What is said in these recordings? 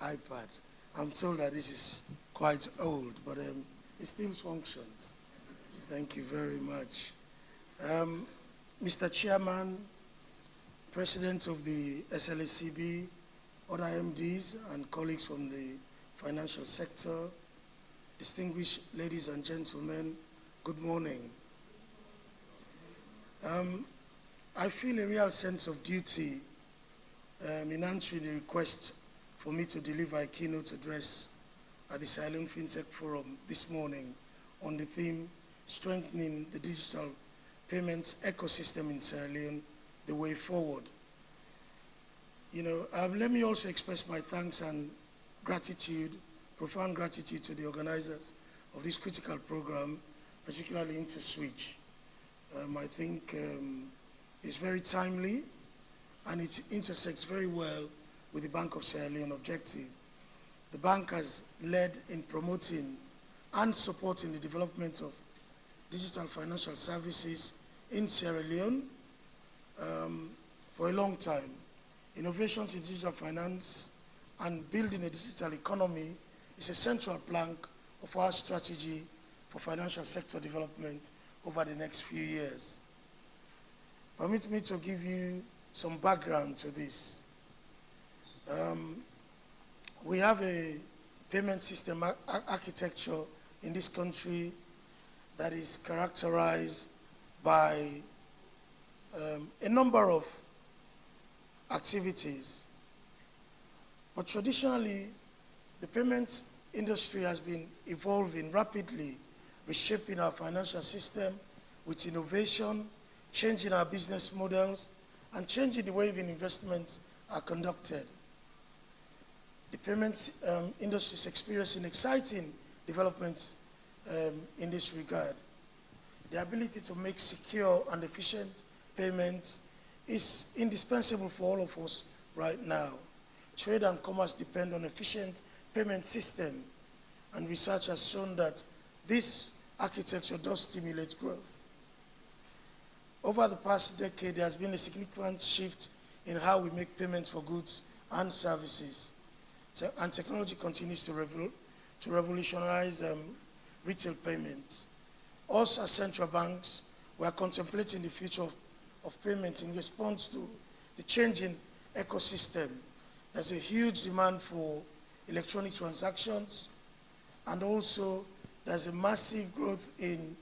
iPad. I'm told that this is quite old, but it still functions. Thank you very much. Mr. Chairman, President of the SLACB, other MDs and colleagues from the financial sector, distinguished ladies and gentlemen, good morning. I feel a real sense of duty in answering the request for me to deliver a keynote address at the Sierra Leone Fintech Forum this morning on the theme, Strengthening the Digital Payments Ecosystem in Sierra Leone, the Way Forward. Let me also express my thanks and gratitude, profound gratitude to the organizers of this critical program, particularly Interswitch. I think it's very timely and it intersects very well with the Bank of Sierra Leone objective. The bank has led in promoting and supporting the development of digital financial services in Sierra Leone for a long time. Innovations in digital finance and building a digital economy is a central plank of our strategy for financial sector development over the next few years. Permit me to give you some background to this. We have a payment system architecture in this country that is characterized by a number of activities. But traditionally, the payment industry has been evolving rapidly, reshaping our financial system with innovation, changing our business models, and changing the way even investments are conducted. The payment industry is experiencing exciting developments in this regard. The ability to make secure and efficient payments is indispensable for all of us right now. Trade and commerce depend on efficient payment system, and research has shown that this architecture does stimulate growth. Over the past decade, there has been a significant shift in how we make payments for goods and services. And technology continues to revolutionize retail payments. Us as central banks, we are contemplating the future of payment in response to the changing ecosystem. There's a huge demand for electronic transactions, and also there's a massive growth in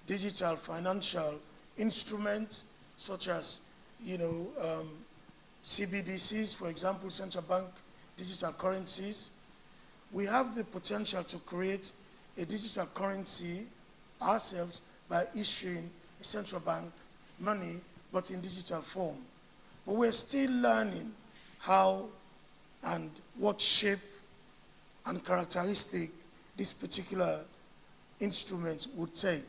digital financial instruments such as, CBDCs, for example, central bank digital currencies. We have the potential to create a digital currency ourselves by issuing a central bank money, but in digital form. But we're still learning how and what shape and characteristic this particular instrument would take.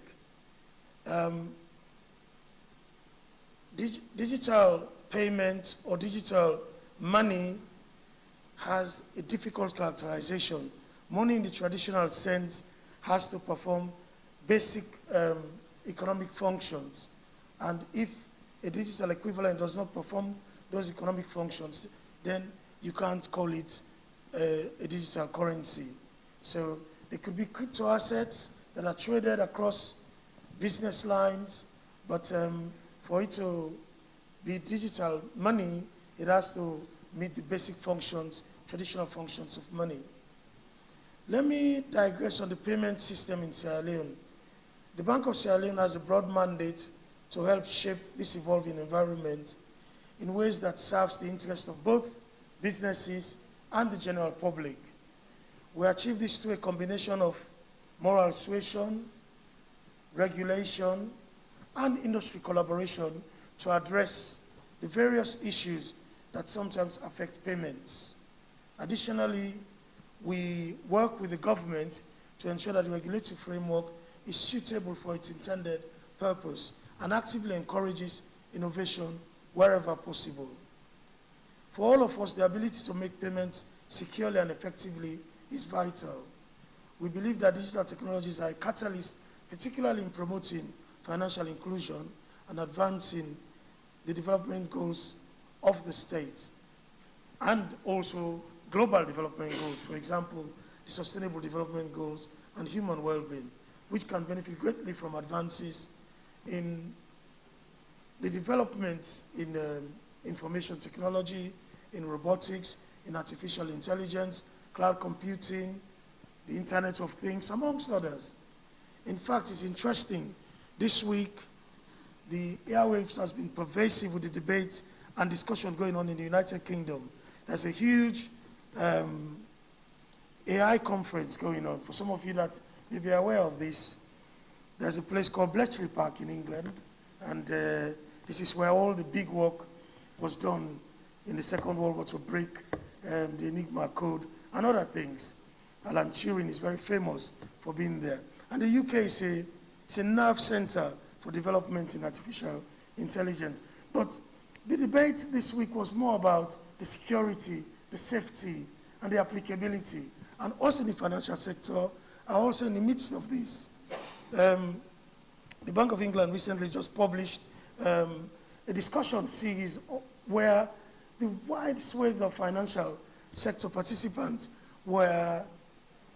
Digital payment or digital money has a difficult characterization. Money in the traditional sense has to perform basic economic functions. And if a digital equivalent does not perform those economic functions, then you can't call it a digital currency. So there could be crypto assets that are traded across business lines, but for it to be digital money, it has to meet the basic functions, traditional functions of money. Let me digress on the payment system in Sierra Leone. The Bank of Sierra Leone has a broad mandate to help shape this evolving environment in ways that serves the interest of both businesses and the general public. We achieve this through a combination of moral suasion, regulation, and industry collaboration to address the various issues that sometimes affect payments. Additionally, we work with the government to ensure that the regulatory framework is suitable for its intended purpose and actively encourages innovation wherever possible. For all of us, the ability to make payments securely and effectively is vital. We believe that digital technologies are a catalyst, particularly in promoting financial inclusion and advancing the development goals of the state, and also global development goals, for example, the Sustainable Development Goals and human well-being, which can benefit greatly from advances in the developments in information technology, in robotics, in artificial intelligence, cloud computing, the Internet of Things, amongst others. In fact, it's interesting. This week, the airwaves has been pervasive with the debate and discussion going on in the United Kingdom. There's a huge AI conference going on. For some of you that may be aware of this, there's a place called Bletchley Park in England, and this is where all the big work was done in the Second World War to break the Enigma code and other things. Alan Turing is very famous for being there. And the UK is a nerve center for development in artificial intelligence. But the debate this week was more about the security, the safety, and the applicability. And us in the financial sector are also in the midst of this. The Bank of England recently just published a discussion series where the wide swathe of financial sector participants were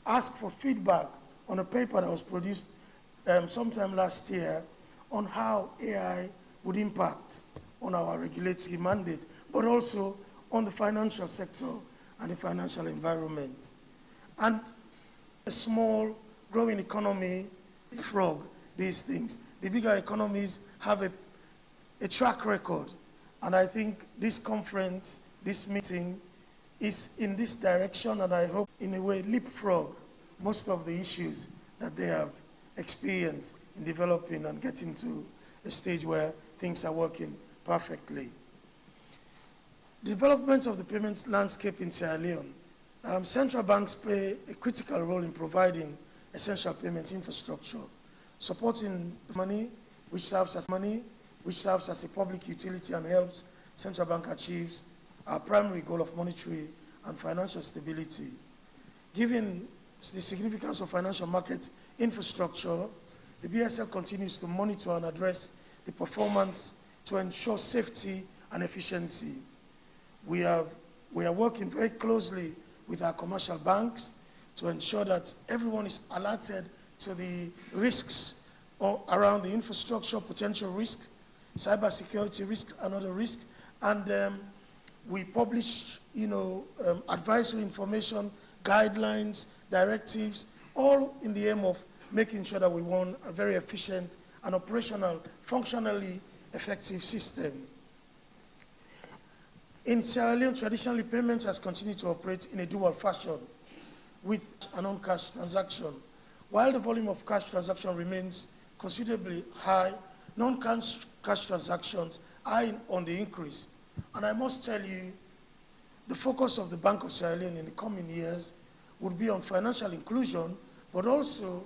asked for feedback on a paper that was produced sometime last year on how AI would impact on our regulatory mandate, but also on the financial sector and the financial environment. And a small, growing economy, frog, these things. The bigger economies have a track record. And I think this conference, this meeting, is in this direction, and I hope, in a way, leapfrog most of the issues that they have experienced in developing and getting to a stage where things are working perfectly. The development of the payment landscape in Sierra Leone. Central banks play a critical role in providing essential payment infrastructure, supporting money, which serves as a public utility and helps central bank achieves our primary goal of monetary and financial stability. Given the significance of financial market infrastructure, the BSL continues to monitor and address the performance to ensure safety and efficiency. We are working very closely with our commercial banks to ensure that everyone is alerted to the risks around the infrastructure, potential risks, cybersecurity risks, and other risks. And we publish, advisory information, guidelines, directives, all in the aim of making sure that we want a very efficient and operational, functionally effective system. In Sierra Leone, traditionally, payments has continued to operate in a dual fashion with a non-cash transaction. While the volume of cash transaction remains considerably high, non-cash transactions are on the increase. And I must tell you, the focus of the Bank of Sierra Leone in the coming years would be on financial inclusion, but also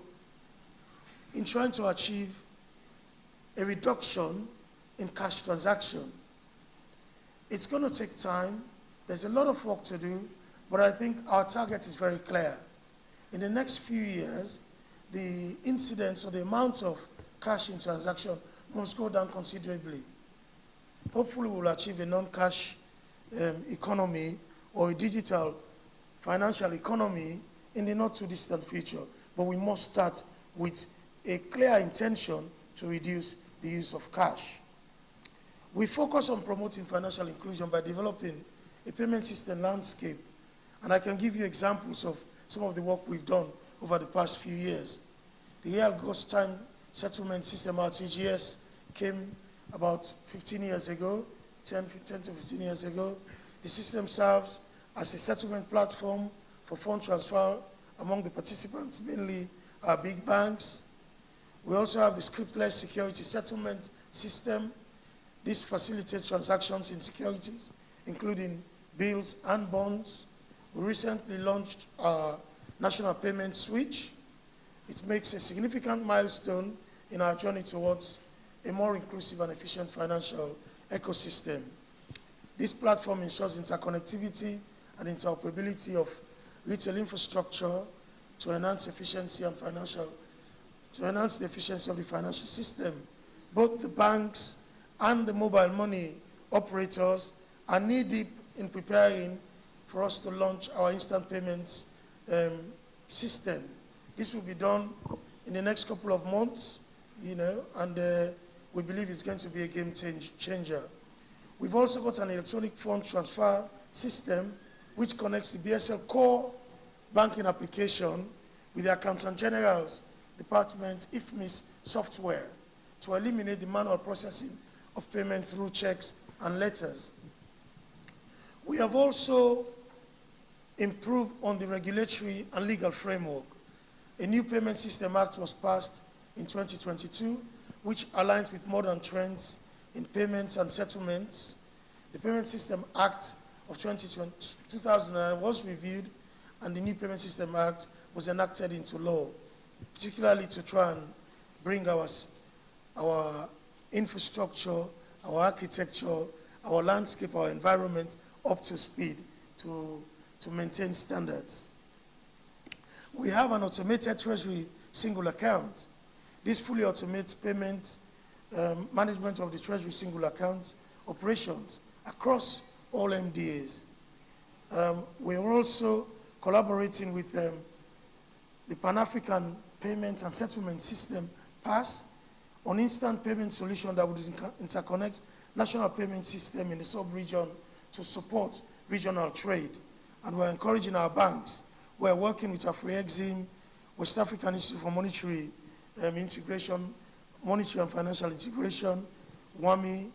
in trying to achieve a reduction in cash transaction. It's going to take time. There's a lot of work to do, but I think our target is very clear. In the next few years, the incidence or the amount of cash in transaction must go down considerably. Hopefully, we'll achieve a non-cash economy or a digital financial economy in the not too distant future. But we must start with a clear intention to reduce the use of cash. We focus on promoting financial inclusion by developing a payment system landscape. And I can give you examples of some of the work we've done over the past few years. The Real Ghost Time Settlement System, RTGS, came about 15 years ago, 10 to 15 years ago. The system serves as a settlement platform for fund transfer among the participants, mainly our big banks. We also have the scriptless security settlement system. This facilitates transactions in securities, including bills and bonds. We recently launched our National Payment Switch. It makes a significant milestone in our journey towards a more inclusive and efficient financial ecosystem. This platform ensures interconnectivity and interoperability of retail infrastructure to enhance efficiency and to enhance the efficiency of the financial system. Both the banks and the mobile money operators are knee-deep in preparing for us to launch our instant payments system. This will be done in the next couple of months, and we believe it's going to be a game changer. We've also got an electronic fund transfer system which connects the BSL core banking application with the Accountant General's Department IFMIS software to eliminate the manual processing of payment through checks and letters. We have also improved on the regulatory and legal framework. A new Payment System Act was passed in 2022, which aligns with modern trends in payments and settlements. The Payment System Act of 2009 was reviewed, and the new Payment System Act was enacted into law, particularly to try and bring our infrastructure, our architecture, our landscape, our environment up to speed to maintain standards. We have an automated treasury single account. This fully automates payment management of the treasury single account operations across all MDAs. We are also collaborating with the Pan-African Payments and Settlement System, PASS, on instant payment solution that would interconnect national payment system in the sub-region to support regional trade. And we're encouraging our banks. We're working with Afrexim, West African Institute for Monetary Integration, Monetary and Financial Integration, WAMI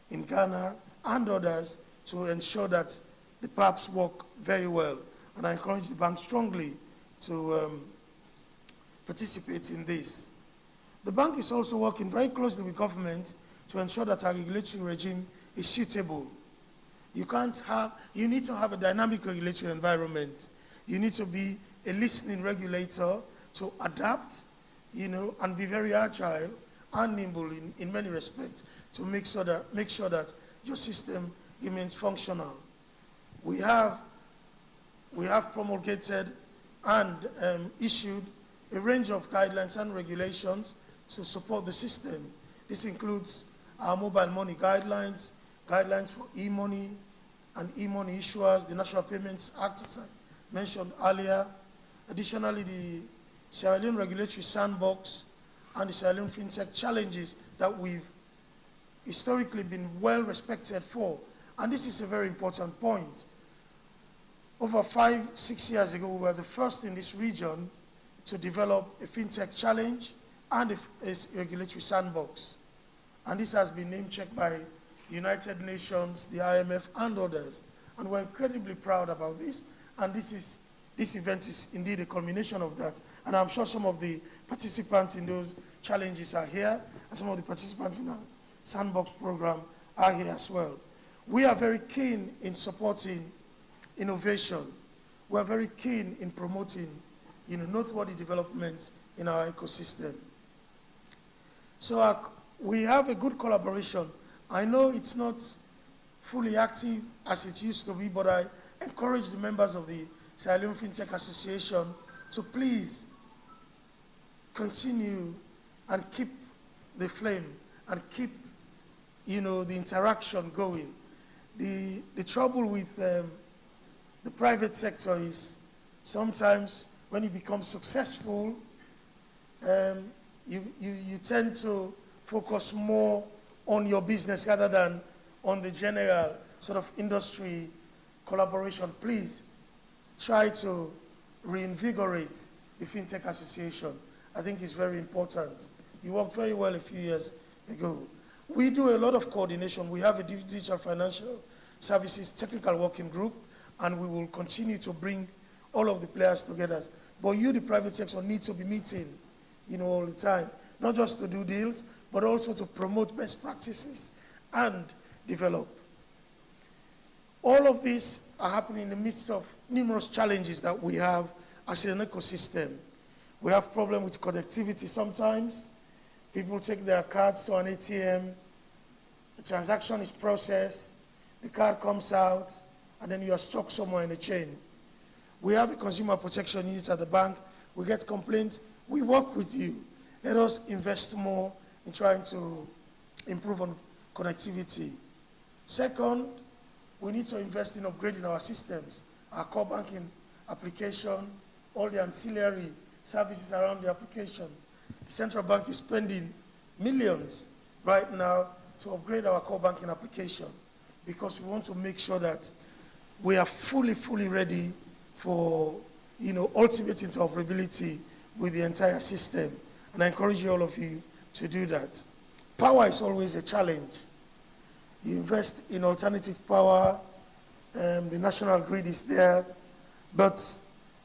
in Ghana, and others to ensure that the PAPs work very well. And I encourage the bank strongly to participate in this. The bank is also working very closely with government to ensure that our regulatory regime is suitable. You need to have a dynamic regulatory environment. You need to be a listening regulator to adapt, and be very agile and nimble in many respects to make sure that your system remains functional. We have promulgated and issued a range of guidelines and regulations to support the system. This includes our mobile money guidelines, guidelines for e-money and e-money issuers, the National Payments Act, as I mentioned earlier. Additionally, the Sierra Leone Regulatory Sandbox and the Sierra Leone Fintech challenges that we've historically been well respected for. And this is a very important point. Over 5-6 years ago, we were the first in this region to develop a Fintech challenge and a regulatory sandbox. And this has been name-checked by the United Nations, the IMF, and others. And we're incredibly proud about this. And this event is indeed a culmination of that. And I'm sure some of the participants in those challenges are here, and some of the participants in our sandbox program are here as well. We are very keen in supporting innovation. We're very keen in promoting noteworthy developments in our ecosystem. So we have a good collaboration. I know it's not fully active as it used to be, but I encourage the members of the Sierra Leone Fintech Association to please continue and keep the flame and keep the interaction going. The trouble with the private sector is sometimes when you become successful, you tend to focus more on your business rather than on the general sort of industry collaboration. Please try to reinvigorate the Fintech Association. I think it's very important. You worked very well a few years ago. We do a lot of coordination. We have a digital financial services technical working group, and we will continue to bring all of the players together. But you, the private sector, need to be meeting, all the time, not just to do deals, but also to promote best practices and develop. All of these are happening in the midst of numerous challenges that we have as an ecosystem. We have problems with connectivity sometimes. People take their cards to an ATM, the transaction is processed, the card comes out, and then you are stuck somewhere in the chain. We have a consumer protection unit at the bank. We get complaints. We work with you. Let us invest more in trying to improve on connectivity. Second, we need to invest in upgrading our systems. our core banking application, all the ancillary services around the application. The central bank is spending millions right now to upgrade our core banking application because we want to make sure that we are fully ready for ultimate interoperability with the entire system. And I encourage all of you to do that. Power is always a challenge. You invest in alternative power, the national grid is there, but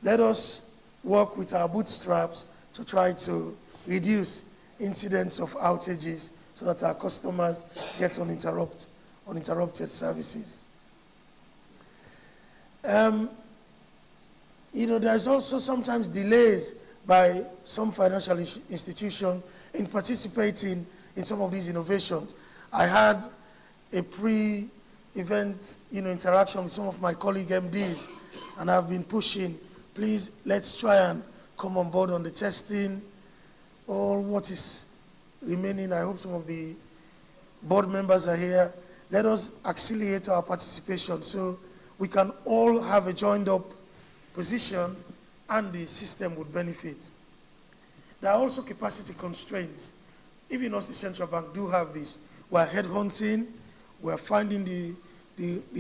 let us work with our bootstraps to try to reduce incidents of outages so that our customers get uninterrupted services. There's also sometimes delays by some financial institutions in participating in some of these innovations. I had a pre-event interaction with some of my colleague MDs, and I've been pushing, please, let's try and come on board on the testing. All what is remaining, I hope some of the board members are here. Let us accelerate our participation so we can all have a joined up position and the system would benefit. There are also capacity constraints. Even us, the central bank, do have this. We're headhunting, we're finding the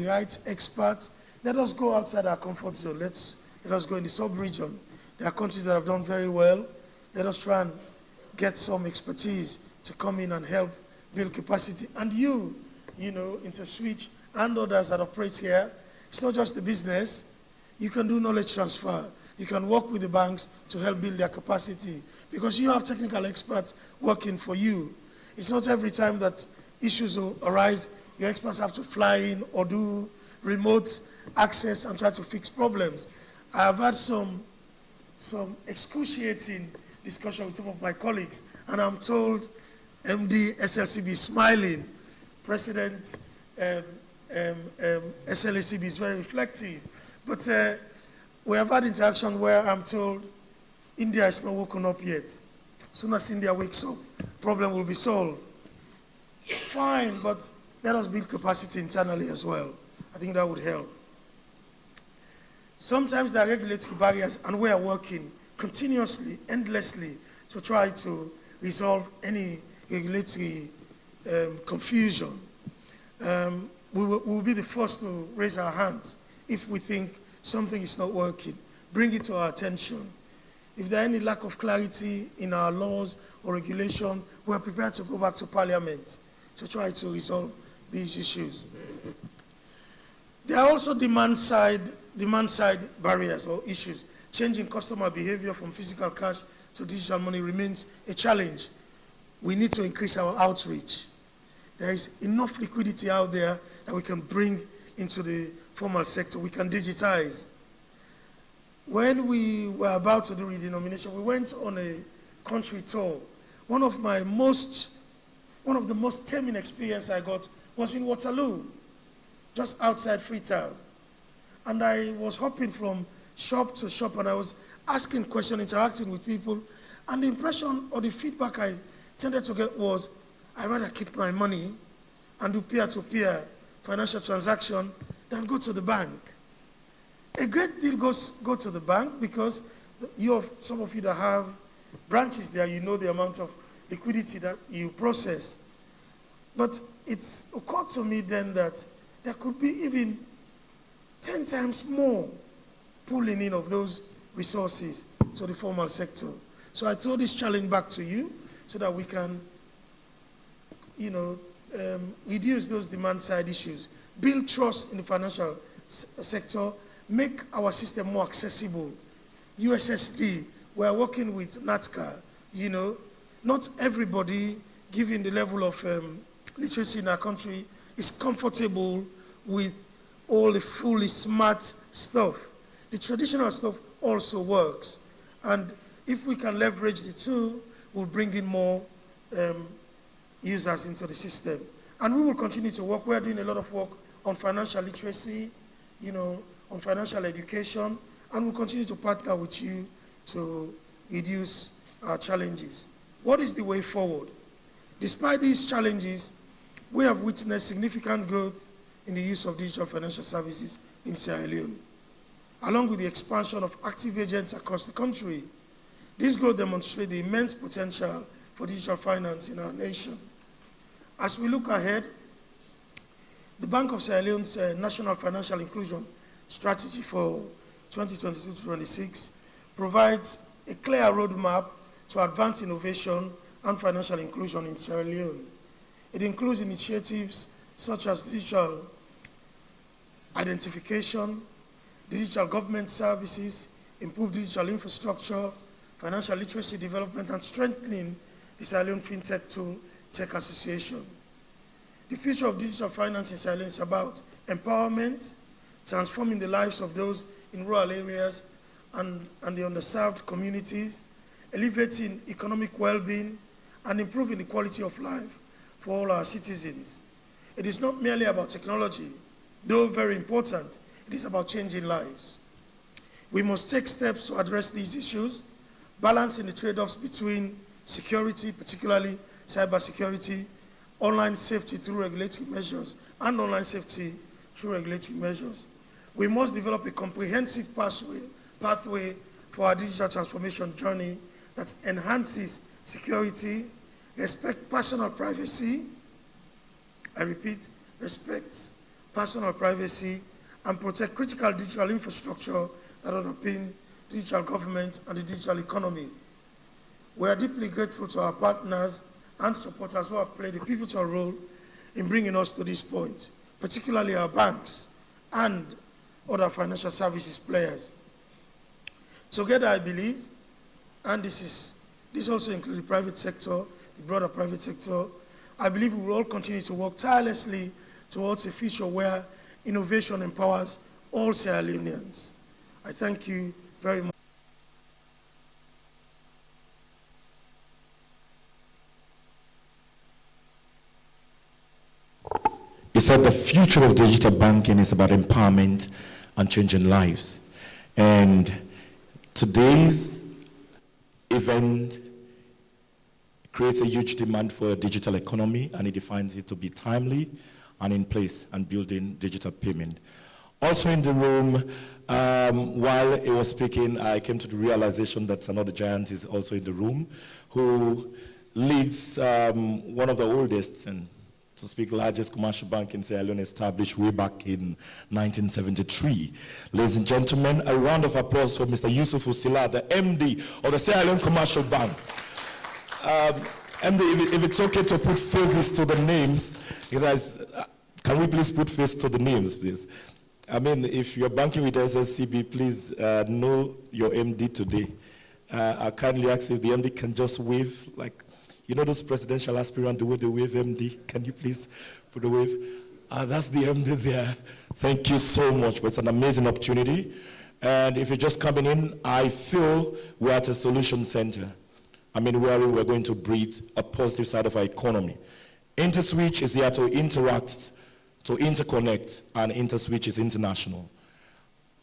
right experts. Let us go outside our comfort zone. Let us go in the sub-region. There are countries that have done very well. Let us try and get some expertise to come in and help build capacity. And Interswitch and others that operate here, it's not just the business. You can do knowledge transfer. You can work with the banks to help build their capacity because you have technical experts working for you. It's not every time that issues will arise, your experts have to fly in or do remote access and try to fix problems. I have had some excruciating discussion with some of my colleagues, and I'm told MD SLCB is smiling. President SLACB is very reflective. But we have had interaction where I'm told India is not woken up yet. As soon as India wakes up, problem will be solved. Fine, but let us build capacity internally as well. I think that would help. Sometimes there are regulatory barriers, and we are working continuously, endlessly, to try to resolve any regulatory confusion. We will be the first to raise our hands if we think something is not working. Bring it to our attention. If there are any lack of clarity in our laws or regulation, we are prepared to go back to Parliament to try to resolve these issues. There are also demand-side barriers or issues. Changing customer behavior from physical cash to digital money remains a challenge. We need to increase our outreach. There is enough liquidity out there that we can bring into the formal sector. We can digitize. When we were about to do redenomination, we went on a country tour. One of the most telling experience I got was in Waterloo, just outside Freetown. And I was hopping from shop to shop, and I was asking questions, interacting with people. And the impression or the feedback I tended to get was, I'd rather keep my money and do peer-to-peer financial transaction than go to the bank. A great deal go to the bank because some of you that have branches there, you know the amount of liquidity that you process. But it's occurred to me then that there could be even 10 times more pulling in of those resources to the formal sector. So I throw this challenge back to you so that we can, reduce those demand-side issues, build trust in the financial sector, make our system more accessible. USSD, we're working with NATCA, not everybody, given the level of literacy in our country, is comfortable with all the fully smart stuff. The traditional stuff also works. And if we can leverage the two, we'll bring in more users into the system. And we will continue to work. We're doing a lot of work on financial literacy, on financial education, and we'll continue to partner with you to reduce our challenges. What is the way forward? Despite these challenges, we have witnessed significant growth in the use of digital financial services in Sierra Leone. along with the expansion of active agents across the country. This growth demonstrates the immense potential for digital finance in our nation. As we look ahead, the Bank of Sierra Leone's National Financial Inclusion Strategy for 2022-26 provides a clear roadmap to advance innovation and financial inclusion in Sierra Leone. It includes initiatives such as digital identification, digital government services, improved digital infrastructure, financial literacy development, and strengthening the Sierra Leone Fintech Tool Tech Association. The future of digital finance in Sierra Leone is about empowerment, transforming the lives of those in rural areas and the underserved communities, elevating economic well-being, and improving the quality of life for all our citizens. It is not merely about technology, though very important. It is about changing lives. We must take steps to address these issues, balancing the trade-offs between security, particularly cybersecurity, online safety through regulatory measures, and online safety through regulatory measures. We must develop a comprehensive pathway for our digital transformation journey that enhances security, respect personal privacy, I repeat, respects personal privacy, and protect critical digital infrastructure that underpin digital government and the digital economy. We are deeply grateful to our partners and supporters who have played a pivotal role in bringing us to this point, particularly our banks and other financial services players. Together, I believe, and this also includes the private sector, the broader private sector, I believe we will all continue to work tirelessly towards a future where innovation empowers all Sierra Leoneans. I thank you very much. He said the future of digital banking is about empowerment and changing lives. And today's event creates a huge demand for a digital economy, and it defines it to be timely and in place and building digital payment. Also in the room, while he was speaking, I came to the realization that another giant is also in the room who leads one of the oldest and, to speak, largest commercial bank in Sierra Leone, established way back in 1973. Ladies and gentlemen, a round of applause for Mr. Yusuf Usila, the MD of the Sierra Leone Commercial Bank. MD, if it's okay to put faces to the names, guys, can we please put faces to the names, please? I mean, if you're banking with SSCB, please know your MD today. I kindly ask if the MD can just wave, like, you know those presidential aspirants, the way they wave MD? Can you please put a wave? That's the MD there. Thank you so much. But it's an amazing opportunity. And if you're just coming in, I feel we're at a solution center. I mean, we're going to breathe a positive side of our economy. Interswitch is here to interact, to interconnect, and Interswitch is international.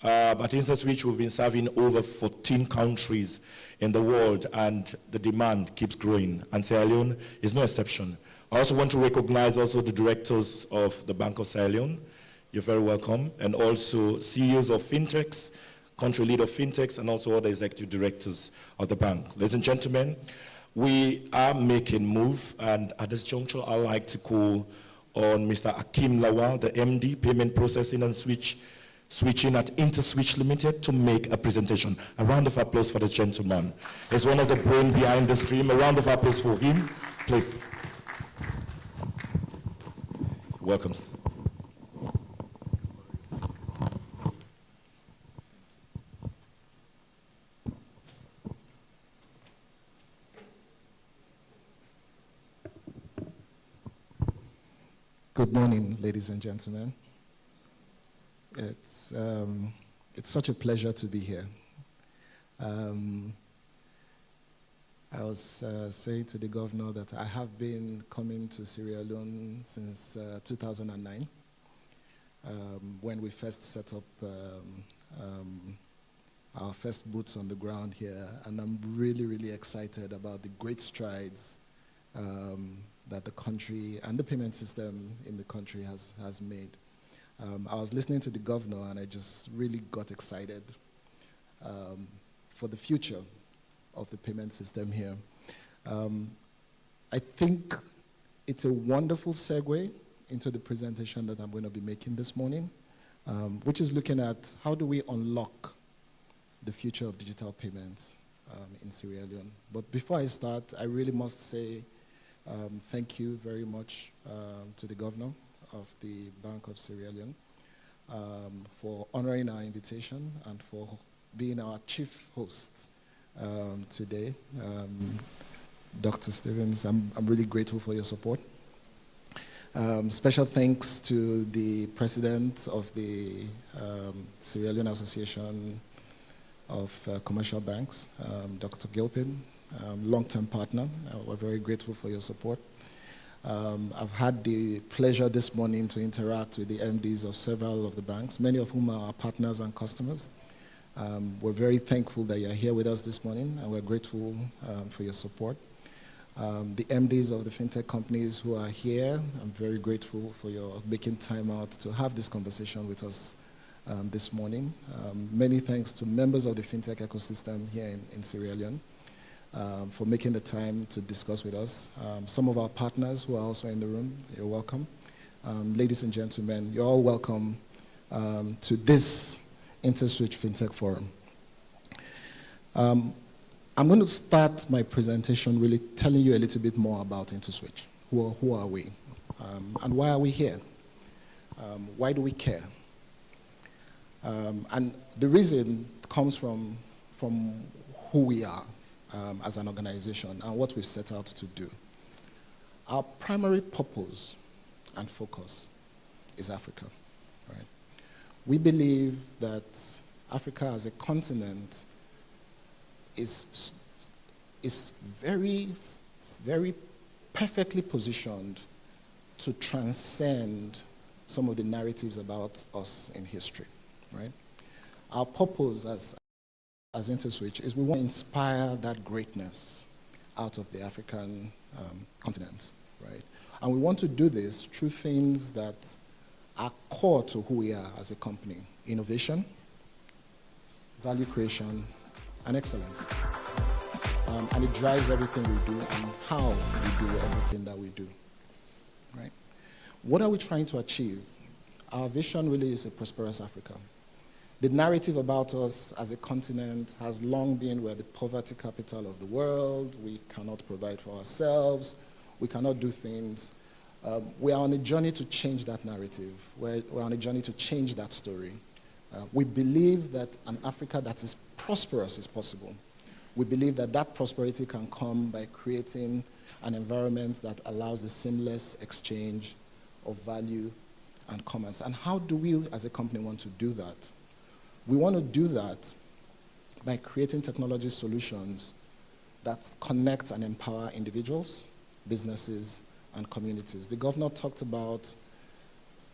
At Interswitch, we've been serving over 14 countries in the world, and the demand keeps growing, and Sierra Leone is no exception. I also want to recognize also the directors of the Bank of Sierra Leone. You're very welcome, and also CEOs of Fintechs, country lead of Fintechs, and also other executive directors of the bank. Ladies and gentlemen, we are making move, and at this juncture, I'd like to call on Mr. Akim Lawal, the MD, Payment Processing and Switching at Interswitch Limited, to make a presentation. A round of applause for this gentleman. He's one of the brain behind the stream. A round of applause for him, please. Welcome. Good morning, ladies and gentlemen. It's such a pleasure to be here. I was saying to the governor that I have been coming to Sierra Leone since 2009, when we first set up our first boots on the ground here, and I'm really, really excited about the great strides that the country and the payment system in the country has made. I was listening to the governor and I just really got excited for the future of the payment system here. I think it's a wonderful segue into the presentation that I'm going to be making this morning, which is looking at how do we unlock the future of digital payments in Sierra Leone. But before I start, I really must say thank you very much to the governor of the Bank of Sierra Leone for honoring our invitation and for being our chief host today. Dr. Stevens, I'm really grateful for your support. Special thanks to the president of the Sierra Leone Association of Commercial Banks, Dr. Gilpin, long-term partner. We're very grateful for your support. I've had the pleasure this morning to interact with the MDs of several of the banks, many of whom are our partners and customers. We're very thankful that you're here with us this morning, and we're grateful for your support. The MDs of the fintech companies who are here, I'm very grateful for your making time out to have this conversation with us this morning. Many thanks to members of the fintech ecosystem here in Sierra Leone for making the time to discuss with us. Some of our partners who are also in the room, you're welcome. Ladies and gentlemen, you're all welcome to this Interswitch Fintech Forum. I'm going to start my presentation really telling you a little bit more about Interswitch. Who are we? And why are we here? Why do we care? And the reason comes from who we are as an organization and what we've set out to do. Our primary purpose and focus is Africa. Right? We believe that Africa as a continent is very, very perfectly positioned to transcend some of the narratives about us in history, right? Our purpose as Interswitch is we want to inspire that greatness out of the African continent, right? And we want to do this through things that are core to who we are as a company: innovation, value creation, and excellence. And it drives everything we do and how we do everything that we do, right? What are we trying to achieve? Our vision really is a prosperous Africa. The narrative about us as a continent has long been we're the poverty capital of the world, we cannot provide for ourselves, we cannot do things. We are on a journey to change that narrative. We're on a journey to change that story. We believe that an Africa that is prosperous is possible. We believe that that prosperity can come by creating an environment that allows the seamless exchange of value and commerce. And how do we as a company want to do that? We want to do that by creating technology solutions that connect and empower individuals, businesses, and communities. The governor talked about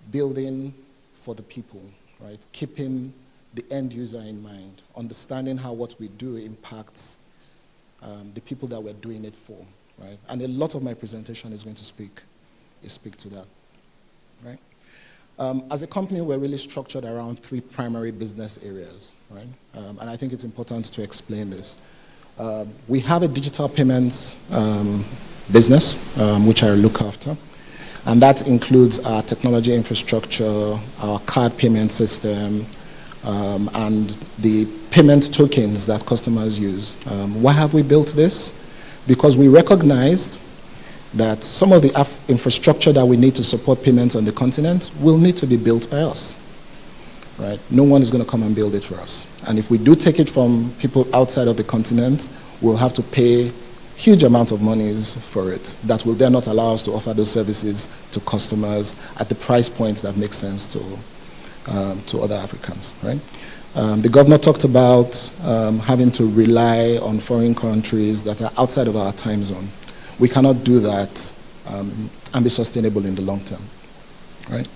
building for the people, right? Keeping the end user in mind, understanding how what we do impacts the people that we're doing it for, right? And a lot of my presentation is going to speak to that, right? As a company, we're really structured around three primary business areas, right? And I think it's important to explain this. We have a digital payments business, which I look after. And that includes our technology infrastructure, our card payment system, and the payment tokens that customers use. Why have we built this? Because we recognized that some of the infrastructure that we need to support payments on the continent will need to be built by us. Right? No one is going to come and build it for us. And if we do take it from people outside of the continent, we'll have to pay huge amounts of monies for it that will then not allow us to offer those services to customers at the price points that make sense to other Africans, right? The governor talked about having to rely on foreign countries that are outside of our time zone. We cannot do that and be sustainable in the long term, right?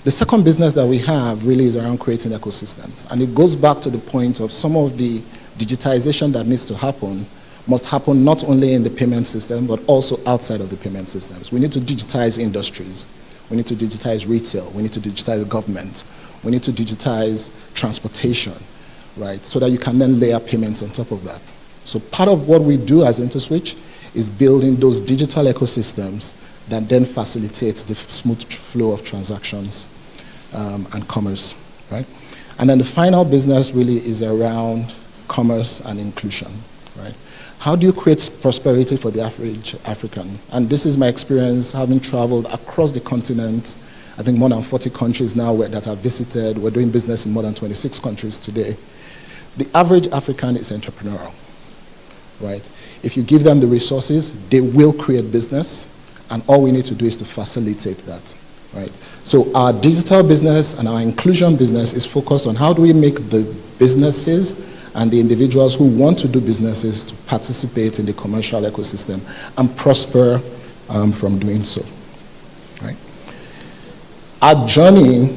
The second business that we have really is around creating ecosystems. And it goes back to the point of some of the digitization that needs to happen must happen not only in the payment system, but also outside of the payment systems. We need to digitize industries. We need to digitize retail. We need to digitize government. We need to digitize transportation, right? So that you can then layer payments on top of that. So part of what we do as Interswitch is building those digital ecosystems that then facilitates the smooth flow of transactions and commerce, right? And then the final business really is around commerce and inclusion, right? How do you create prosperity for the average African? And this is my experience having traveled across the continent. I think more than 40 countries now that I've visited. We're doing business in more than 26 countries today. The average African is entrepreneurial, right? If you give them the resources, they will create business, and all we need to do is to facilitate that, right? So our digital business and our inclusion business is focused on how do we make the businesses and the individuals who want to do businesses to participate in the commercial ecosystem and prosper from doing so, right? Our journey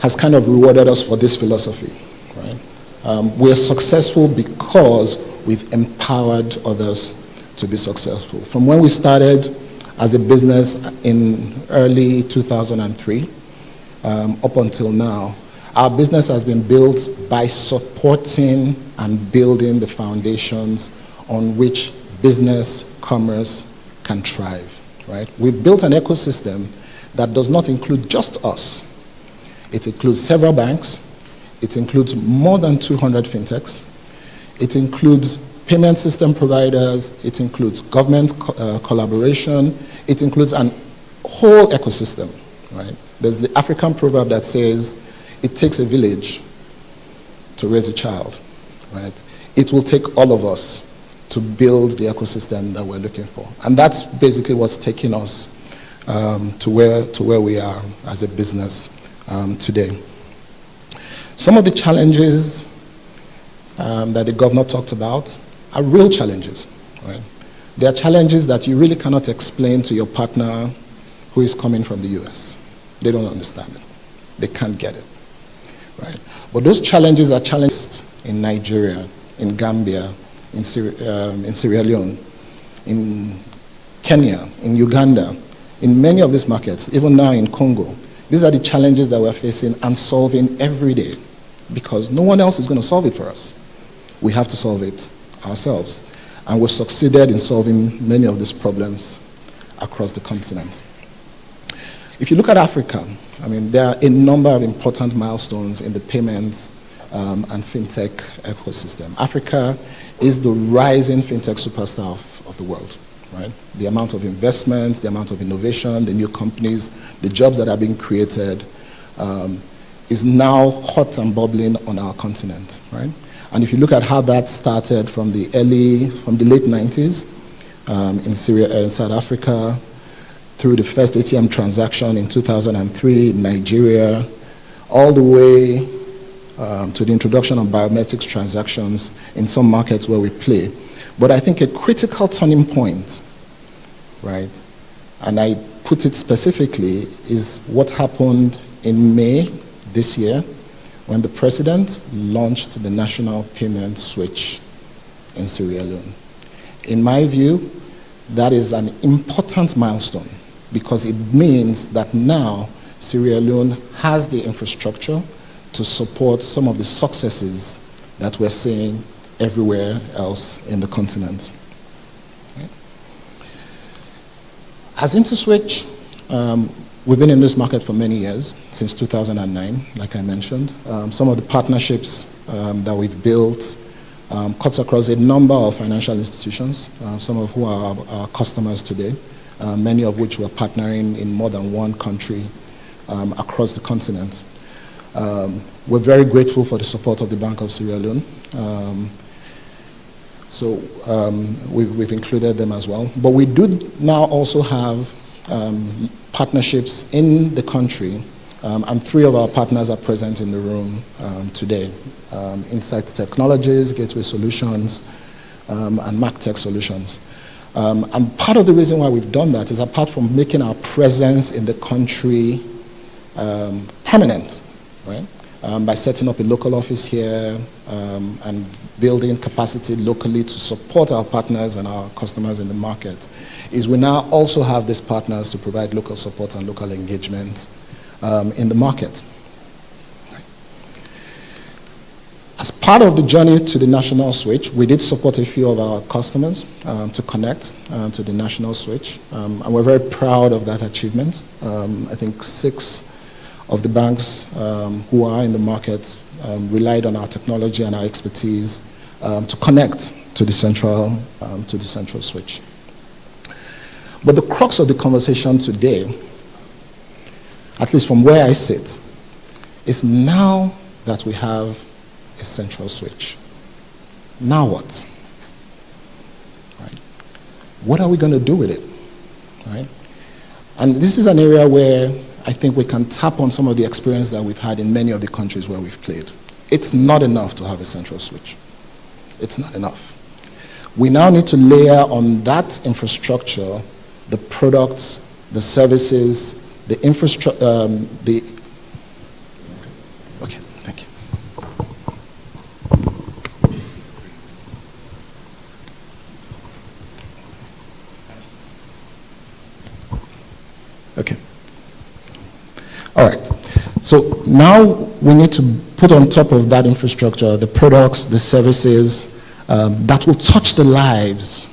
has kind of rewarded us for this philosophy, right? We're successful because we've empowered others to be successful. From when we started as a business in early 2003 up until now, our business has been built by supporting and building the foundations on which business, commerce can thrive, right? We've built an ecosystem that does not include just us. It includes several banks. It includes more than 200 fintechs. It includes payment system providers. It includes government collaboration. It includes a whole ecosystem, right? There's the African proverb that says, it takes a village to raise a child, right? It will take all of us to build the ecosystem that we're looking for. And that's basically what's taking us to where we are as a business today. Some of the challenges that the governor talked about are real challenges, right? They are challenges that you really cannot explain to your partner who is coming from the US. They don't understand it. They can't get it, right? But those challenges are challenges in Nigeria, in Gambia, in Sierra Leone, in Kenya, in Uganda, in many of these markets, even now in Congo. These are the challenges that we're facing and solving every day because no one else is going to solve it for us. We have to solve it ourselves. And we've succeeded in solving many of these problems across the continent. If you look at Africa, I mean, there are a number of important milestones in the payments and fintech ecosystem. Africa is the rising fintech superstar of the world, right? The amount of investment, the amount of innovation, the new companies, the jobs that are being created is now hot and bubbling on our continent, right? And if you look at how that started from the late 90s in South Africa, through the first ATM transaction in 2003 in Nigeria, all the way to the introduction of biometrics transactions in some markets where we play. But I think a critical turning point, right, and I put it specifically, is what happened in May this year when the president launched the national payment switch in Sierra Leone. In my view, that is an important milestone because it means that now Sierra Leone has the infrastructure to support some of the successes that we're seeing everywhere else in the continent. As Interswitch, we've been in this market for many years, since 2009, like I mentioned. Some of the partnerships that we've built cuts across a number of financial institutions, some of who are our customers today, many of which we're partnering in more than one country across the continent. We're very grateful for the support of the Bank of Sierra Leone. We've included them as well. But we do now also have partnerships in the country, and 3 of our partners are present in the room today. Insight Technologies, Gateway Solutions, and MacTech Solutions. And part of the reason why we've done that is apart from making our presence in the country permanent, right? By setting up a local office here and building capacity locally to support our partners and our customers in the market, is we now also have these partners to provide local support and local engagement in the market. As part of the journey to the national switch, we did support a few of our customers to connect to the national switch, and we're very proud of that achievement. I think 6 of the banks who are in the market relied on our technology and our expertise to connect to the central switch. But the crux of the conversation today, at least from where I sit, is now that we have a central switch. Now what? Right? What are we going to do with it? Right? And this is an area where I think we can tap on some of the experience that we've had in many of the countries where we've played. It's not enough to have a central switch. It's not enough. We now need to layer on that infrastructure the products, the services, the infrastructure, okay, thank you. Okay. All right. So now we need to put on top of that infrastructure the products, the services that will touch the lives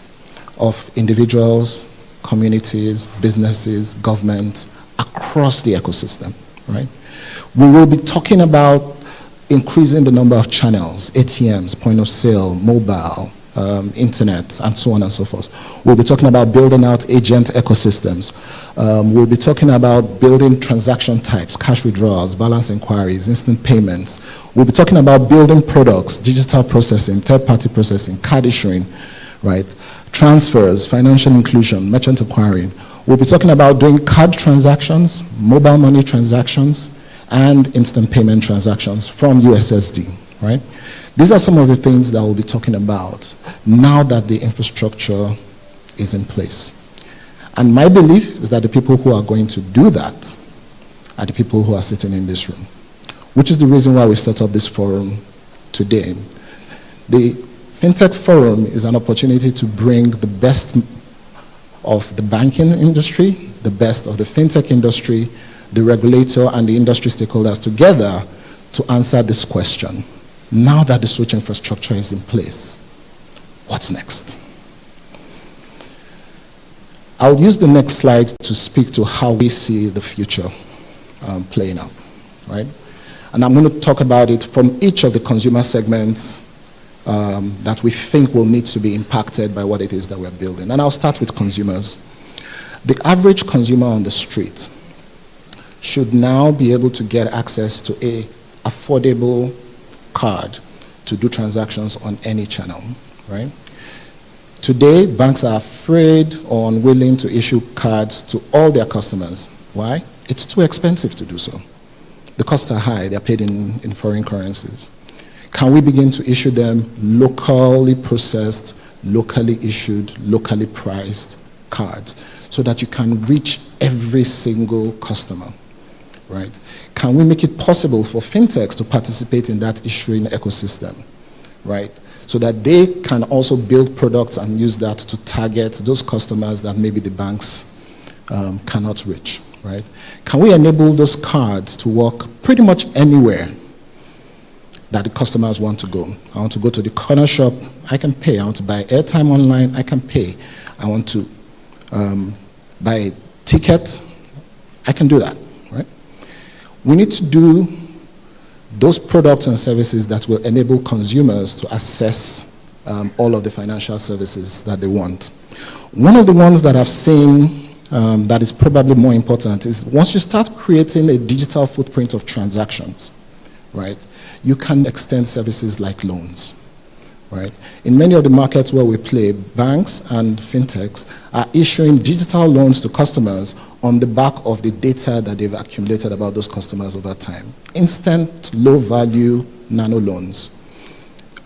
of individuals, communities, businesses, government across the ecosystem, right? We will be talking about increasing the number of channels, ATMs, point of sale, mobile, internet, and so on and so forth. We'll be talking about building out agent ecosystems. We'll be talking about building transaction types, cash withdrawals, balance inquiries, instant payments. We'll be talking about building products, digital processing, third-party processing, card issuing, right? Transfers, financial inclusion, merchant acquiring. We'll be talking about doing card transactions, mobile money transactions, and instant payment transactions from USSD, right? These are some of the things that we'll be talking about now that the infrastructure is in place. And my belief is that the people who are going to do that are the people who are sitting in this room, which is the reason why we set up this forum today. The Fintech Forum is an opportunity to bring the best of the banking industry, the best of the fintech industry, the regulator and the industry stakeholders together to answer this question. Now that the switch infrastructure is in place, what's next? I'll use the next slide to speak to how we see the future playing out, right? And I'm going to talk about it from each of the consumer segments that we think will need to be impacted by what it is that we're building. And I'll start with consumers. The average consumer on the street should now be able to get access to an affordable card to do transactions on any channel, right? Today, banks are afraid or unwilling to issue cards to all their customers. Why? It's too expensive to do so. The costs are high. They're paid in foreign currencies. Can we begin to issue them locally processed, locally issued, locally priced cards so that you can reach every single customer, right? Can we make it possible for fintechs to participate in that issuing ecosystem, right? So that they can also build products and use that to target those customers that maybe the banks cannot reach, right? Can we enable those cards to work pretty much anywhere that the customers want to go? I want to go to the corner shop, I can pay. I want to buy airtime online, I can pay. I want to buy a ticket, I can do that, right? We need to do those products and services that will enable consumers to access all of the financial services that they want. One of the ones that I've seen that is probably more important is once you start creating a digital footprint of transactions, right, you can extend services like loans, right? In many of the markets where we play, banks and fintechs are issuing digital loans to customers on the back of the data that they've accumulated about those customers over time. Instant, low-value nano loans.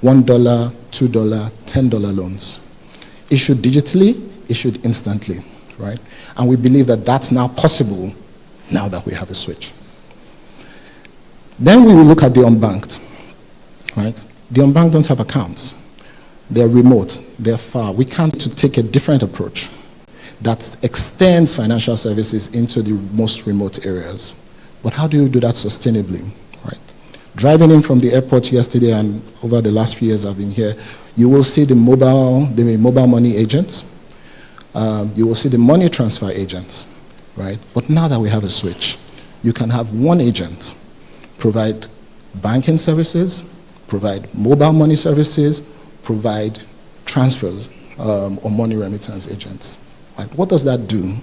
$1, $2, $10 loans. Issued digitally, issued instantly, right? And we believe that that's now possible now that we have a switch. Then we will look at the unbanked, right? The unbanked don't have accounts. They're remote, they're far. We can't take a different approach. that extends financial services into the most remote areas. But how do you do that sustainably, right? Driving in from the airport yesterday and over the last few years I've been here, you will see the mobile money agents. You will see the money transfer agents, right? But now that we have a switch, you can have one agent provide banking services, provide mobile money services, provide transfers or money remittance agents. Right? What does that do?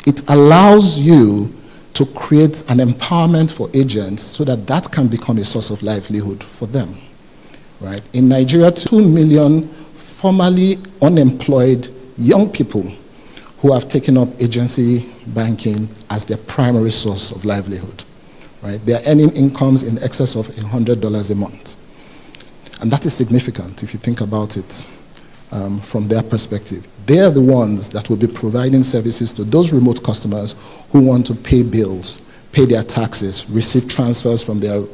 It allows you to create an empowerment for agents so that that can become a source of livelihood for them. Right? In Nigeria, 2 million formerly unemployed young people who have taken up agency banking as their primary source of livelihood. Right? They are earning incomes in excess of $100 a month. And that is significant if you think about it from their perspective. They are the ones that will be providing services to those remote customers who want to pay bills, pay their taxes, receive transfers from their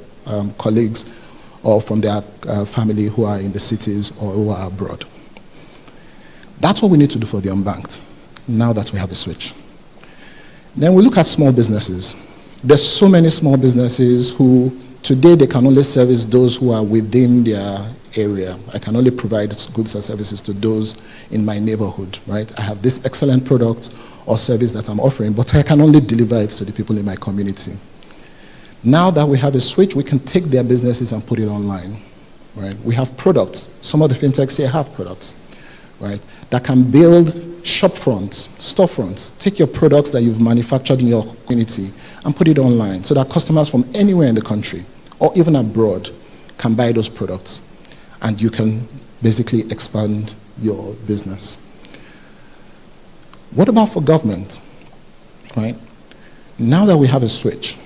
colleagues or from their family who are in the cities or who are abroad. That's what we need to do for the unbanked, now that we have a switch. Then we look at small businesses. There's so many small businesses who, today they can only service those who are within their area. I can only provide goods and services to those in my neighborhood, right? I have this excellent product or service that I'm offering, but I can only deliver it to the people in my community. Now that we have a switch, we can take their businesses and put it online, right? We have products. Some of the fintechs here have products, right? That can build shop fronts, storefronts. Take your products that you've manufactured in your community and put it online so that customers from anywhere in the country or even abroad can buy those products. And you can basically expand your business. What about for government, right? Now that we have a switch,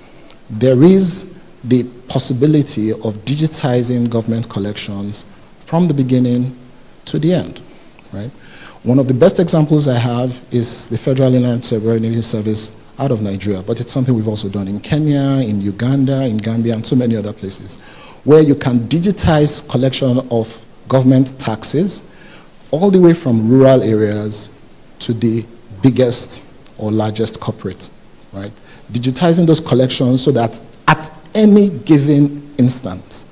there is the possibility of digitizing government collections from the beginning to the end, right? One of the best examples I have is the Federal Inland Revenue Service out of Nigeria, but it's something we've also done in Kenya, in Uganda, in Gambia, and so many other places, where you can digitize collection of government taxes all the way from rural areas to the biggest or largest corporate, right? Digitizing those collections so that at any given instant,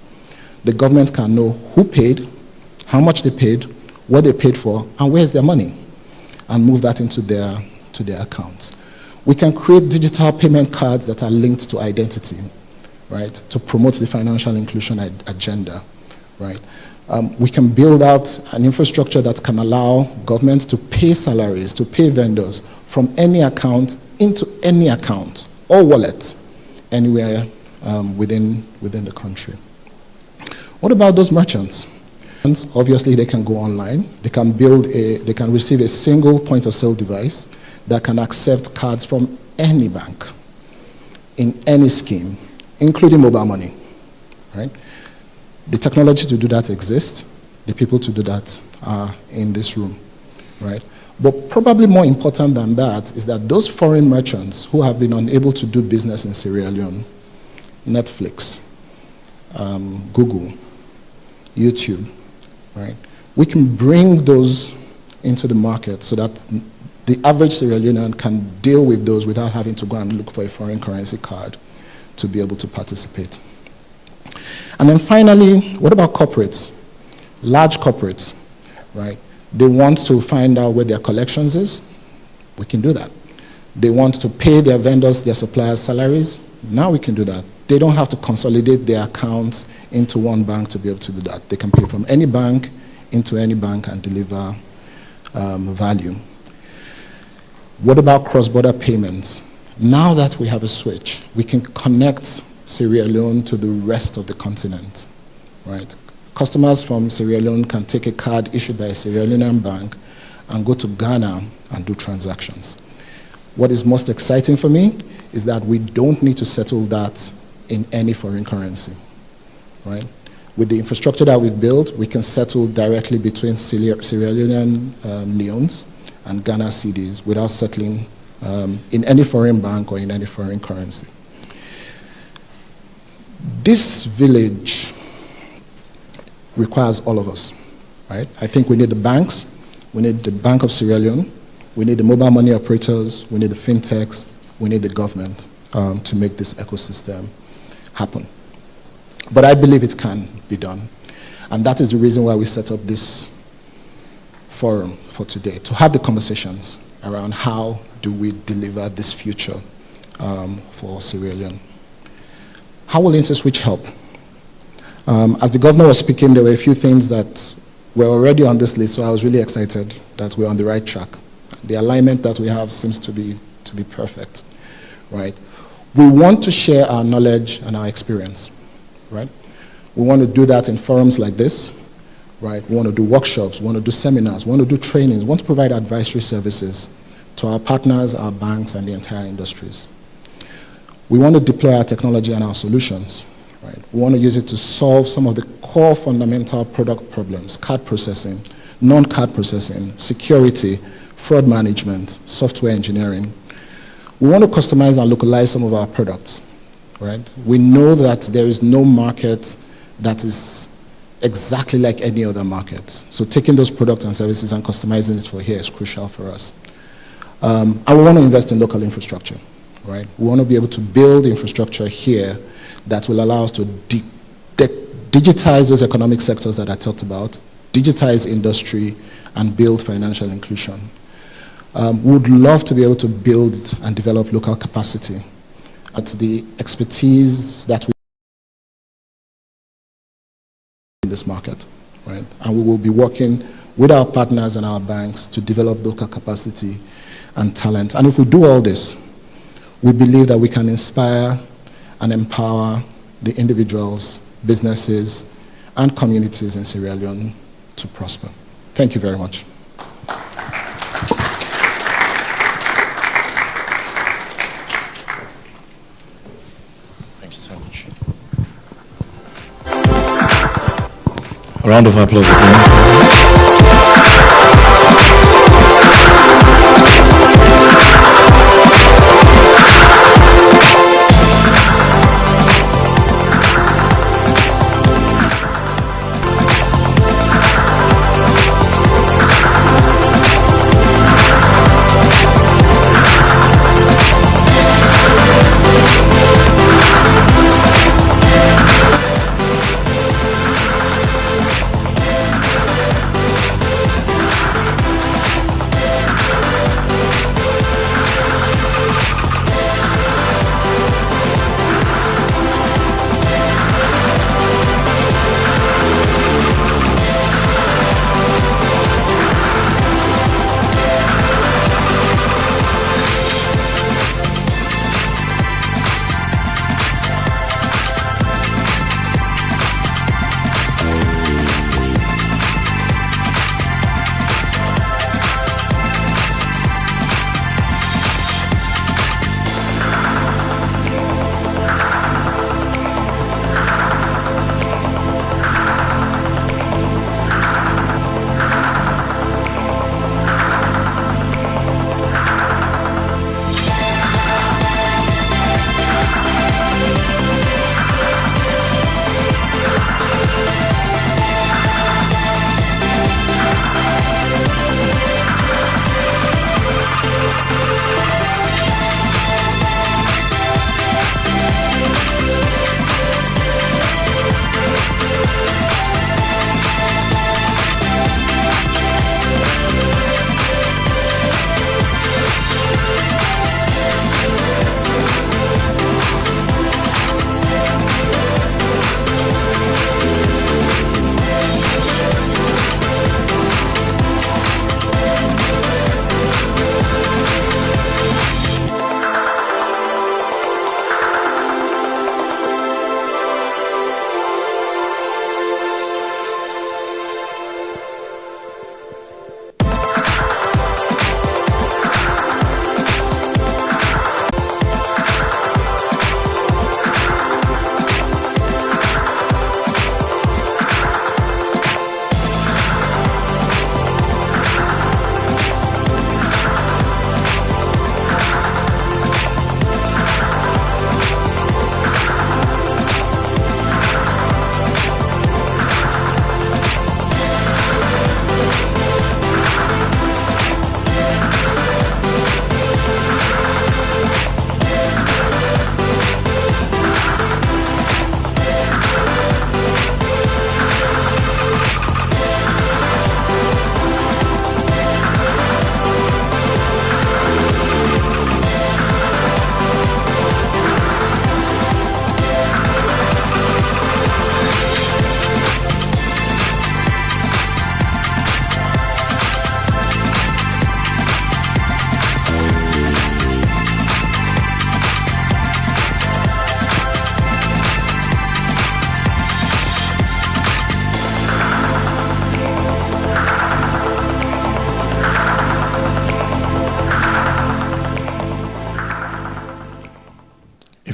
the government can know who paid, how much they paid, what they paid for, and where's their money, and move that into their accounts. We can create digital payment cards that are linked to identity, right, to promote the financial inclusion agenda, right? We can build out an infrastructure that can allow governments to pay salaries, to pay vendors from any account into any account or wallet anywhere within the country. What about those merchants? Obviously, they can go online. They can receive a single point of sale device that can accept cards from any bank in any scheme, including mobile money, right? The technology to do that exists. The people to do that are in this room, right? But probably more important than that is that those foreign merchants who have been unable to do business in Sierra Leone, Netflix, Google, YouTube, right? We can bring those into the market so that the average Sierra Leonean can deal with those without having to go and look for a foreign currency card to be able to participate. And then finally, what about corporates? Large corporates, right? They want to find out where their collections is. We can do that. They want to pay their vendors, their suppliers' salaries. Now we can do that. They don't have to consolidate their accounts into one bank to be able to do that. They can pay from any bank into any bank and deliver value. What about cross-border payments? Now that we have a switch, we can connect Sierra Leone to the rest of the continent, right? Customers from Sierra Leone can take a card issued by a Sierra Leonean bank and go to Ghana and do transactions. What is most exciting for me is that we don't need to settle that in any foreign currency, right? With the infrastructure that we've built, we can settle directly between Sierra Leonean leones and Ghana cedis without settling in any foreign bank or in any foreign currency. This village requires all of us, right? I think we need the banks, we need the Bank of Sierra Leone, We need the mobile money operators, we need the fintechs, we need the government to make this ecosystem happen. But I believe it can be done. And that is the reason why we set up this forum for today, to have the conversations around how do we deliver this future for Sierra Leone. How will Interswitch help? As the governor was speaking, there were a few things that were already on this list, so I was really excited that we're on the right track. The alignment that we have seems to be perfect, right? We want to share our knowledge and our experience, right? We want to do that in forums like this, right? We want to do workshops, we want to do seminars, we want to do trainings, we want to provide advisory services to our partners, our banks, and the entire industries. We want to deploy our technology and our solutions, right? We want to use it to solve some of the core fundamental product problems: card processing, non-card processing, security, fraud management, software engineering. We want to customize and localize some of our products, right? We know that there is no market that is exactly like any other market. So taking those products and services and customizing it for here is crucial for us. And we want to invest in local infrastructure, right? We want to be able to build infrastructure here that will allow us to digitize those economic sectors that I talked about, digitize industry, and build financial inclusion. We would love to be able to build and develop local capacity at the expertise that we in this market, right? And we will be working with our partners and our banks to develop local capacity and talent. And if we do all this, we believe that we can inspire and empower the individuals, businesses, and communities in Sierra Leone to prosper. Thank you very much. Thank you so much. A round of applause again.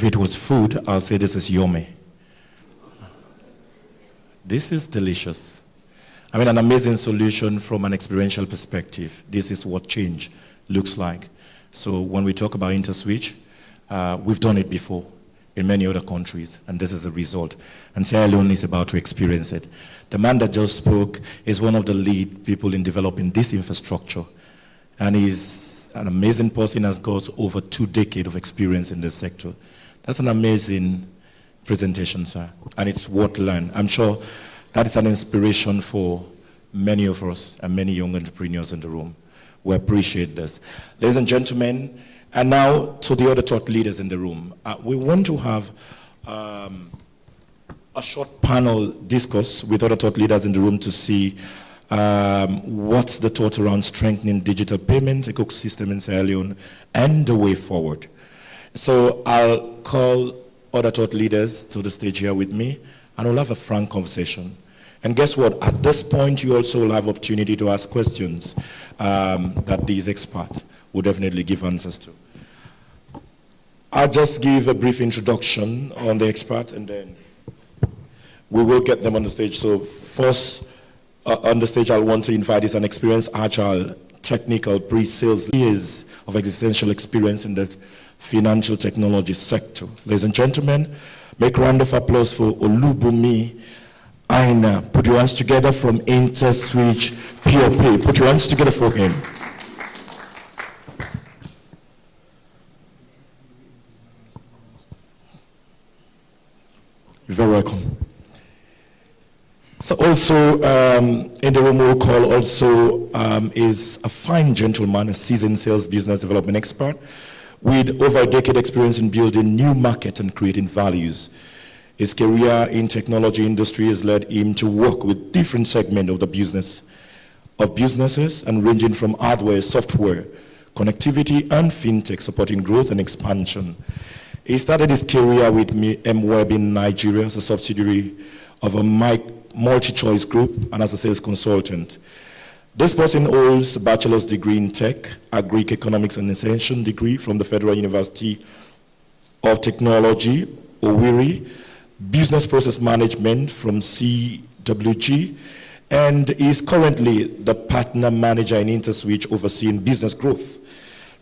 If it was food, I'll say this is yummy. This is delicious. I mean, an amazing solution from an experiential perspective. This is what change looks like. So when we talk about Interswitch, we've done it before in many other countries, and this is the result. And Sierra Leone is about to experience it. The man that just spoke is one of the lead people in developing this infrastructure, and he's an amazing person, has got over 2 decades of experience in this sector. That's an amazing presentation, sir, and it's worth learning. I'm sure that is an inspiration for many of us and many young entrepreneurs in the room. We appreciate this. Ladies and gentlemen, and now to the other thought leaders in the room. We want to have a short panel discourse with other thought leaders in the room to see what's the thought around strengthening digital payment ecosystem in Sierra Leone and the way forward. So I'll call other thought leaders to the stage here with me, and we'll have a frank conversation. And guess what? At this point, you also will have opportunity to ask questions that these experts will definitely give answers to. I'll just give a brief introduction on the expert, and then we will get them on the stage. So first on the stage, I'll want to invite is an experienced agile technical pre-sales years of existential experience in the financial technology sector. Ladies and gentlemen, make a round of applause for Olubumi Aina. Put your hands together from Interswitch POP. Put your hands together for him. You're very welcome. So also in the room we'll call also is a fine gentleman, a seasoned sales business development expert with over a decade experience in building new market and creating values. His career in technology industry has led him to work with different segments of the businesses and ranging from hardware, software, connectivity, and fintech, supporting growth and expansion. He started his career with MWeb in Nigeria as a subsidiary of a multi-choice group and as a sales consultant. This person holds a bachelor's degree in tech, agric economics and extension degree from the Federal University of Technology, Owerri, business process management from CWG, and is currently the partner manager in Interswitch overseeing business growth,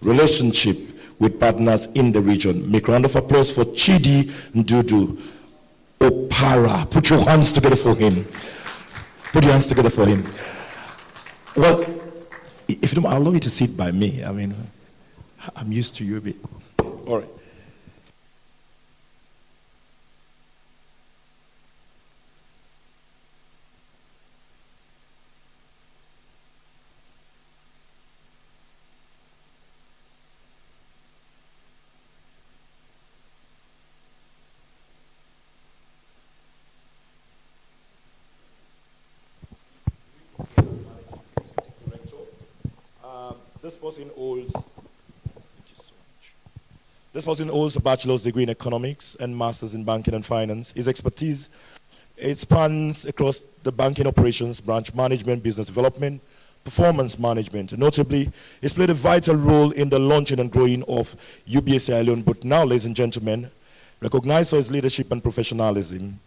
relationship with partners in the region. Make a round of applause for Chidi Ndudu Opara. Put your hands together for him. Put your hands together for him. Well, if you don't, I'll allow you to sit by me. I mean, I'm used to you a bit. All right. This person holds a bachelor's degree in economics and master's in banking and finance. His expertise, it spans across the banking operations, branch management, business development, performance management. Notably, he's played a vital role in the launching and growing of UBA Sierra Leone. But now, ladies and gentlemen, recognized for his leadership and professionalism,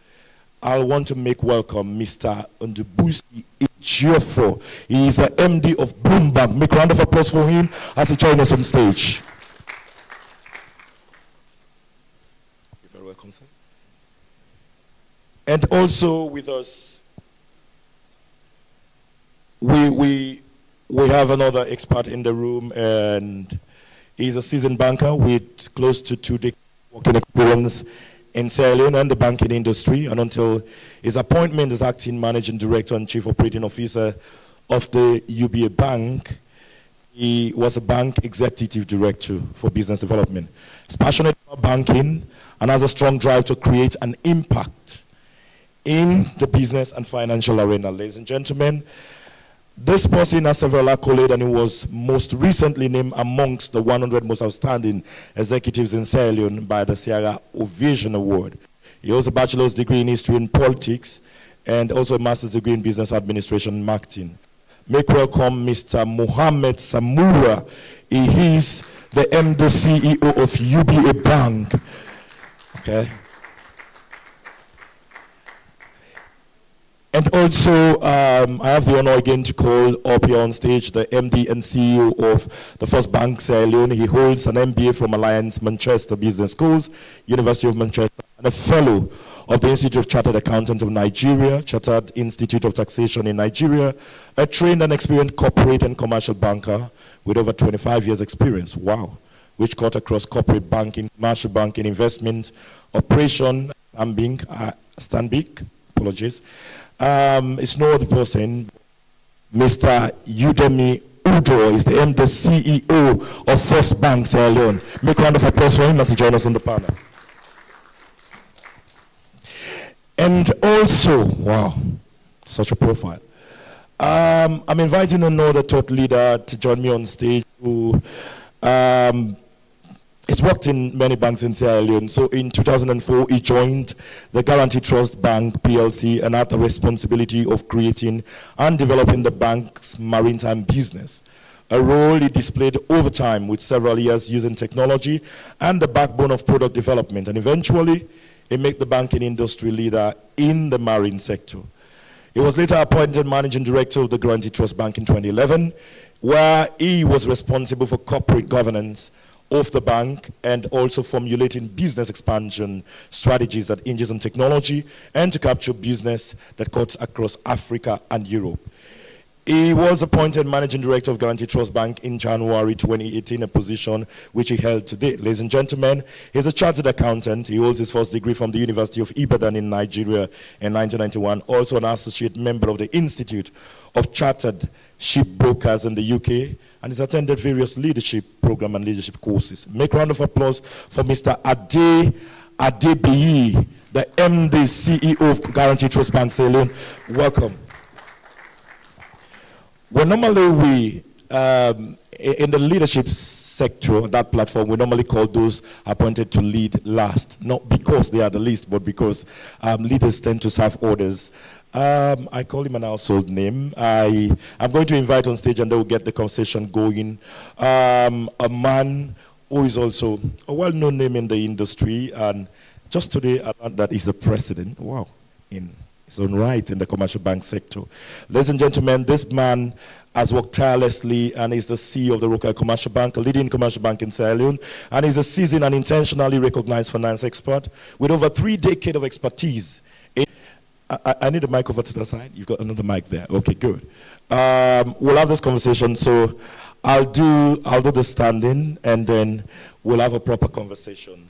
I want to make welcome Mr. Ndubuisi Ejiofor. He is the MD of Bloomberg. Make a round of applause for him as he joins us on stage. You're very welcome, sir. And also with us, we have another expert in the room, and he's a seasoned banker with close to 2 decades working experience in Sierra Leone and the banking industry, and until his appointment as acting managing director and chief operating officer of the UBA Bank, he was a bank executive director for business development. He's passionate about banking and has a strong drive to create an impact in the business and financial arena. Ladies and gentlemen, this person has several accolades, and he was most recently named amongst the 100 most outstanding executives in Sierra Leone by the Sierra Ovation Award. He holds a bachelor's degree in history and politics and also a master's degree in business administration and marketing. Make welcome Mr. Mohammed Samura. He is the MD CEO of UBA Bank. Okay. And also, I have the honor again to call up here on stage the MD and CEO of the First Bank, Leone. He holds an MBA from Alliance Manchester Business Schools, University of Manchester, and a fellow of the Institute of Chartered Accountants of Nigeria, Chartered Institute of Taxation in Nigeria, a trained and experienced corporate and commercial banker with over 25 years experience. Wow. Which cut across corporate banking, commercial banking, investment, operation, Stanbic, apologies. It's no other person. Mr. Udemy Udo is the MD CEO of First Bank, Sierra Leone. Make a round of applause for him as he joins us on the panel. And also, wow, such a profile. I'm inviting another thought leader to join me on stage who he's worked in many banks in Sierra Leone. So in 2004, he joined the Guarantee Trust Bank PLC and had the responsibility of creating and developing the bank's maritime business, a role he displayed over time with several years using technology and the backbone of product development. And eventually, he made the banking industry leader in the marine sector. He was later appointed managing director of the Guarantee Trust Bank in 2011, where he was responsible for corporate governance of the bank and also formulating business expansion strategies that hinges on technology and to capture business that cuts across Africa and Europe. He was appointed managing director of Guarantee Trust Bank in January 2018, a position which he held today. Ladies and gentlemen, he's a chartered accountant. He holds his first degree from the University of Ibadan in Nigeria in 1991, also an associate member of the Institute of Chartered Shipbrokers in the UK, and he's attended various leadership program and leadership courses. Make a round of applause for Mr. Adebiyi, the MD CEO of Guarantee Trust Bank, Sierra Leone. Welcome. Well, normally in the leadership sector, that platform, we normally call those appointed to lead last. Not because they are the least, but because leaders tend to serve orders. I call him an household name. I'm going to invite on stage and they will get the conversation going. A man who is also a well-known name in the industry, and just today I learned that he's a president. Wow. In his own right in the commercial bank sector. Ladies and gentlemen, this man has worked tirelessly and is the CEO of the Roca Commercial Bank, a leading commercial bank in Sierra Leone, and is a seasoned and intentionally recognized finance expert with over 3 decades of expertise. I need a mic over to the side. You've got another mic there. Okay, good. We'll have this conversation. So I'll do the standing, and then we'll have a proper conversation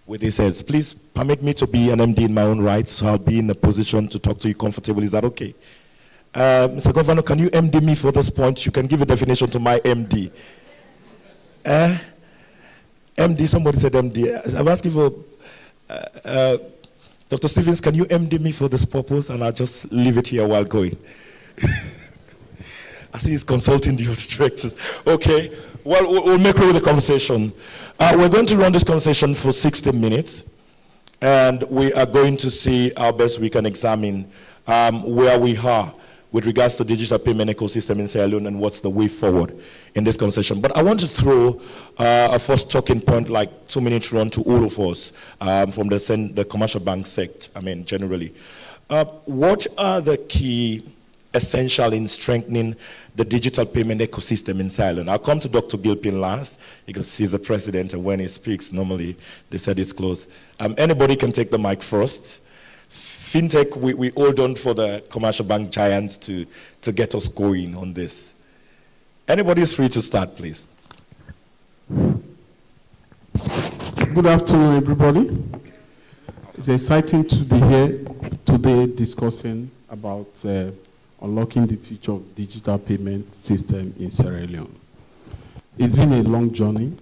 with his heads. Please permit me to be an MD in my own right, so I'll be in a position to talk to you comfortably. Is that okay? Mr. Governor, can you MD me for this point? You can give a definition to my MD. MD, somebody said MD. I'm asking for, Dr. Stevens, can you MD me for this purpose? And I'll just leave it here while going. I see he's consulting the other directors. Okay, well, we'll make way with the conversation. We're going to run this conversation for 60 minutes, and we are going to see how best we can examine where we are with regards to digital payment ecosystem in Sierra Leone and what's the way forward in this conversation. But I want to throw a first talking point, like 2 minutes run to all of us from the commercial bank sector, generally. What are the key essential in strengthening the digital payment ecosystem in Sierra Leone? I'll come to Dr. Gilpin last because he's the president, and when he speaks, normally they said it's closed. Anybody can take the mic first. Fintech, we hold on for the commercial bank giants to get us going on this. Anybody is free to start, please. Good afternoon, everybody. It's exciting to be here today discussing about unlocking the future of digital payment system in Sierra Leone. It's been a long journey.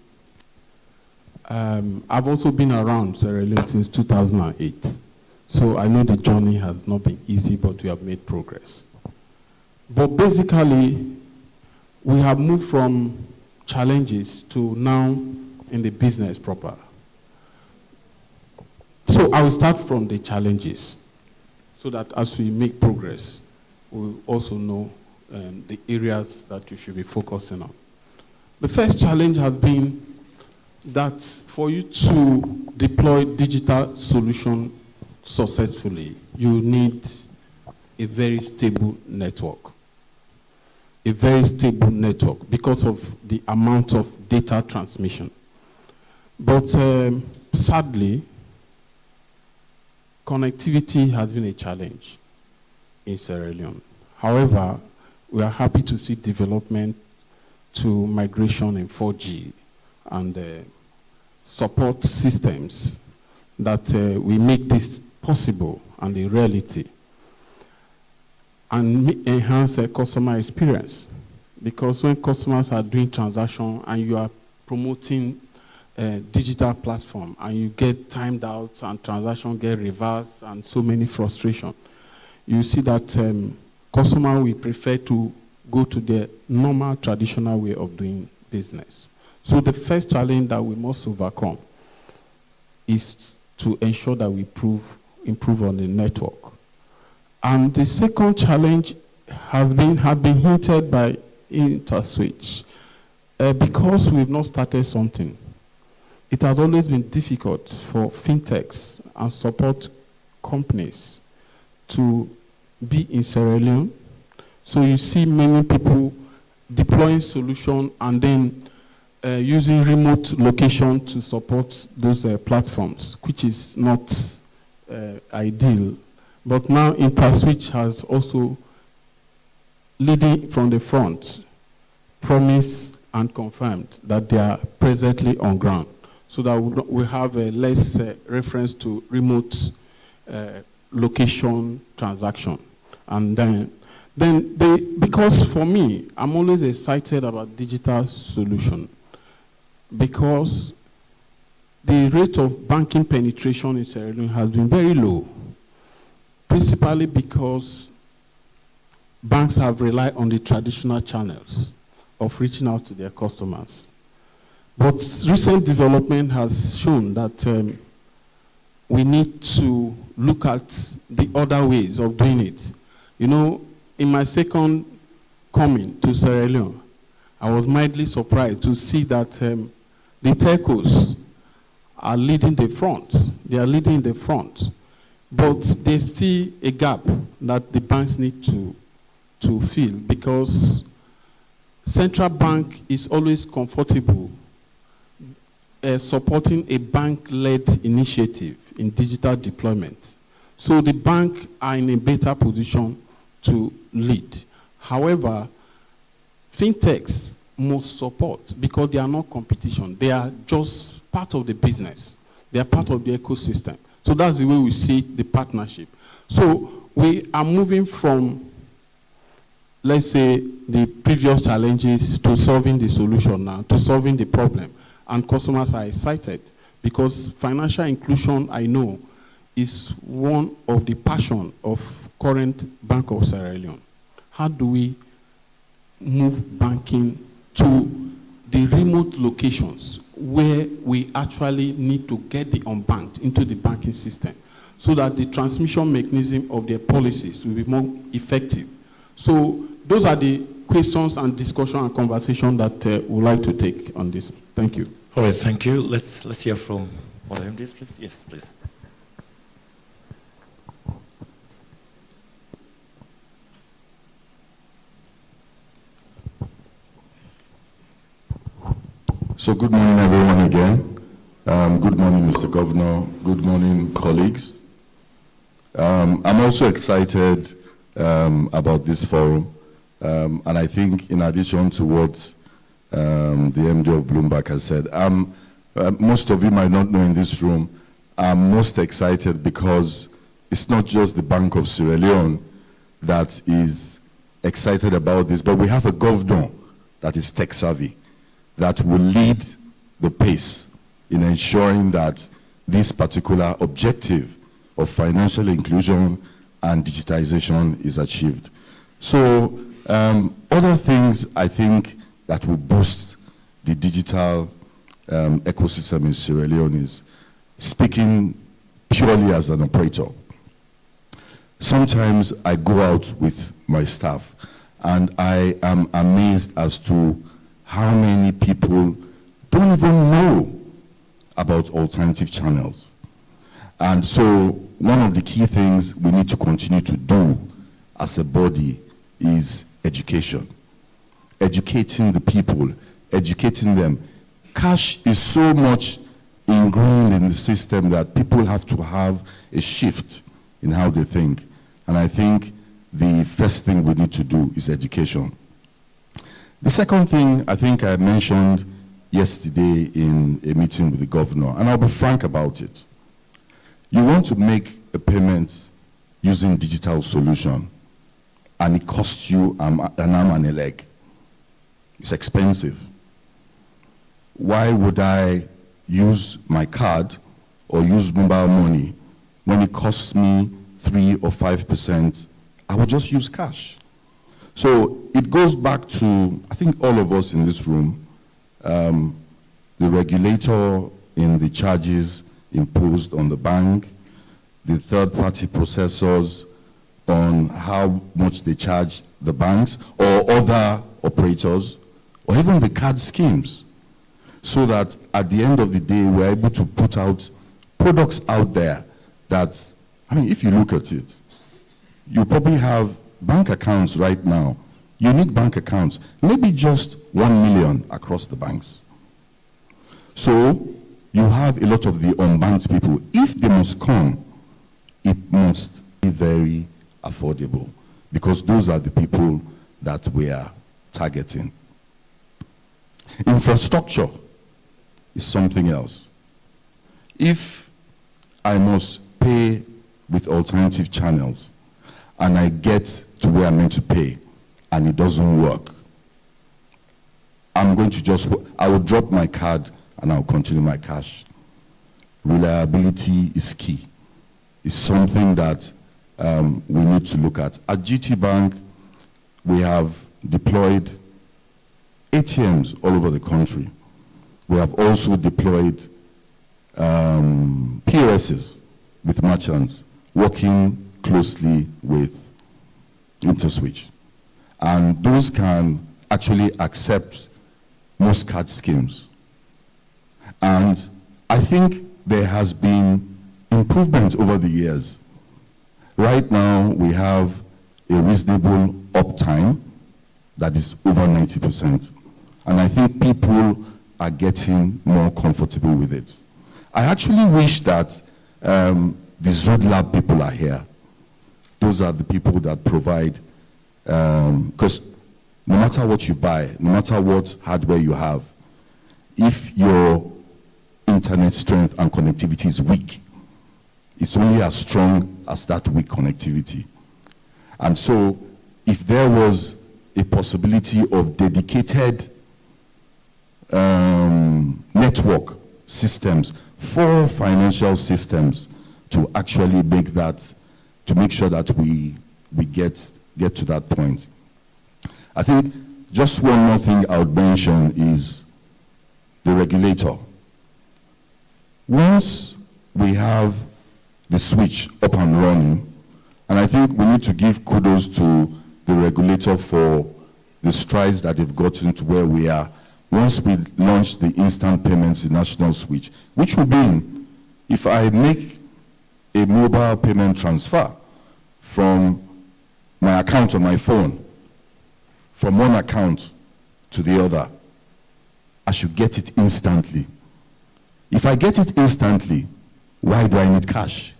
I've also been around Sierra Leone since 2008. So I know the journey has not been easy, but we have made progress. But basically, we have moved from challenges to now in the business proper. So I will start from the challenges so that as we make progress, we also know the areas that you should be focusing on. The first challenge has been that for you to deploy digital solution successfully, you need a very stable network. A very stable network because of the amount of data transmission. But sadly, connectivity has been a challenge in Sierra Leone. However, we are happy to see development to migration in 4G and support systems that we make this possible and a reality, and enhance customer experience. Because when customers are doing transactions and you are promoting a digital platform and you get timed out and transactions get reversed and so many frustration, you see that customer will prefer to go to the normal traditional way of doing business. So the first challenge that we must overcome is to ensure that we improve on the network. And the second challenge has been hinted by Interswitch. Because we've not started something, it has always been difficult for fintechs and support companies to be in Sierra Leone. So you see many people deploying solutions and then using remote location to support those platforms, which is not ideal. But now Interswitch has also leading from the front, promised and confirmed that they are presently on ground, so that we have a less reference to remote location transaction. And then because for me, I'm always excited about digital solution, because the rate of banking penetration in Sierra Leone has been very low, principally because banks have relied on the traditional channels of reaching out to their customers. But recent development has shown that we need to look at the other ways of doing it. You know, in my second coming to Sierra Leone, I was mildly surprised to see that the telcos are leading the front. They are leading the front. But there's still a gap that the banks need to fill, because central bank is always comfortable supporting a bank-led initiative in digital deployment. So the bank are in a better position to lead. However, fintechs must support, because they are not competition. They are just part of the business. They are part of the ecosystem. So that's the way we see the partnership. So we are moving from, let's say, the previous challenges to solving the solution now, to solving the problem. And customers are excited, because financial inclusion, I know, is one of the passion of current Bank of Sierra Leone. How do we move banking to the remote locations where we actually need to get the unbanked into the banking system, so that the transmission mechanism of their policies will be more effective? So those are the questions and discussion and conversation that we'd like to take on this. Thank you. All right, thank you. Let's hear from one of MDs, please. Yes, please. So good morning, everyone, again. Good morning, Mr. Governor. Good morning, colleagues. I'm also excited about this forum. And I think, in addition to what the MD of Bloomberg has said, most of you might not know in this room, I'm most excited because it's not just the Bank of Sierra Leone that is excited about this, but we have a governor that is tech savvy, that will lead the pace in ensuring that this particular objective of financial inclusion and digitization is achieved. So other things I think that will boost the digital ecosystem in Sierra Leone is speaking purely as an operator. Sometimes I go out with my staff and I am amazed as to how many people don't even know about alternative channels. And so one of the key things we need to continue to do as a body is education. Educating the people, educating them. Cash is so much ingrained in the system that people have to have a shift in how they think. And I think the first thing we need to do is education. The second thing I think I mentioned yesterday in a meeting with the governor, and I'll be frank about it. You want to make a payment using digital solution, and it costs you an arm and a leg. It's expensive. Why would I use my card or use mobile money when it costs me 3 or 5%? I would just use cash. So it goes back to, I think all of us in this room, the regulator in the charges imposed on the bank, the third-party processors on how much they charge the banks or other operators, or even the card schemes, so that at the end of the day, we're able to put out products out there that, I mean, if you look at it, you probably have bank accounts right now, unique bank accounts, maybe just 1 million across the banks. So you have a lot of the unbanked people. If they must come, it must be very affordable, because those are the people that we are targeting. Infrastructure is something else. If I must pay with alternative channels and I get to where I'm meant to pay and it doesn't work, I'm going to I will drop my card and I'll continue my cash. Reliability is key. It's something that we need to look at. At GT Bank, we have deployed ATMs all over the country. We have also deployed POSs with merchants, working closely with Interswitch. And those can actually accept most card schemes. And I think there has been improvement over the years. Right now, we have a reasonable uptime that is over 90%. And I think people are getting more comfortable with it. I actually wish that the Zod Lab people are here. Those are the people that provide, because no matter what you buy, no matter what hardware you have, if your internet strength and connectivity is weak, it's only as strong as that weak connectivity. And so if there was a possibility of dedicated network systems for financial systems to actually make that, to make sure that we get to that point. I think just one more thing I would mention is the regulator. Once we have the switch up and running, and I think we need to give kudos to the regulator for the strides that they've gotten to where we are. Once we launch the instant payments in national switch, which will mean if I make a mobile payment transfer from my account on my phone, from one account to the other, I should get it instantly. If I get it instantly, why do I need cash?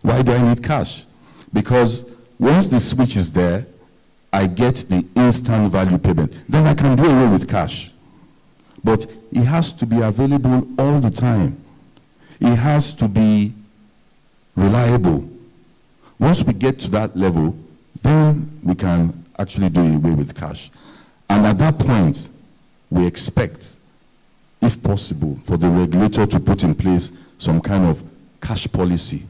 Why do I need cash? Because once the switch is there, I get the instant value payment. Then I can do away with cash. But it has to be available all the time. It has to be reliable. Once we get to that level, then we can actually do away with cash. And at that point, we expect, if possible, for the regulator to put in place some kind of cash policy.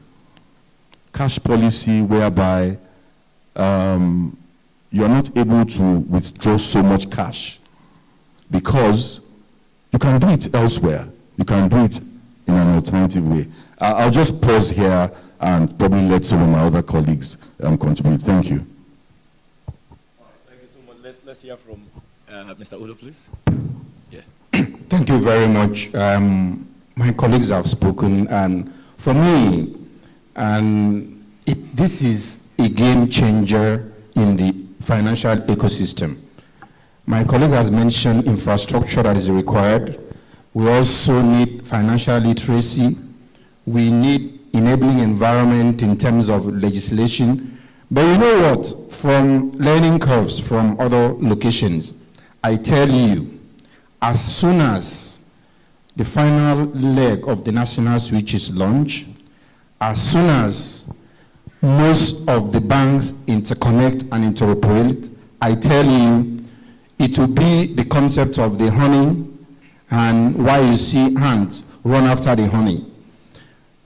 Cash policy whereby you are not able to withdraw so much cash because you can do it elsewhere. You can do it in an alternative way. I'll just pause here and probably let some of my other colleagues contribute. Thank you. Thank you so much. Let's hear from Mr. Udo, please. Yeah. Thank you very much. My colleagues have spoken, and for me, this is a game changer in the financial ecosystem. My colleague has mentioned infrastructure that is required. We also need financial literacy. We need enabling environment in terms of legislation. But you know what? From learning curves from other locations, I tell you, as soon as the final leg of the national switch is launched, as soon as most of the banks interconnect and interoperate, I tell you, it will be the concept of the honey and why you see ants run after the honey.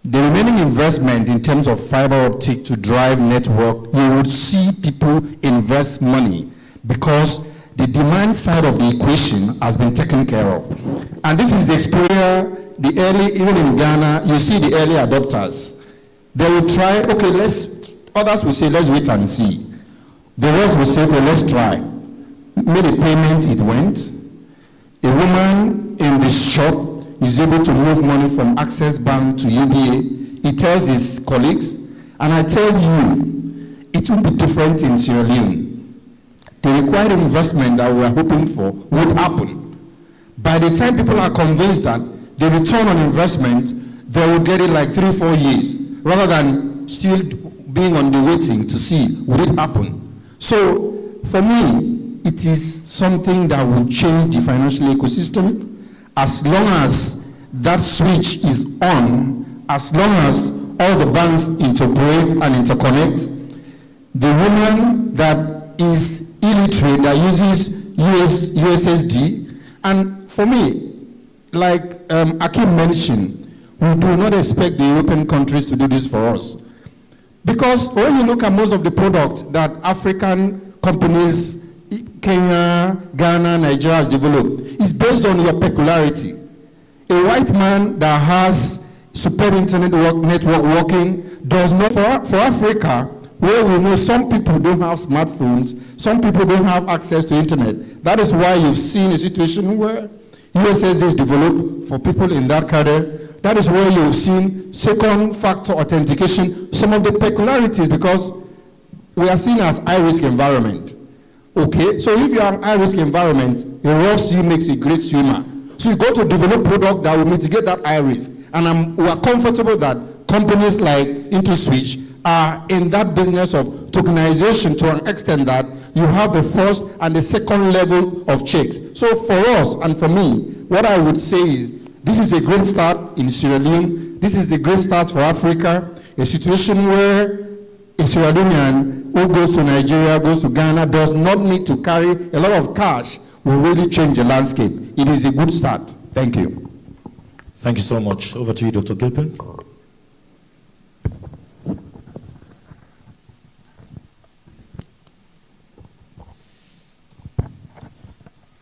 The remaining investment in terms of fiber optic to drive network, you would see people invest money because the demand side of the equation has been taken care of. And this is the experience, the early, even in Ghana, you see the early adopters. They will try, okay, others will say, let's wait and see. The rest will say, okay, let's try. Made a payment, it went. A woman in the shop is able to move money from Access Bank to UBA. He tells his colleagues, and I tell you, it will be different in Sierra Leone. The required investment that we are hoping for would happen. By the time people are convinced that the return on investment, they will get it like 3-4 years, rather than still being on the waiting to see, will it happen? So, for me, it is something that will change the financial ecosystem. As long as that switch is on, as long as all the banks interoperate and interconnect, the woman that is illiterate, that uses USSD, and for me, like Akim mentioned, we do not expect the European countries to do this for us. Because when you look at most of the products that African companies, Kenya, Ghana, Nigeria has developed, it's based on your peculiarity. A white man that has super internet network working does not, for Africa, where we know some people don't have smartphones, some people don't have access to internet. That is why you've seen a situation where USSD is developed for people in that cadre. That is where you've seen second factor authentication, some of the peculiarities, because we are seen as high-risk environment. Okay, so if you are an high-risk environment, a rough sea makes a great swimmer. So you got to develop product that will mitigate that high risk. And we are comfortable that companies like Interswitch are in that business of tokenization to an extent that you have the first and the second level of checks. So for us and for me, what I would say is this is a great start in Sierra Leone. This is the great start for Africa, a situation where a Sierra Leonean who goes to Nigeria, goes to Ghana, does not need to carry a lot of cash, will really change the landscape. It is a good start. Thank you. Thank you so much. Over to you, Dr. Gilpin.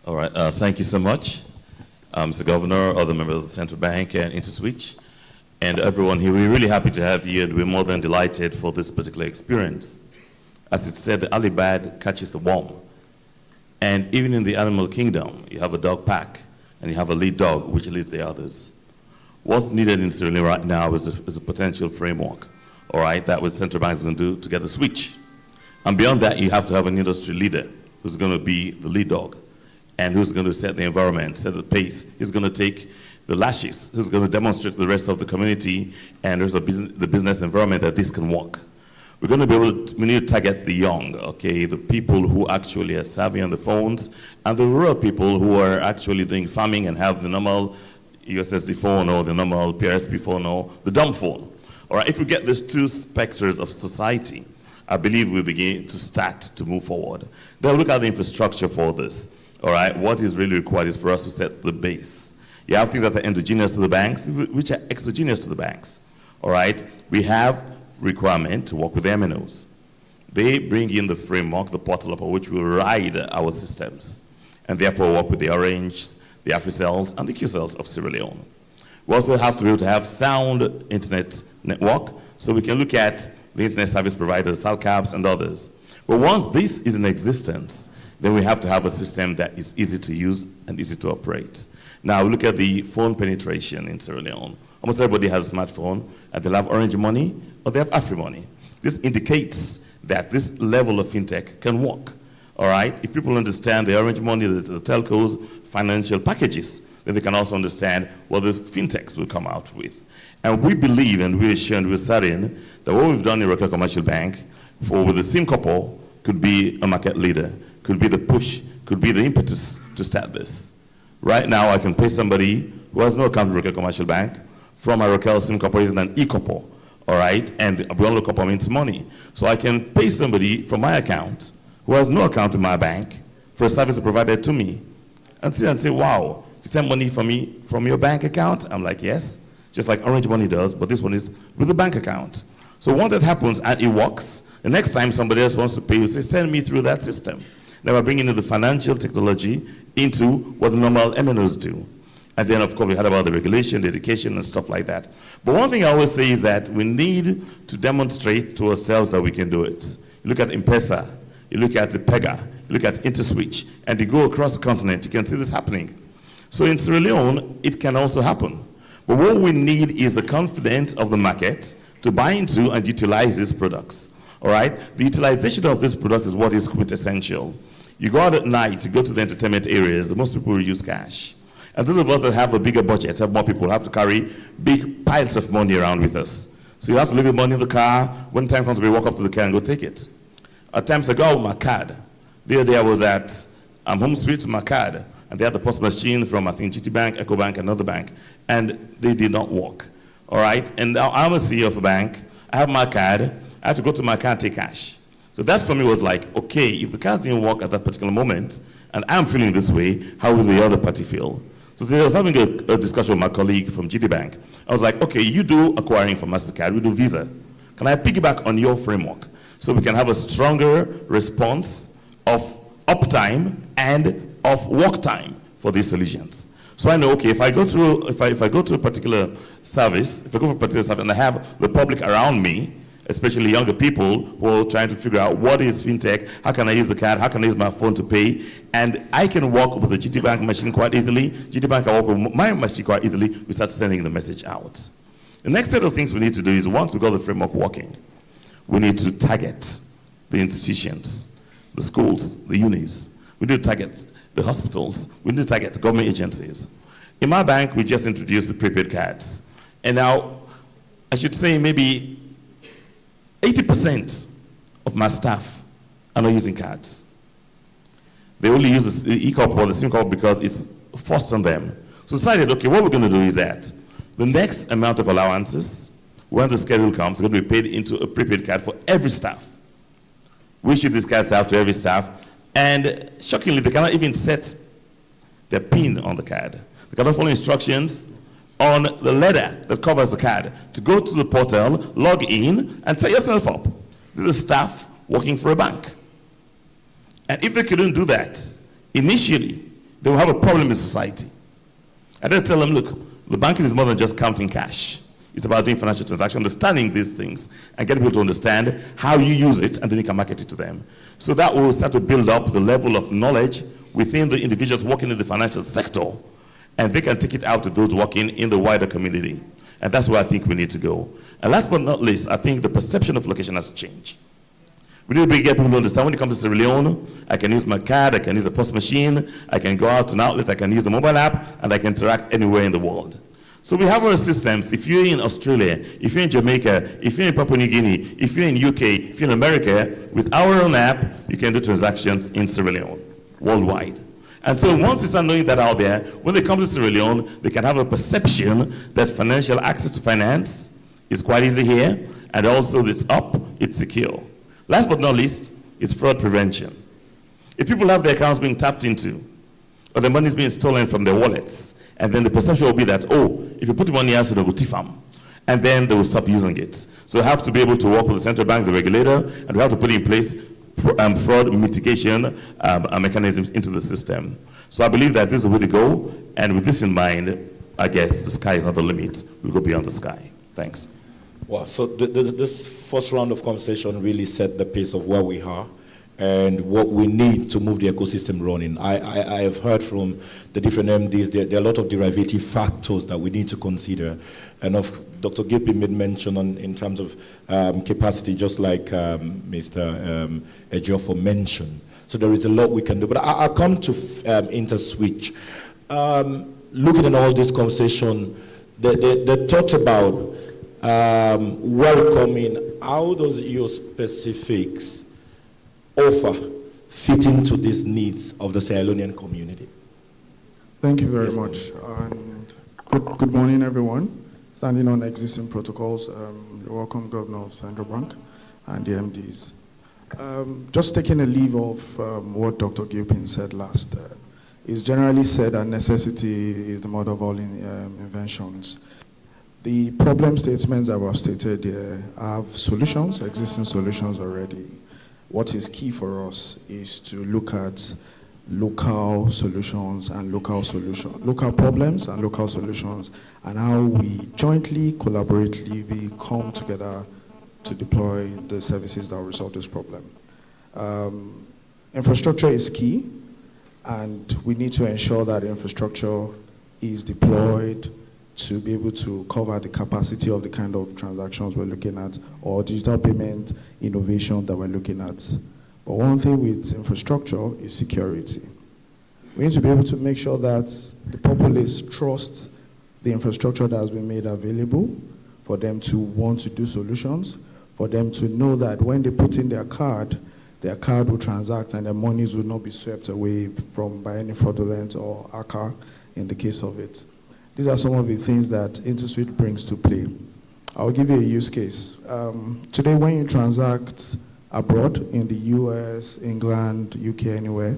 All right, thank you so much, Mr. Governor, other members of the Central Bank and Interswitch, and everyone here. We're really happy to have you, and we're more than delighted for this particular experience. As it said, the early bird catches the worm. And even in the animal kingdom, you have a dog pack, and you have a lead dog, which leads the others. What's needed in Sierra Leone right now is a potential framework, all right, that what central banks are going to do to get the switch. And beyond that, you have to have an industry leader who's going to be the lead dog, and who's going to set the environment, set the pace. He's going to take the lashes, who's going to demonstrate to the rest of the community and the business environment that this can work. We're going to be able to, we need to target the young, okay, the people who actually are savvy on the phones, and the rural people who are actually doing farming and have the normal USSD phone or the normal PRSP phone or the dumb phone. All right, if we get these two specters of society, I believe we'll begin to start to move forward. Then look at the infrastructure for this. All right, what is really required is for us to set the base. You have things that are endogenous to the banks, which are exogenous to the banks. All right, we have requirement to work with the MNOs. They bring in the framework, the portal upon which we ride our systems, and therefore work with the Orange, the AfriCells, and the QCells of Sierra Leone. We also have to be able to have sound internet network, so we can look at the internet service providers, CellCabs, and others. But once this is in existence, then we have to have a system that is easy to use and easy to operate. Now, look at the phone penetration in Sierra Leone. Almost everybody has a smartphone, and they'll have Orange Money or they have AfriMoney. This indicates that this level of fintech can work. All right? If people understand the Orange Money, the telcos, financial packages, then they can also understand what the fintechs will come out with. And we believe, and we're sure and we're certain, that what we've done in Royal Commercial Bank with the SIM couple could be a market leader, could be the push, could be the impetus to start this. Right now, I can pay somebody who has no account with Royal Commercial Bank from a Royal SIM couple, is an e-couple, all right? And we only couple means money. So I can pay somebody from my account who has no account with my bank for a service provided to me. And say, wow, you send money for me from your bank account? I'm like, yes, just like Orange Money does, but this one is with the bank account. So once that happens and it works, the next time somebody else wants to pay you, say, send me through that system. Now we're bringing in the financial technology into what the normal MNOs do. And then, of course, we heard about the regulation, the education, and stuff like that. But one thing I always say is that we need to demonstrate to ourselves that we can do it. You look at M-Pesa, you look at the Pega, you look at Interswitch, and you go across the continent, you can see this happening. So in Sierra Leone, it can also happen. But what we need is the confidence of the market to buy into and utilize these products. All right? The utilization of these products is what is quintessential. You go out at night to go to the entertainment areas, most people will use cash. And those of us that have a bigger budget, have more people, have to carry big piles of money around with us. So you have to leave your money in the car. When time comes, we walk up to the car and go take it. At times ago, my card. The other day I was at Home Sweet with my card, and they had the post machine from, I think, GT Bank, Eco Bank, another bank, and they did not work. All right? And now I'm a CEO of a bank. I have my card. I have to go to my car and take cash. So that for me was like, okay, if the cards didn't work at that particular moment, and I'm feeling this way, how will the other party feel? So today I was having a discussion with my colleague from GT Bank. I was like, okay, you do acquiring for MasterCard, we do Visa. Can I piggyback on your framework so we can have a stronger response of uptime and of work time for these solutions? So I know, okay, if I go to a particular service, and I have the public around me, especially younger people who are trying to figure out what is fintech, how can I use the card, how can I use my phone to pay, and I can work with the GT Bank machine quite easily, GT Bank can work with my machine quite easily, we start sending the message out. The next set of things we need to do is once we got the framework working, we need to target the institutions, the schools, the unis. We need to target the hospitals. We need to target government agencies. In my bank, we just introduced the prepaid cards. And now, I should say maybe 80% of my staff are not using cards. They only use the e-cop or the SIM card because it's forced on them. So decided, okay, what we're going to do is that the next amount of allowances, when the schedule comes, is going to be paid into a prepaid card for every staff. We issue these cards out to every staff, and shockingly, they cannot even set their PIN on the card. They cannot follow instructions on the letter that covers the card to go to the portal, log in, and set yourself up. This is staff working for a bank. And if they couldn't do that, initially, they will have a problem in society. And then tell them, look, the banking is more than just counting cash. It's about doing financial transactions, understanding these things, and getting people to understand how you use it, and then you can market it to them. So that will start to build up the level of knowledge within the individuals working in the financial sector, and they can take it out to those working in the wider community. And that's where I think we need to go. And last but not least, I think the perception of location has changed. We need to get people to understand when it comes to Sierra Leone, I can use my card, I can use the post machine, I can go out to an outlet, I can use the mobile app, and I can interact anywhere in the world. So we have our systems. If you're in Australia, if you're in Jamaica, if you're in Papua New Guinea, if you're in UK, if you're in America, with our own app, you can do transactions in Sierra Leone, worldwide. And so once they start knowing that out there, when they come to Sierra Leone, they can have a perception that financial access to finance is quite easy here, and also it's up, it's secure. Last but not least, is fraud prevention. If people have their accounts being tapped into, or their money is being stolen from their wallets, and then the perception will be that, oh, if you put the money out, they'll go TIFAM, and then they will stop using it. So we have to be able to work with the central bank, the regulator, and we have to put in place fraud mitigation mechanisms into the system. So I believe that this is the way to go, and with this in mind, I guess the sky is not the limit. We'll go beyond the sky. Thanks. Wow, so this first round of conversation really set the pace of where we are. and what we need to move the ecosystem running. I have heard from the different MDs, there are a lot of derivative factors that we need to consider. And Dr. Gilpin made mention in terms of capacity, just like Mr. Ejiofor mentioned. So there is a lot we can do. But I'll come to Interswitch. Looking at all this conversation, they talked about welcoming. How does your specifics offer fit into these needs of the Sierra Leonean community? Thank you very much. And good morning, everyone. Standing on existing protocols, you're welcome, Governor of Central Bank and the MDs. Just taking a leave of what Dr. Gilpin said last, it's generally said that necessity is the mother of all inventions. The problem statements that were stated here have solutions, existing solutions already. What is key for us is to look at local solutions and local problems and local solutions, and how we jointly, collaboratively come together to deploy the services that will resolve this problem. Infrastructure is key, and we need to ensure that infrastructure is deployed to be able to cover the capacity of the kind of transactions we're looking at, or digital payment innovation that we're looking at. But one thing with infrastructure is security. We need to be able to make sure that the populace trust the infrastructure that has been made available, for them to want to do solutions, for them to know that when they put in their card will transact and their monies will not be swept away by any fraudulent or hacker in the case of it. These are some of the things that Interswitch brings to play. I'll give you a use case. Today, when you transact abroad in the US, England, UK, anywhere,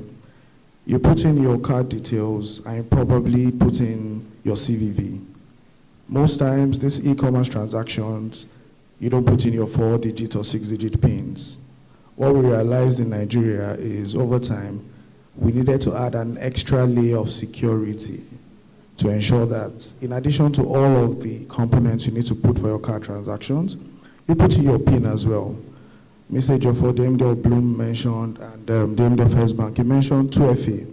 you put in your card details and you probably put in your CVV. Most times, these e-commerce transactions, you don't put in your 4-digit or 6-digit PINs. What we realized in Nigeria is over time, we needed to add an extra layer of security to ensure that in addition to all of the components you need to put for your card transactions, you put in your PIN as well. Mr. Ejiofor, the MD of Bloom mentioned, and the MD of First Bank, he mentioned 2FA.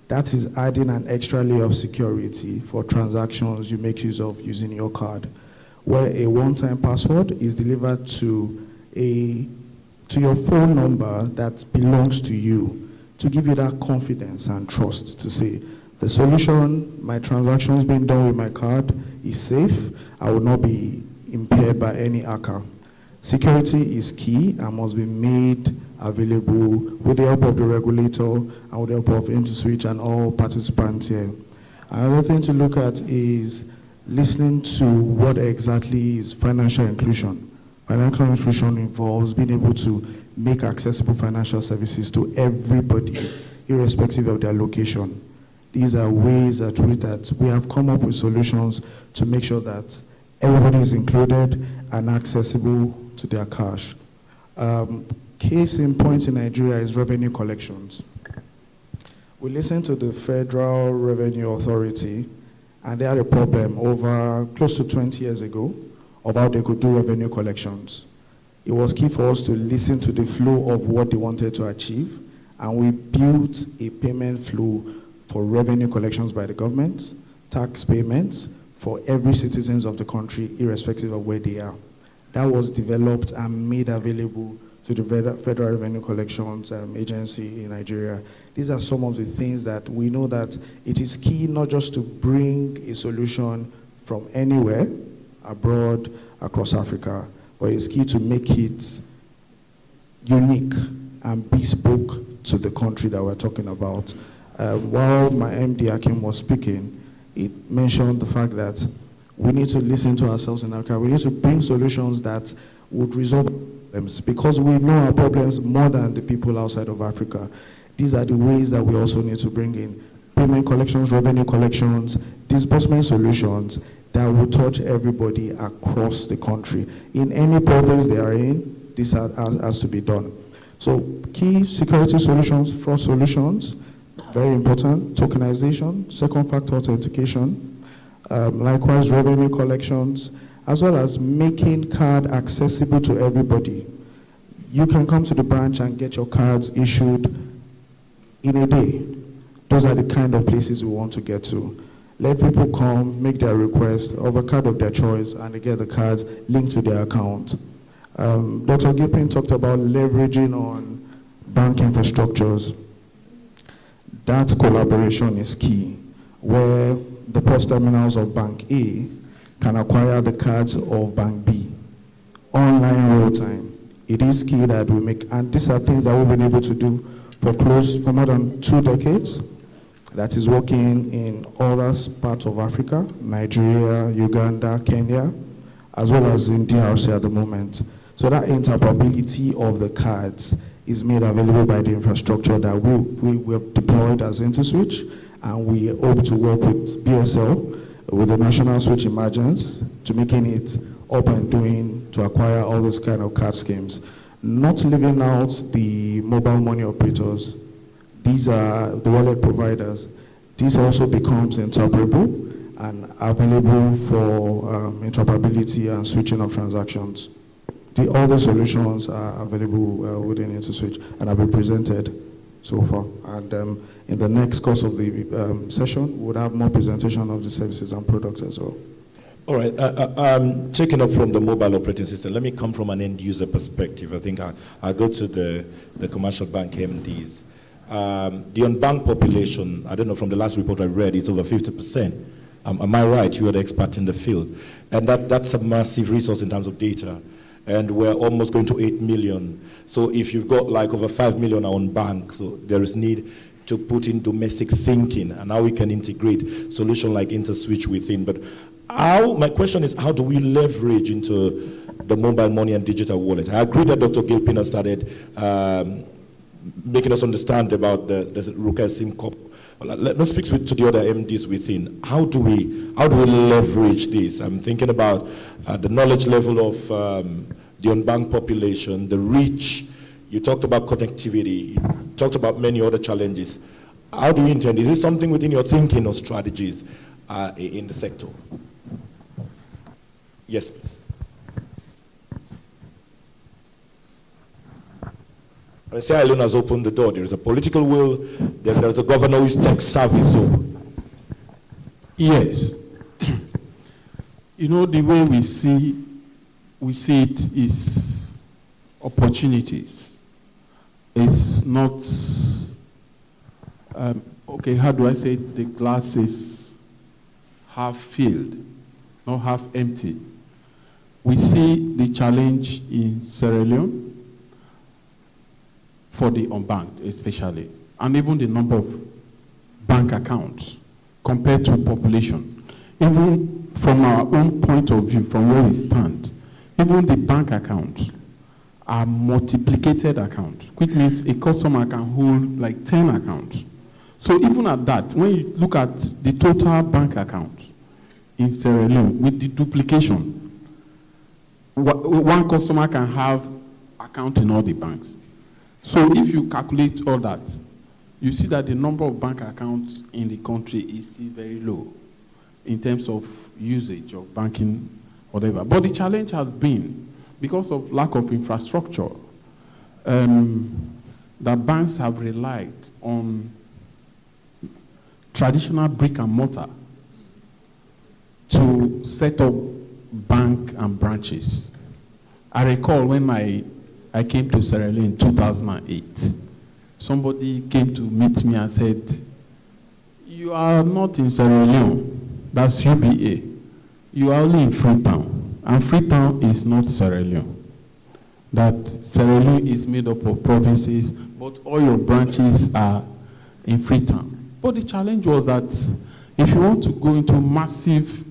That is adding an extra layer of security for transactions you make use of using your card, where a one-time password is delivered to your phone number that belongs to you, to give you that confidence and trust to say, the solution, my transactions being done with my card is safe. I will not be impaired by any hacker. Security is key and must be made available with the help of the regulator and with the help of Interswitch and all participants here. Another thing to look at is listening to what exactly is financial inclusion. Financial inclusion involves being able to make accessible financial services to everybody, irrespective of their location. These are ways that we have come up with solutions to make sure that everybody is included and accessible to their cash. Case in point in Nigeria is revenue collections. We listened to the Federal Revenue Authority, and they had a problem over close to 20 years ago of how they could do revenue collections. It was key for us to listen to the flow of what they wanted to achieve, and we built a payment flow for revenue collections by the government, tax payments for every citizens of the country, irrespective of where they are. That was developed and made available to the Federal Revenue Collections Agency in Nigeria. These are some of the things that we know that it is key not just to bring a solution from anywhere, abroad, across Africa, but it's key to make it unique and bespoke to the country that we're talking about. While my MD Akim was speaking, it mentioned the fact that we need to listen to ourselves in Africa. We need to bring solutions that would resolve problems, because we know our problems more than the people outside of Africa. These are the ways that we also need to bring in payment collections, revenue collections, disbursement solutions that will touch everybody across the country. In any province they are in, this has to be done. So key security solutions, fraud solutions, very important, tokenization, second factor authentication, likewise revenue collections, as well as making card accessible to everybody. You can come to the branch and get your cards issued in a day. Those are the kind of places we want to get to. Let people come, make their request of a card of their choice, and they get the cards linked to their account. Dr. Gilpin talked about leveraging on bank infrastructures. That collaboration is key, where the POS terminals of Bank A can acquire the cards of Bank B, online real time. It is key that we make, and these are things that we've been able to do for more than 2 decades. That is working in other parts of Africa, Nigeria, Uganda, Kenya, as well as in DRC at the moment. So that interoperability of the cards is made available by the infrastructure that we have deployed as Interswitch, and we hope to work with BSL, with the National Switch Emergence, to making it up and doing to acquire all those kind of card schemes. Not leaving out the mobile money operators. These are the wallet providers. This also becomes interoperable and available for interoperability and switching of transactions. All the solutions are available within Interswitch and have been presented so far. And in the next course of the session, we'll have more presentation of the services and products as well. All right, taking up from the mobile operating system, let me come from an end user perspective. I think I'll go to the commercial bank MDs. The unbanked population, I don't know, from the last report I read, it's over 50%. Am I right? You are the expert in the field. And that's a massive resource in terms of data. And we're almost going to 8 million. So if you've got like over 5 million on bank, so there is need to put in domestic thinking and how we can integrate solution like Interswitch within. But my question is, how do we leverage into the mobile money and digital wallet? I agree that Dr. Gilpin has started making us understand about the Ruka SIM Corp. Let's speak to the other MDs within. How do we leverage this? I'm thinking about the knowledge level of the unbanked population, the reach. You talked about connectivity. You talked about many other challenges. How do you intend? Is this something within your thinking or strategies in the sector? Yes, please. I say Leone has opened the door. There is a political will. There is a governor who is tech savvy. So, yes, you know, the way we see it is opportunities. It's not okay. How do I say it? The glass is half filled, not half empty. We see the challenge in Sierra Leone for the unbanked especially, and even the number of bank accounts compared to population. Even from our own point of view, from where we stand, even the bank accounts are multiplicated accounts, which means a customer can hold like 10 accounts. So even at that, when you look at the total bank accounts in Sierra Leone with the duplication, one customer can have account in all the banks. So if you calculate all that, you see that the number of bank accounts in the country is still very low in terms of usage of banking, whatever. But the challenge has been, because of lack of infrastructure, that banks have relied on traditional brick and mortar to set up bank and branches. I recall when I came to Sierra Leone in 2008. Somebody came to meet me and said, "You are not in Sierra Leone, that's UBA. You are only in Freetown, and Freetown is not Sierra Leone. That Sierra Leone is made up of provinces, but all your branches are in Freetown." But the challenge was that if you want to go into massive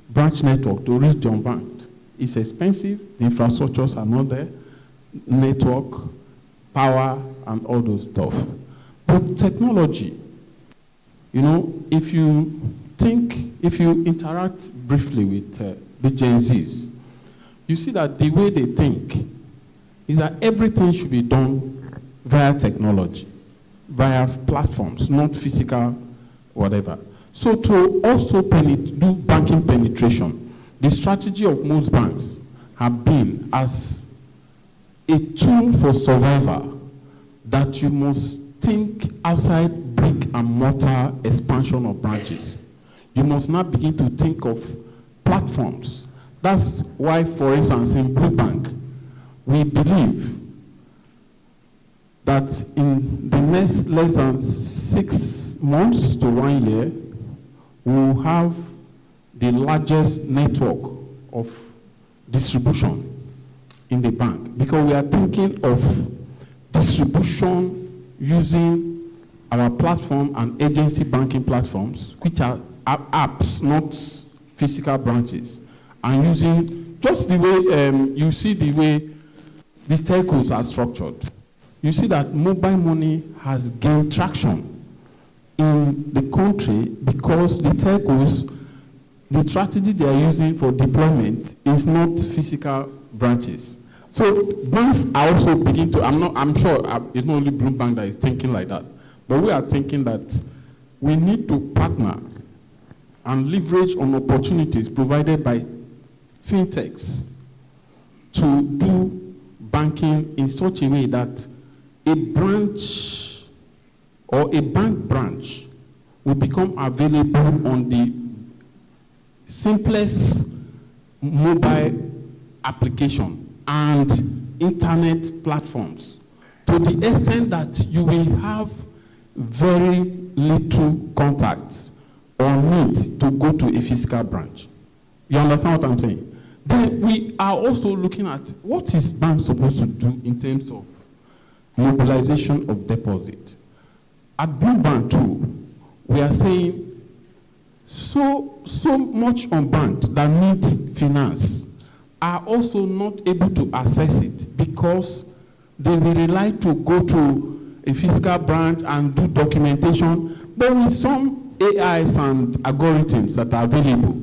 branch network to reach the unbanked, it's expensive, the infrastructures are not there, network, power, and all those stuff. But technology, you know, if you interact briefly with the Gen Zs, you see that the way they think is that everything should be done via technology, via platforms, not physical, whatever. So to also do banking penetration, the strategy of most banks have been as a tool for survival that you must think outside brick and mortar expansion of branches. You must now begin to think of platforms. That's why, for instance, in Blue Bank, we believe that in the next less than 6 months to 1 year, we will have the largest network of distribution in the bank, because we are thinking of distribution using our platform and agency banking platforms, which are apps, not physical branches, and using just the way you see the way the telcos are structured. You see that mobile money has gained traction in the country because the telcos, the strategy they are using for deployment is not physical branches. So banks are also beginning to, I'm sure it's not only Bloomberg that is thinking like that, but we are thinking that we need to partner and leverage on opportunities provided by fintechs to do banking in such a way that a branch or a bank branch will become available on the simplest mobile application and internet platforms, to the extent that you will have very little contacts or need to go to a physical branch. You understand what I'm saying? Then we are also looking at what is bank supposed to do in terms of mobilization of deposit. At Blue Bank too, we are saying so much unbanked that needs finance are also not able to access it because they will rely to go to a physical branch and do documentation. But with some AIs and algorithms that are available,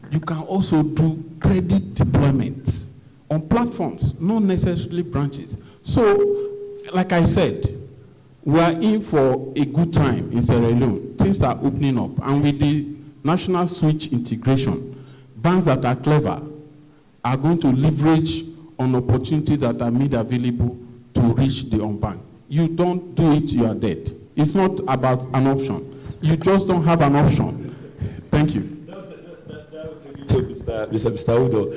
you can also do credit deployment on platforms, not necessarily branches. So, like I said, we are in for a good time in Sierra Leone. Things are opening up, and with the national switch integration, banks that are clever are going to leverage on opportunities that are made available to reach the unbanked. You don't do it, you are dead. It's not about an option. You just don't have an option. Thank you. Mr. Udo,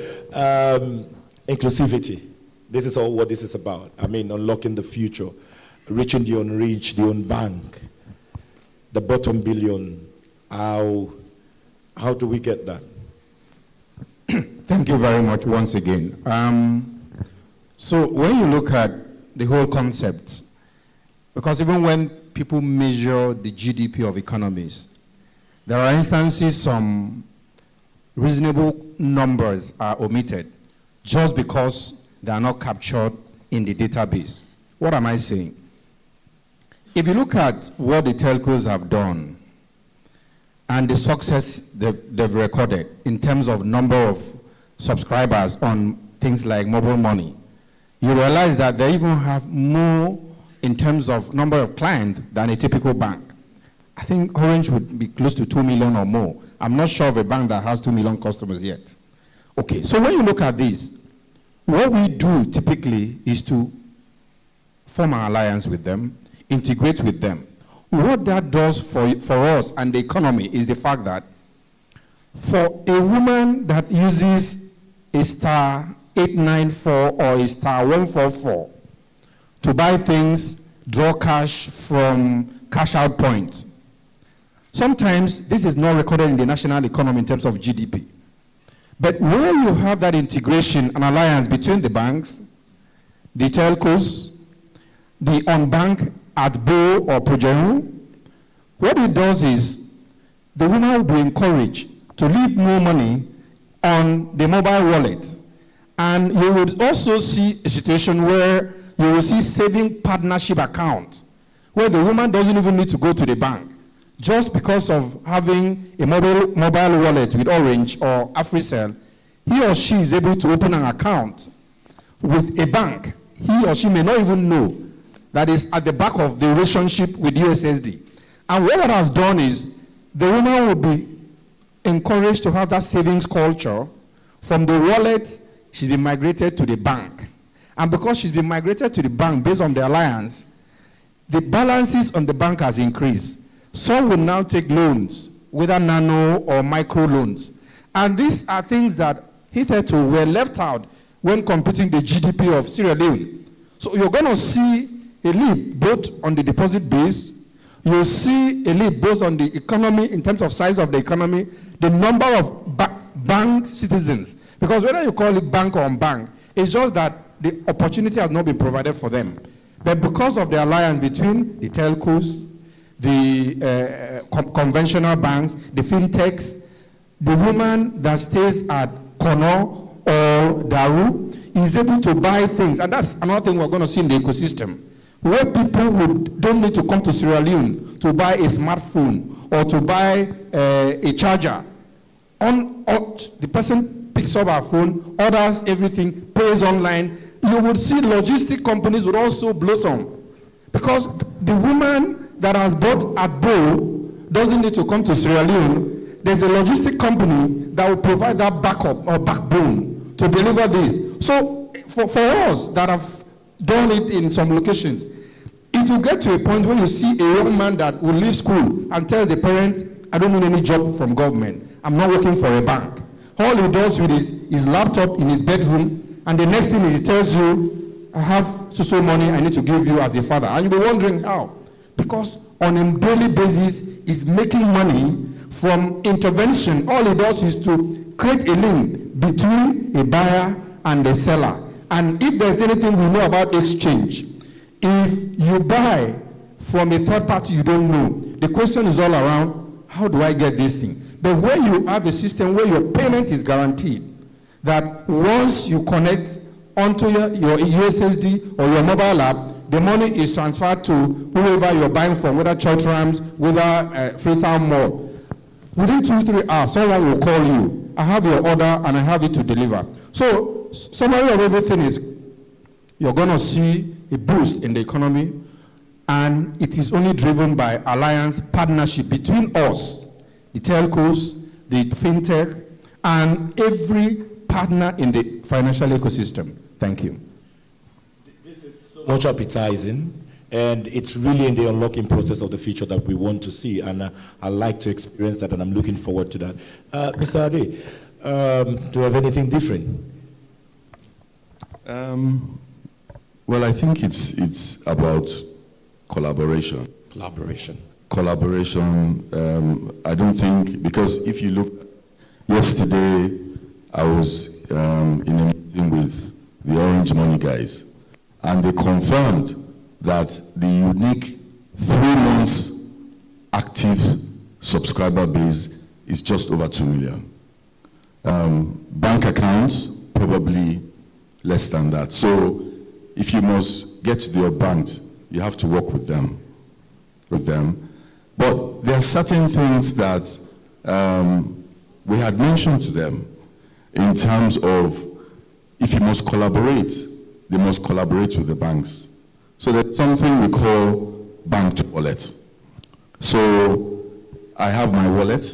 inclusivity. This is all what this is about. I mean, unlocking the future, reaching the unreached, the unbanked, the bottom billion. How do we get that? Thank you very much once again. So when you look at the whole concept, because even when people measure the GDP of economies, there are instances some reasonable numbers are omitted just because they are not captured in the database. What am I saying? If you look at what the telcos have done and the success they've recorded in terms of number of subscribers on things like mobile money, you realize that they even have more in terms of number of clients than a typical bank. I think Orange would be close to 2 million or more. I'm not sure of a bank that has 2 million customers yet. Okay, so when you look at this, what we do typically is to form an alliance with them, integrate with them. What that does for us and the economy is the fact that for a woman that uses a star 894 or a star 144 to buy things, draw cash from cash out points, sometimes this is not recorded in the national economy in terms of GDP. But where you have that integration and alliance between the banks, the telcos, the unbanked at Bo or Progeru, what it does is the woman will be encouraged to leave more money on the mobile wallet. And you would also see a situation where you will see saving partnership account, where the woman doesn't even need to go to the bank. Just because of having a mobile wallet with Orange or AfriCell, he or she is able to open an account with a bank. He or she may not even know that is at the back of the relationship with USSD. And what that has done is the woman will be encouraged to have that savings culture. From the wallet, she's been migrated to the bank. And because she's been migrated to the bank based on the alliance, the balances on the bank has increased. Some will now take loans, whether nano or micro loans. And these are things that hitherto were left out when computing the GDP of Sierra Leone. So you're going to see a leap both on the deposit base, you'll see a leap both on the economy, in terms of size of the economy, the number of bank citizens. Because whether you call it bank or unbank, it's just that the opportunity has not been provided for them. But because of the alliance between the telcos, the conventional banks, the fintechs, the woman that stays at Kono or Daru is able to buy things. And that's another thing we're going to see in the ecosystem, where people don't need to come to Sierra Leone to buy a smartphone or to buy a charger. The person picks up our phone, orders everything, pays online. You would see logistic companies would also blossom, because the woman that has bought at Bo doesn't need to come to Sierra Leone. There's a logistic company that will provide that backup or backbone to deliver this. So for us that have done it in some locations, it will get to a point where you see a young man that will leave school and tell the parents, I don't need any job from government. I'm not working for a bank. All he does with his laptop in his bedroom, and the next thing he tells you, I have so money I need to give you as a father. And you'll be wondering how. Because on a daily basis, he's making money from intervention. All he does is to create a link between a buyer and a seller. And if there's anything we know about exchange, if you buy from a third party you don't know, the question is all around, how do I get this thing? But when you have a system where your payment is guaranteed, that once you connect onto your USSD or your mobile app, the money is transferred to whoever you're buying from, whether Church Rams, whether Freetown Mall. Within 2-3 hours, someone will call you. I have your order and I have it to deliver. So, summary of everything is, you're going to see a boost in the economy, and it is only driven by alliance partnership between us, the telcos, the fintech, and every partner in the financial ecosystem. Thank you. This is so much appetizing, and it's really in the unlocking process of the future that we want to see, and I like to experience that, and I'm looking forward to that. Mr. Ade, do you have anything different? Well, I think it's about collaboration. Collaboration. I don't think, because if you look, yesterday I was in a meeting with the Orange Money guys, and they confirmed that the unique 3 months active subscriber base is just over 2 million. Bank accounts, probably less than that. So if you must get to your bank, you have to work with them. But there are certain things that we had mentioned to them in terms of, if you must collaborate, they must collaborate with the banks. So there's something we call bank to wallet. So I have my wallet,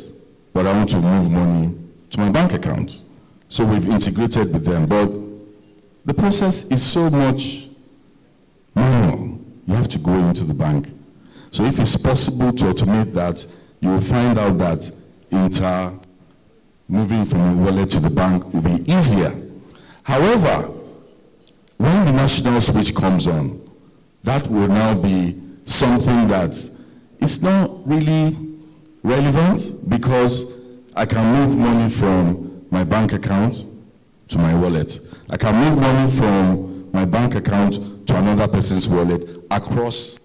but I want to move money to my bank account. So we've integrated with them. But the process is so much manual. You have to go into the bank. So if it's possible to automate that, you will find out that moving from the wallet to the bank will be easier. However, when the national switch comes on, that will now be something that is not really relevant, because I can move money from my bank account to my wallet. I can move money from my bank account to another person's wallet across,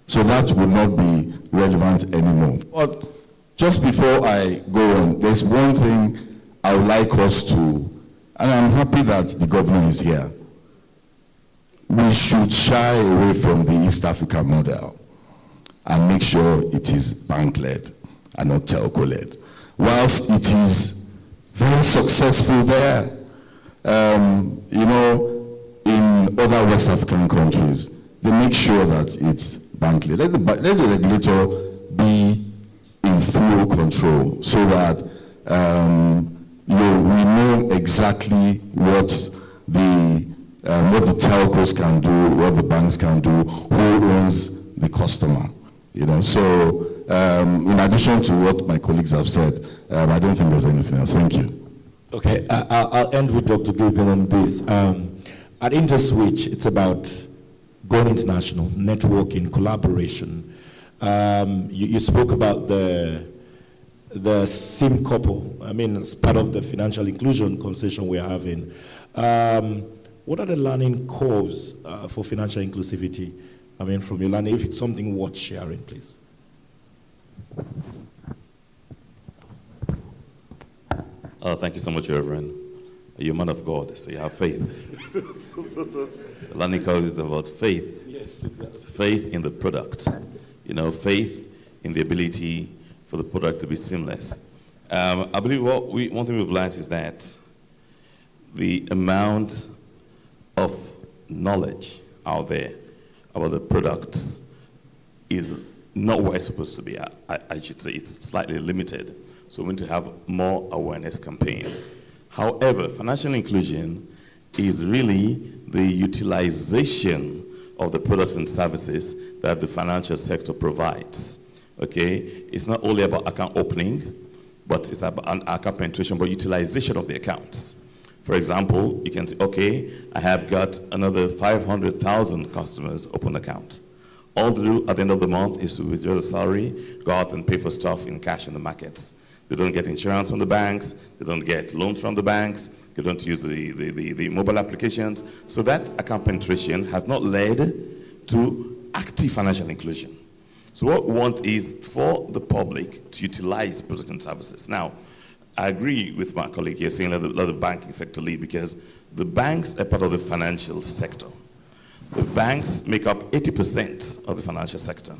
so that will not be relevant anymore. But just before I go on, there's one thing I would like us to, and I'm happy that the governor is here. We should shy away from the East Africa model and make sure it is bank-led and not telco-led. Whilst it is very successful there, in other West African countries, they make sure that it's bank-led. Let the regulator be in full control, so that we know exactly what the what the telcos can do, what the banks can do, who owns the customer. You know, so in addition to what my colleagues have said, I don't think there's anything else. Thank you. Okay, I'll end with Dr. Gilbin on this. At Interswitch, it's about going international, networking, collaboration. You spoke about the SIM couple. I mean, it's part of the financial inclusion conversation we're having. What are the learning curves for financial inclusivity? I mean, from your learning, if it's something worth sharing, please. Thank you so much, Reverend. You're a man of God, so you have faith. The learning curve is about faith. Yes, exactly. Faith in the product. You know, faith in the ability for the product to be seamless. I believe one thing we've learned is that the amount of knowledge out there about the products is not where it's supposed to be. I should say it's slightly limited. So we need to have more awareness campaign. However, financial inclusion is really the utilization of the products and services that the financial sector provides. Okay? It's not only about account opening, but it's about account penetration, but utilization of the accounts. For example, you can say, okay, I have got another 500,000 customers open account. All they do at the end of the month is to withdraw the salary, go out and pay for stuff in cash in the markets. They don't get insurance from the banks, they don't get loans from the banks, they don't use the mobile applications. So that account penetration has not led to active financial inclusion. So what we want is for the public to utilize products and services. Now, I agree with my colleague here saying let the banking sector lead, because the banks are part of the financial sector. The banks make up 80% of the financial sector.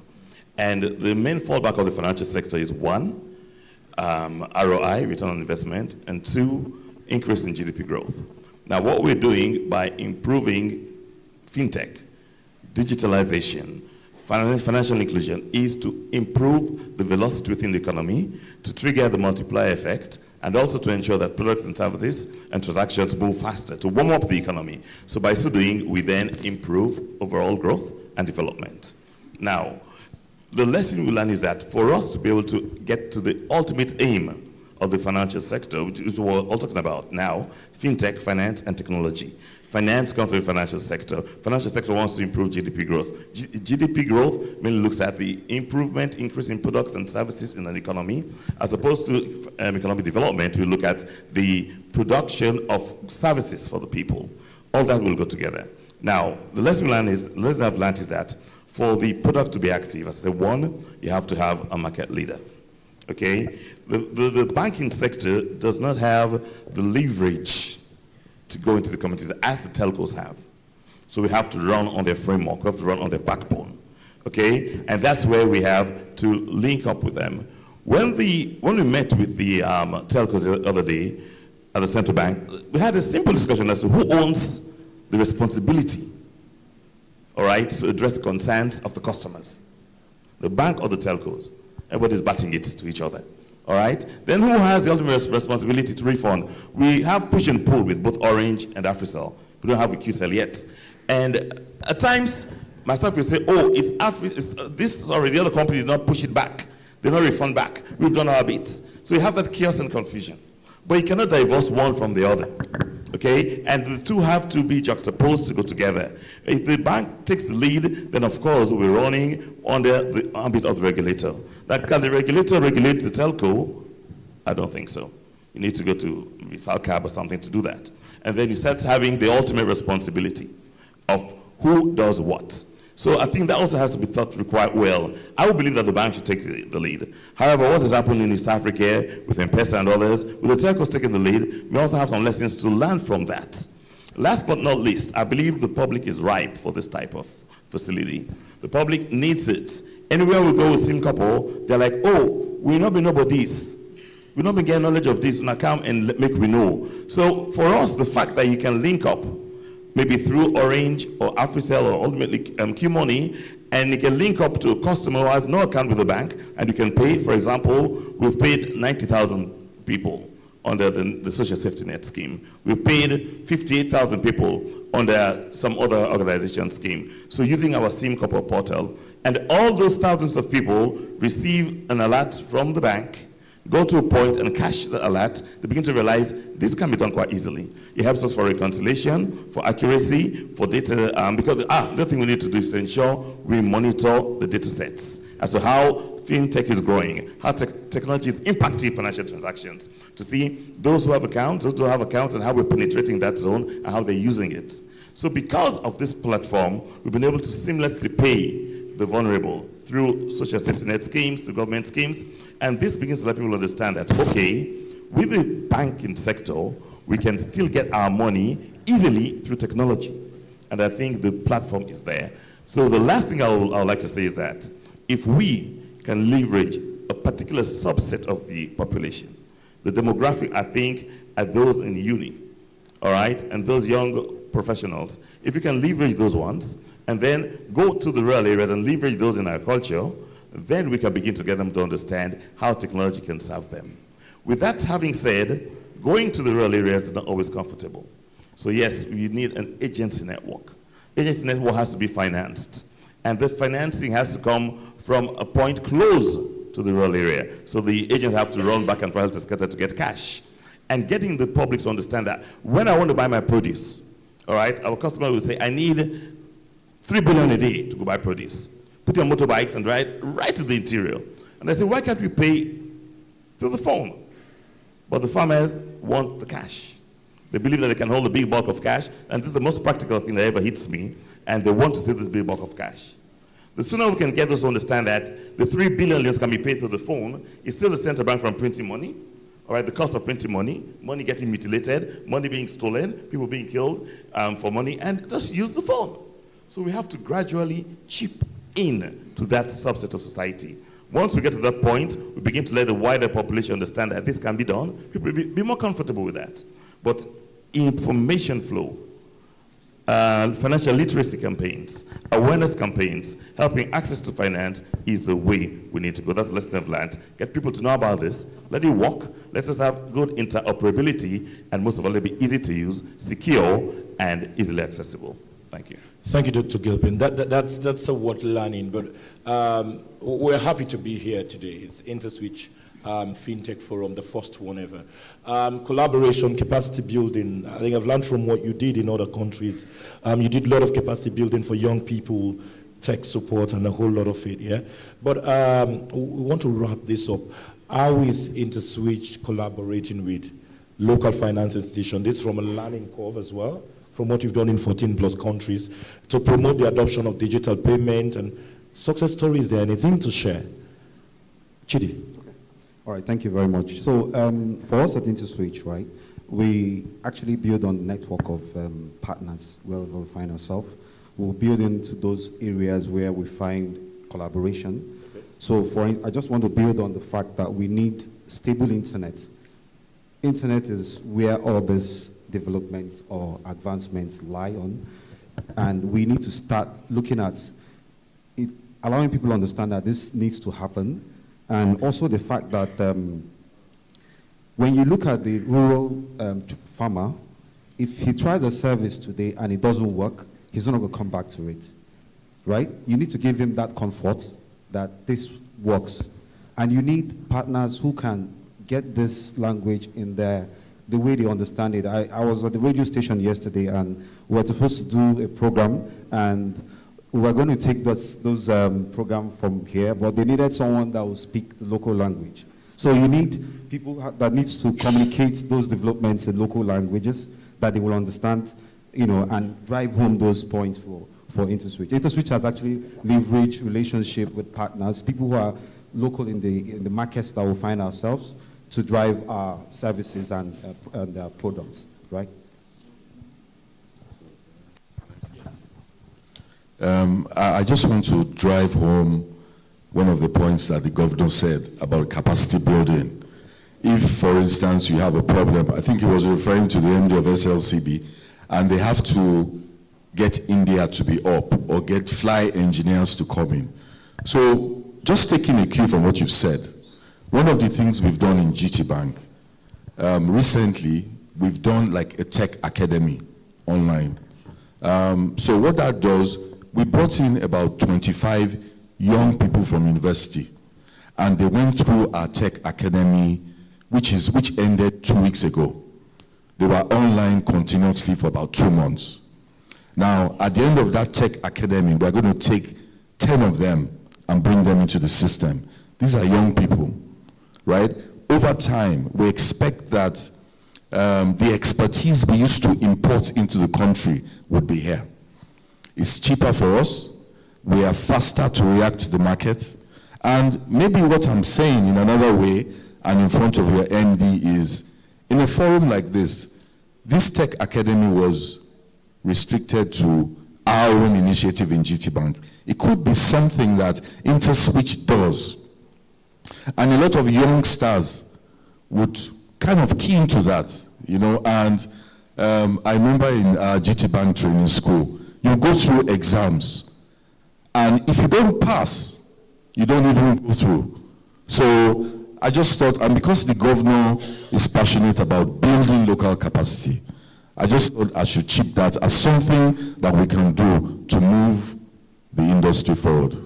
And the main fallback of the financial sector is one, ROI, return on investment, and two, increase in GDP growth. Now, what we're doing by improving fintech, digitalization, financial inclusion is to improve the velocity within the economy, to trigger the multiplier effect, and also to ensure that products and services and transactions move faster, to warm up the economy. So by so doing, we then improve overall growth and development. Now, the lesson we learn is that for us to be able to get to the ultimate aim of the financial sector, which is what we're all talking about now, fintech, finance, and technology. Finance comes from the financial sector. Financial sector wants to improve GDP growth. GDP growth mainly looks at the improvement, increase in products and services in an economy. As opposed to economic development, we look at the production of services for the people. All that will go together. Now, the lesson I've learned is that for the product to be active, as I said, one, you have to have a market leader. Okay? The banking sector does not have the leverage to go into the communities as the telcos have. So we have to run on their framework, we have to run on their backbone. Okay? And that's where we have to link up with them. When we met with the telcos the other day at the central bank, we had a simple discussion as to who owns the responsibility, all right, to address the concerns of the customers. The bank or the telcos. Everybody's batting it to each other. All right? Then who has the ultimate responsibility to refund? We have push and pull with both Orange and Africell. We don't have with QCell yet. And at times, my staff will say, oh, the other company did not push it back. They don't refund back. We've done our bits. So you have that chaos and confusion. But you cannot divorce one from the other. Okay? And the two have to be juxtaposed to go together. If the bank takes the lead, then of course we're running under the ambit of the regulator. That can the regulator regulate the telco? I don't think so. You need to go to maybe SALCAB or something to do that. And then you start having the ultimate responsibility of who does what. So I think that also has to be thought through quite well. I would believe that the bank should take the lead. However, what has happened in East Africa with M-Pesa and others, with the telcos taking the lead, we also have some lessons to learn from that. Last but not least, I believe the public is ripe for this type of facility. The public needs it. Anywhere we go with SIM couple, they're like, oh, we'll not be know about this. We'll not be getting knowledge of this, and come and make we know. So for us, the fact that you can link up, maybe through Orange or Africell or ultimately Q-Money, and you can link up to a customer who has no account with the bank, and you can pay, for example, we've paid 90,000 people under the social safety net scheme. We paid 58,000 people under some other organization scheme. So using our SIM corporate portal, and all those thousands of people receive an alert from the bank, go to a point and cash the alert, they begin to realize this can be done quite easily. It helps us for reconciliation, for accuracy, for data, because the other thing we need to do is to ensure we monitor the data sets as to how fintech is growing, how technology is impacting financial transactions, to see those who have accounts, those who don't have accounts, and how we're penetrating that zone and how they're using it. So because of this platform, we've been able to seamlessly pay the vulnerable through social safety net schemes, the government schemes, and this begins to let people understand that, okay, with the banking sector, we can still get our money easily through technology. And I think the platform is there. So the last thing I would like to say is that if we can leverage a particular subset of the population, the demographic, I think, are those in uni, all right, and those young professionals, if you can leverage those ones, and then go to the rural areas and leverage those in our culture, then we can begin to get them to understand how technology can serve them. With that having said, going to the rural areas is not always comfortable. So yes, we need an agency network. Agency network has to be financed. And the financing has to come from a point close to the rural area. So the agents have to run back and forth to get cash. And getting the public to understand that when I want to buy my produce, all right, our customer will say, I need 3 billion a day to go buy produce. Put your motorbikes and ride right to the interior. And I say, why can't we pay through the phone? But the farmers want the cash. They believe that they can hold a big bulk of cash, and this is the most practical thing that ever hits me, and they want to see this big bulk of cash. The sooner we can get those to understand that the 3 billion can be paid through the phone, it's still the central bank from printing money. All right, the cost of printing money, money getting mutilated, money being stolen, people being killed for money, and just use the phone. So we have to gradually chip in to that subset of society. Once we get to that point, we begin to let the wider population understand that this can be done. People will be more comfortable with that. But information flow, financial literacy campaigns, awareness campaigns, helping access to finance is the way we need to go. That's the lesson I've learned. Get people to know about this. Let it work. Let us have good interoperability, and most of all, let it be easy to use, secure, and easily accessible. Thank you. Thank you, Dr. Gilpin. That's a word learning, but we're happy to be here today. It's Interswitch Fintech Forum, the first one ever. Collaboration, capacity building. I think I've learned from what you did in other countries. You did a lot of capacity building for young people, tech support, and a whole lot of it, yeah? But we want to wrap this up. How is Interswitch collaborating with local finance institutions? This is from a learning curve as well, from what you've done in 14 plus countries, to promote the adoption of digital payment and success stories. Is there anything to share? Chidi. Okay. All right, thank you very much. So for us at Interswitch, right, we actually build on a network of partners wherever we find ourselves. We'll build into those areas where we find collaboration. Okay. So I just want to build on the fact that we need stable internet. Internet is where all this developments or advancements lie on, and we need to start looking at it, allowing people to understand that this needs to happen, and also the fact that when you look at the rural farmer, if he tries a service today and it doesn't work, he's not going to come back to it, right? You need to give him that comfort that this works, and you need partners who can get this language in there the way they understand it. I was at the radio station yesterday, and we were supposed to do a program, and we were going to take those program from here, but they needed someone that would speak the local language. So you need people that needs to communicate those developments in local languages that they will understand, you know, and drive home those points for Interswitch. Interswitch has actually leveraged relationship with partners, people who are local in the markets that we find ourselves, to drive our services and products, right? I just want to drive home one of the points that the governor said about capacity building. If, for instance, you have a problem, I think he was referring to the MD of SLCB, and they have to get India to be up or get fly engineers to come in. So just taking a cue from what you've said, one of the things we've done in GT Bank, recently, we've done like a tech academy online. So what that does, we brought in about 25 young people from university, and they went through our tech academy, which ended 2 weeks ago. They were online continuously for about 2 months. Now, at the end of that tech academy, we're going to take 10 of them and bring them into the system. These are young people, right? Over time, we expect that the expertise we used to import into the country would be here. It's cheaper for us. We are faster to react to the market. And maybe what I'm saying in another way and in front of your MD is, in a forum like this Tech Academy was restricted to our own initiative in GT Bank. It could be something that Interswitch does. And a lot of youngsters would kind of key into that, you know. And I remember in GT Bank training school, you go through exams. And if you don't pass, you don't even go through. So I just thought, and because the governor is passionate about building local capacity, I just thought I should chip that as something that we can do to move the industry forward.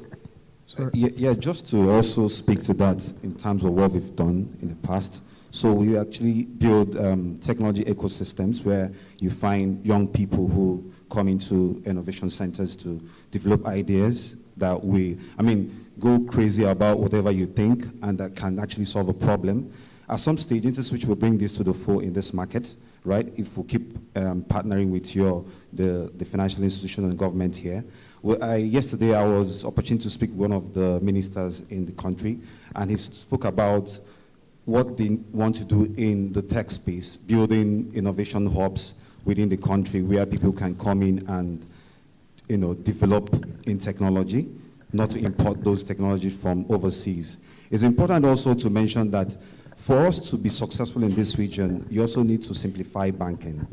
Yeah, just to also speak to that in terms of what we've done in the past. So we actually build technology ecosystems where you find young people who come into innovation centers to develop ideas that go crazy about whatever you think and that can actually solve a problem. At some stage, Interswitch will bring this to the fore in this market, right? If we keep partnering with the financial institution and government here. Well, yesterday, I was opportune to speak with one of the ministers in the country, and he spoke about what they want to do in the tech space, building innovation hubs within the country where people can come in and develop in technology, not to import those technologies from overseas. It's important also to mention that for us to be successful in this region, you also need to simplify banking.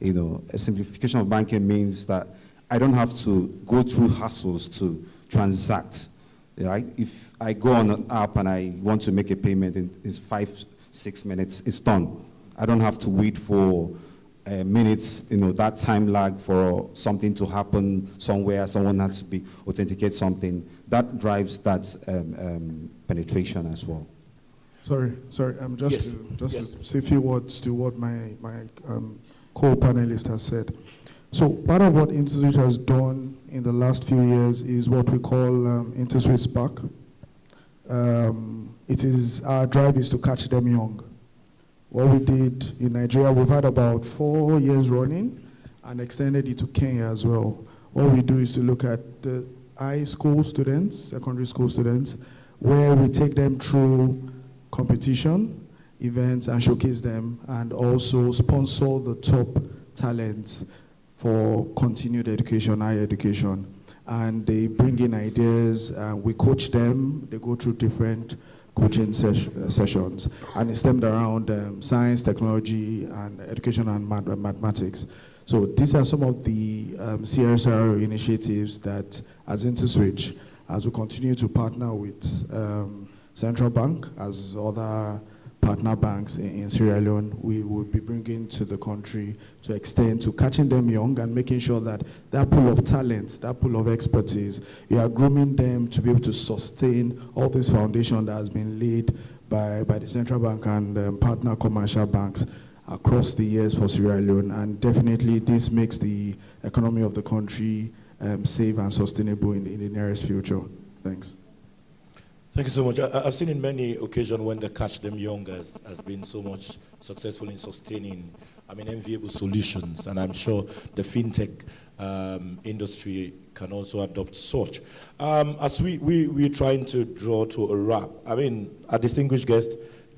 A simplification of banking means that I don't have to go through hassles to transact, right? If I go on an app and I want to make a payment in 5-6 minutes, it's done. I don't have to wait for minutes, that time lag for something to happen somewhere, someone has to authenticate something. That drives that penetration as well. Sorry, just to say a few words to what my co-panelist has said. So part of what Interswitch has done in the last few years is what we call Interswitch Spark. Our drive is to catch them young. What we did in Nigeria, we've had about 4 years running and extended it to Kenya as well. What we do is to look at the high school students, secondary school students, where we take them through competition, events, and showcase them, and also sponsor the top talents for continued education, higher education. And they bring in ideas, we coach them, they go through different coaching sessions, and it's stemmed around science, technology, and education and mathematics. So these are some of the CSR initiatives that, as Interswitch, as we continue to partner with Central Bank, as other partner banks in Sierra Leone, we will be bringing to the country to extend to catching them young and making sure that that pool of talent, that pool of expertise, you are grooming them to be able to sustain all this foundation that has been laid by the Central Bank and partner commercial banks across the years for Sierra Leone. And definitely this makes the economy of the country safe and sustainable in the nearest future. Thanks. Thank you so much. I've seen in many occasions when the Catch Them Young has been so much successful in sustaining, enviable solutions, and I'm sure the fintech industry can also adopt such. As we're trying to draw to a wrap, our distinguished guest,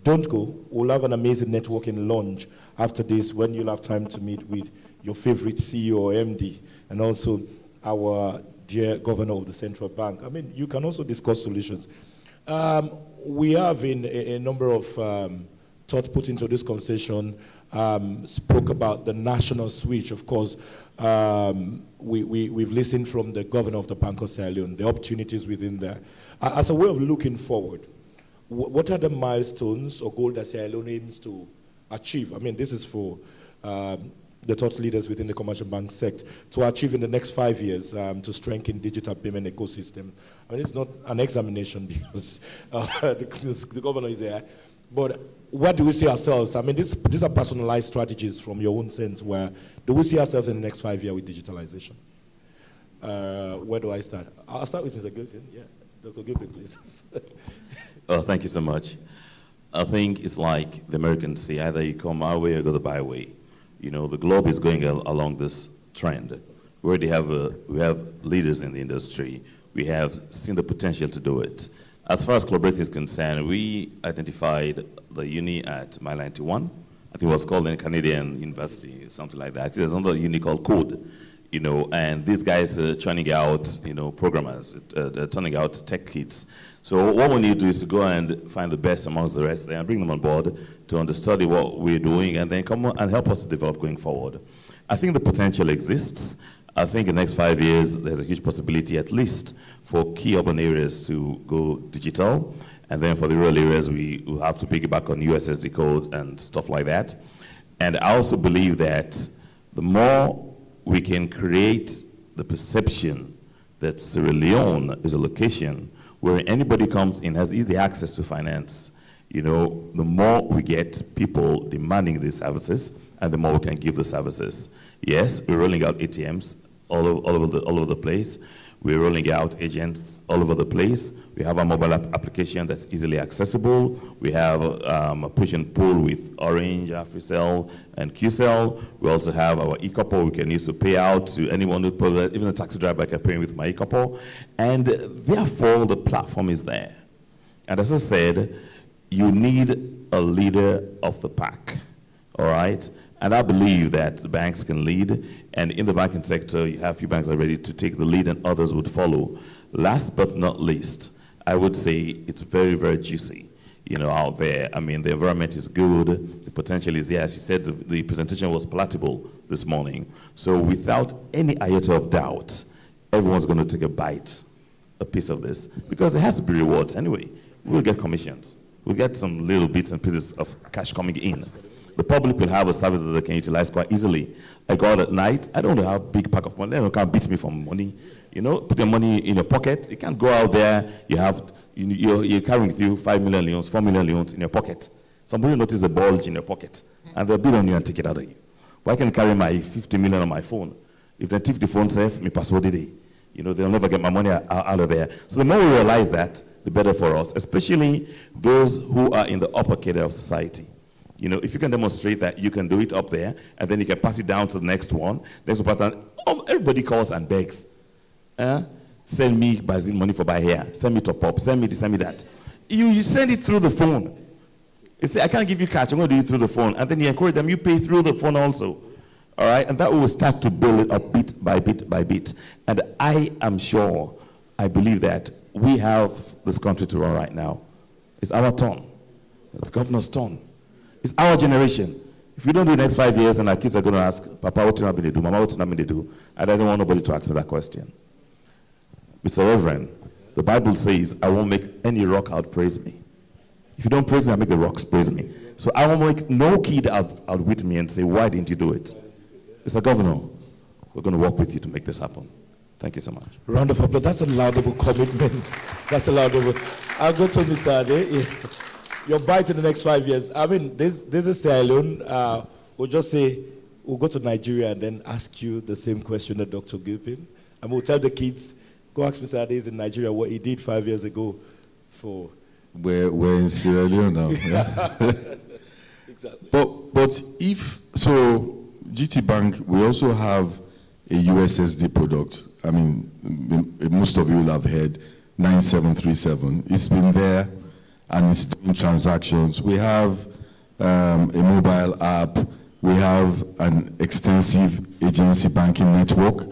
don't go. We'll have an amazing networking lunch after this when you'll have time to meet with your favorite CEO or MD, and also our dear governor of the central bank. You can also discuss solutions. We have in a number of thoughts put into this conversation, spoke about the national switch. Of course, we've listened from the governor of the Bank of Sierra Leone, the opportunities within there. As a way of looking forward, what are the milestones or goals that Sierra Leone aims to achieve, I mean, this is for the thought leaders within the commercial bank sector, to achieve in the next 5 years to strengthen digital payment ecosystem? I mean, it's not an examination because the governor is there, but what do we see ourselves? I mean, these are personalized strategies from your own sense. Where do we see ourselves in the next 5 years with digitalization? Where do I start? I'll start with Mr. Gilpin. Yeah, Dr. Gilpin, please. Oh, thank you so much. I think it's like the Americans say, either you come our way or go the byway. You know, the globe is going along this trend. We already have we have leaders in the industry. We have seen the potential to do it. As far as collaborating is concerned, we identified the uni at Mile 91. I think it was called in Canadian University, something like that. I think there's another uni called Code, you know, and these guys are churning out, you know, programmers, they're turning out tech kids. So what we need to do is to go and find the best amongst the rest and bring them on board to understudy what we're doing and then come and help us to develop going forward. I think the potential exists. I think in the next 5 years, there's a huge possibility, at least for key urban areas, to go digital. And then for the rural areas, we will have to piggyback on USSD code and stuff like that. And I also believe that the more we can create the perception that Sierra Leone is a location where anybody comes in has easy access to finance, you know, the more we get people demanding these services, and the more we can give the services. Yes, we're rolling out ATMs all over the place. We're rolling out agents all over the place. We have a mobile application that's easily accessible. We have a push and pull with Orange, AfriCell, and QCell. We also have our e-couple we can use to pay out to anyone who, even a taxi driver can pay with my e-couple. And therefore, the platform is there. And as I said, you need a leader of the pack, all right? And I believe that the banks can lead, and in the banking sector, you have a few banks that are ready to take the lead and others would follow. Last but not least, I would say it's very, very juicy, you know, out there. I mean, the environment is good, the potential is there. As you said, the presentation was palatable this morning. So without any iota of doubt, everyone's going to take a piece of this, because there has to be rewards anyway. We'll get commissions. We'll get some little bits and pieces of cash coming in. The public will have a service that they can utilize quite easily. I go out at night, I don't have a big pack of money, they can't beat me for money. You know, put your money in your pocket. You can't go out there, you're carrying with you 5 million leones, 4 million leones in your pocket. Somebody notice a bulge in your pocket, and they'll bid on you and take it out of you. Why can't I carry my 50 million on my phone? If they thief the phone safe, me password it. You know, they'll never get my money out of there. So the more we realize that, the better for us, especially those who are in the upper cadre of society. You know, if you can demonstrate that you can do it up there, and then you can pass it down to the next one, everybody calls and begs. Send me Bazin money for buy here, send me top up, send me this, send me that. You send it through the phone. You say, I can't give you cash, I'm going to do it through the phone. And then you encourage them, you pay through the phone also. All right, and that will start to build it up bit by bit by bit. And I am sure, I believe that we have this country to run right now. It's our turn. It's governor's turn. It's our generation. If we don't do it the next 5 years, and our kids are going to ask, Papa, what you not going to do? Mama, what you not going to do? I don't want nobody to ask me that question. Mr. Reverend, the Bible says, I won't make any rock outpraise me. If you don't praise me, I'll make the rocks praise me. So I won't make no kid outwit me and say, why didn't you do it? Mr. Governor, we're going to work with you to make this happen. Thank you so much. Round of applause. That's a laudable commitment. That's a laudable. I'll go to Mr. Ade. Your bite in the next 5 years. I mean, this is Sierra Leone. We'll just say, we'll go to Nigeria and then ask you the same question that Dr. Gilpin. And we'll tell the kids, go ask Mr. Ade in Nigeria what he did 5 years ago for... We're in Sierra Leone now. Yeah. Exactly. But if, so GT Bank, we also have a USSD product. I mean, most of you will have heard 9737. It's been there and it's doing transactions. We have a mobile app. We have an extensive agency banking network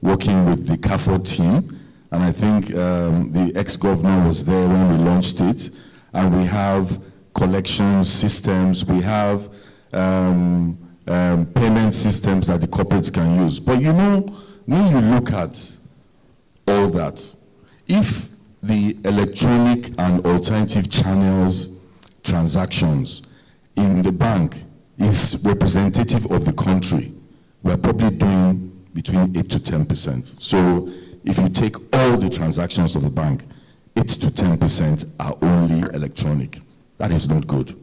working with the CAFOD team. And I think the ex-governor was there when we launched it. And we have collection systems. We have payment systems that the corporates can use. But you know, when you look at all that, if the electronic and alternative channels transactions in the bank is representative of the country, we're probably doing between 8 to 10%. So if you take all the transactions of the bank, 8 to 10% are only electronic. That is not good.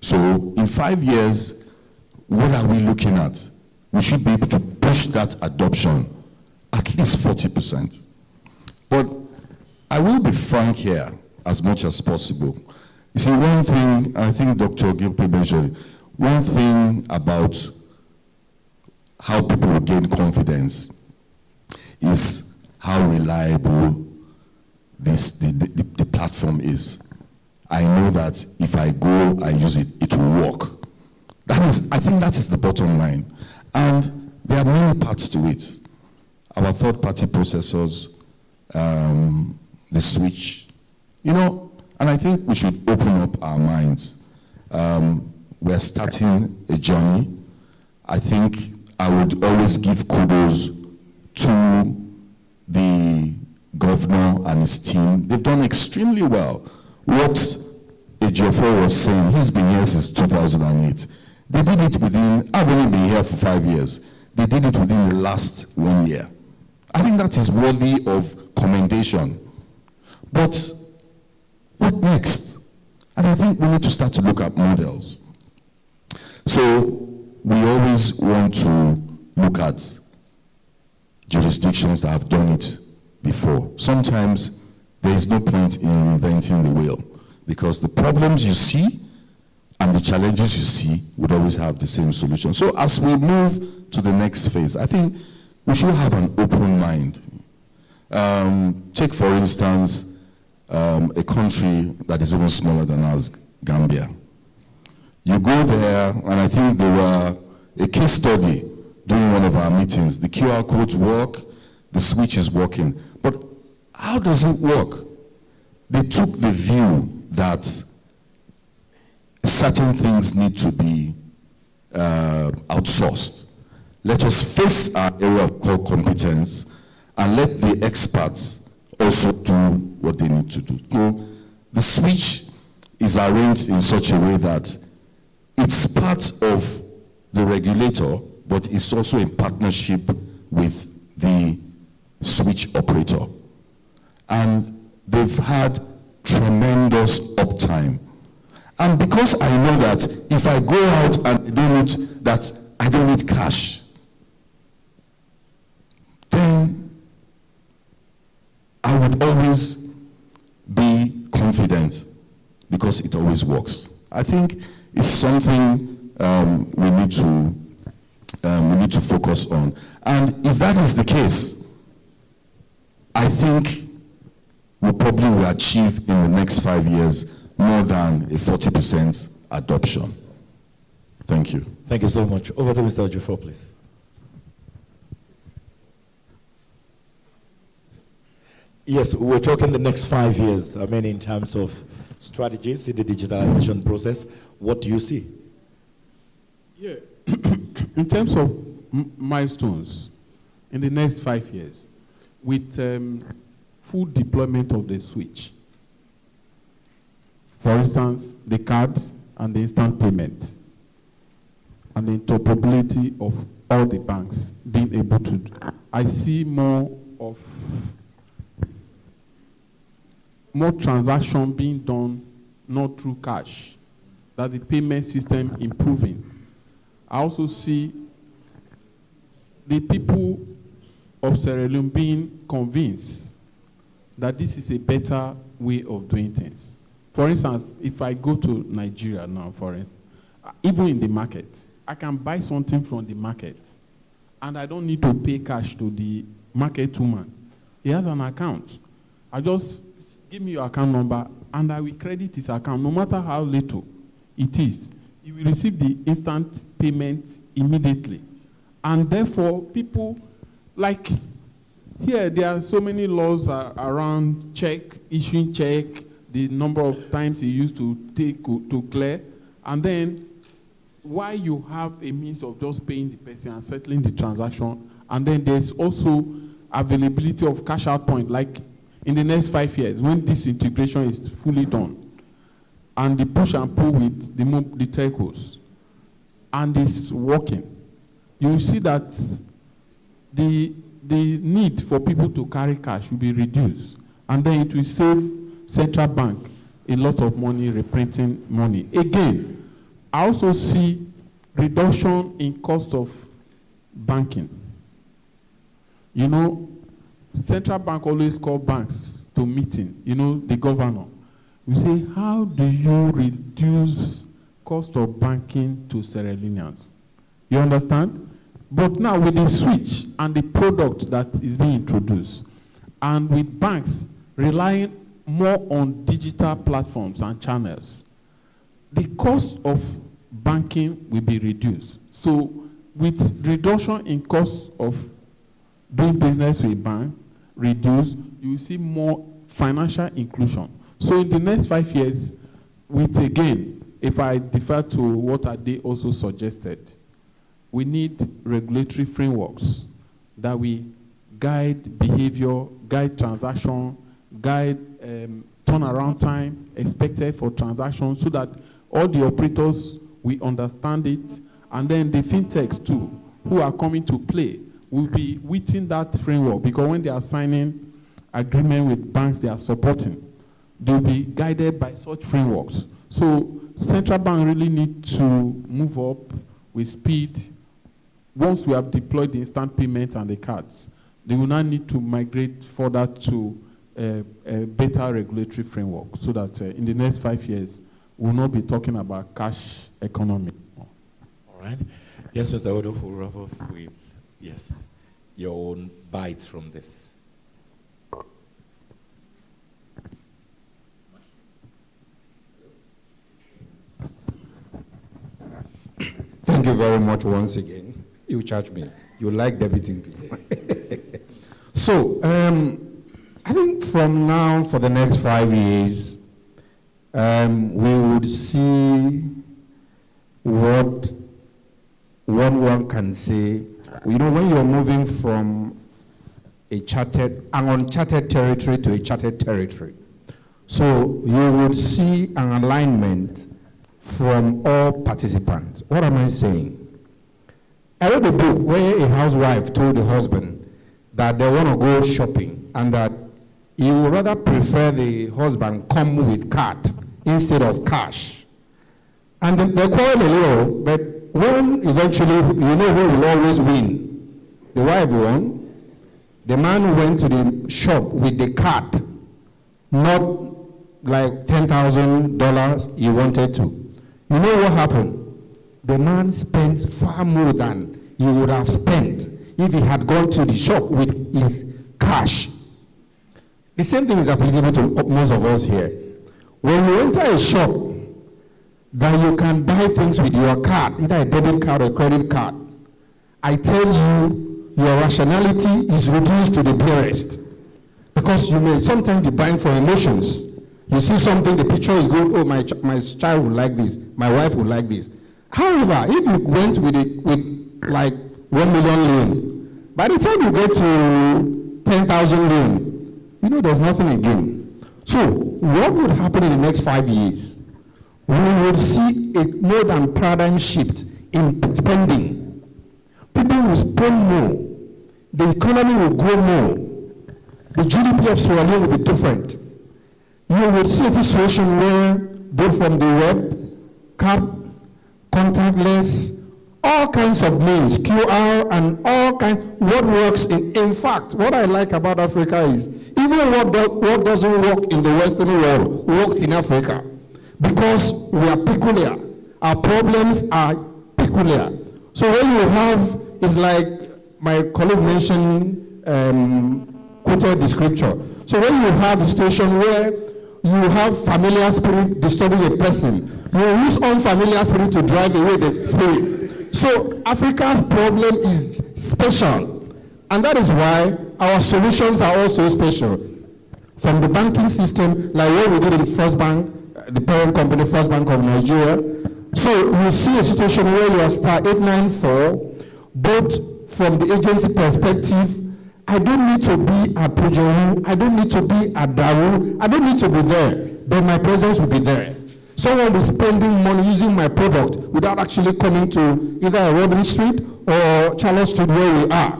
So in 5 years, what are we looking at? We should be able to push that adoption at least 40%. But I will be frank here as much as possible. You see, one thing, I think Dr. Gilpin mentioned, one thing about how people will gain confidence is how reliable the platform is. I know that if I go, I use it, it will work. I think that is the bottom line. And there are many parts to it. Our third-party processors, the switch, and I think we should open up our minds. We're starting a journey. I think I would always give kudos to the governor and his team. They've done extremely well. What Ejiofor was saying, he's been here since 2008. They did it within, I've only been here for 5 years. They did it within the last 1 year. I think that is worthy of commendation. But what next? And I think we need to start to look at models. So we always want to look at jurisdictions that have done it before. Sometimes there is no point in inventing the wheel because the problems you see and the challenges you see would always have the same solution. So as we move to the next phase, I think we should have an open mind. Take, for instance, a country that is even smaller than us, Gambia. You go there, and I think there were a case study during one of our meetings. The QR codes work, the switch is working. But how does it work? They took the view that certain things need to be outsourced. Let us face our area of core competence and let the experts also do what they need to do. The switch is arranged in such a way that it's part of the regulator, but it's also in partnership with the switch operator. And they've had tremendous uptime. And because I know that if I go out and I don't need cash, then I would always be confident because it always works. I think it's something we need to focus on. And if that is the case, I think we probably will achieve in the next 5 years more than a 40% adoption. Thank you. Thank you so much. Over to Mr. Ejiofor, please. Yes, we're talking the next 5 years. I mean, in terms of strategies in the digitalization process, what do you see? Yeah, in terms of milestones, in the next 5 years, with full deployment of the switch, for instance, the card and the instant payment, and the interoperability of all the banks being able to, I see more transaction being done not through cash, that the payment system improving. I also see the people of Sierra Leone being convinced that this is a better way of doing things. For instance, if I go to Nigeria now, for instance, even in the market, I can buy something from the market, and I don't need to pay cash to the market woman. He has an account. I just give me your account number, and I will credit his account, no matter how little it is. You will receive the instant payment immediately. And therefore, people, like here, there are so many laws around issuing check, the number of times you used to take to clear, and then why you have a means of just paying the person and settling the transaction, and then there's also availability of cash out point, like in the next 5 years, when this integration is fully done, and the push and pull with the telcos, and it's working, you will see that the need for people to carry cash will be reduced, and then it will save central bank a lot of money reprinting money. Again, I also see reduction in cost of banking. You know, central bank always call banks to meeting, you know, the governor. We say, how do you reduce cost of banking to Sierra Leoneans? You understand? But now with the switch and the product that is being introduced, and with banks relying more on digital platforms and channels, the cost of banking will be reduced. So with reduction in cost of doing business with bank reduced, you will see more financial inclusion. So in the next 5 years, with again, if I defer to what Ade also suggested, we need regulatory frameworks that we guide behavior, guide transaction, guide turnaround time expected for transactions, so that all the operators will understand it, and then the fintechs too, who are coming to play, will be within that framework, because when they are signing agreement with banks they are supporting, they'll be guided by such frameworks. So central bank really need to move up with speed. Once we have deployed the instant payment and the cards, they will now need to migrate further to a better regulatory framework, so that in the next 5 years, we'll not be talking about cash economy. All right. Yes, Mr. Odo, for wrap up with, yes, your own bite from this. Thank you very much once again. You charge me. You like debiting people. So, I think from now for the next 5 years, we would see what one can say. You know, when you're moving from an uncharted territory to a charted territory, so you would see an alignment from all participants. What am I saying? I read a book where a housewife told the husband that they want to go shopping, and that he would rather prefer the husband come with card instead of cash. And they quarreled a little, but when eventually, you know who will always win? The wife won. The man who went to the shop with the card, not like $10,000 he wanted to. You know what happened? The man spent far more than he would have spent if he had gone to the shop with his cash. The same thing is applicable to most of us here. When you enter a shop that you can buy things with your card, either a debit card or a credit card, I tell you, your rationality is reduced to the barest. Because you may sometimes be buying for emotions. You see something, the picture is good, oh, my child would like this, my wife would like this. However, if you went with like 1 million loan, by the time you get to 10,000 loan, you know there's nothing again. So what would happen in the next 5 years? We would see a more than paradigm shift in spending. People will spend more. The economy will grow more. The GDP of Sierra Leone will be different. You will see a situation where, both from the web, card, contactless, all kinds of means, QR and all kinds, what works in fact, what I like about Africa is, even what doesn't work in the Western world works in Africa. Because we are peculiar. Our problems are peculiar. So when you have, it's like my colleague mentioned, quoted the scripture. So when you have a situation where you have familiar spirit disturbing a person, you use unfamiliar spirit to drive away the spirit. So Africa's problem is special. And that is why our solutions are also special. From the banking system, like what we did in First Bank, the parent company, First Bank of Nigeria. So you see a situation where you are star 894, both from the agency perspective. I don't need to be at Pujaru, I don't need to be at Daru, I don't need to be there, but my presence will be there. Someone will spending money using my product without actually coming to either a Robin Street or Charlotte Street where we are.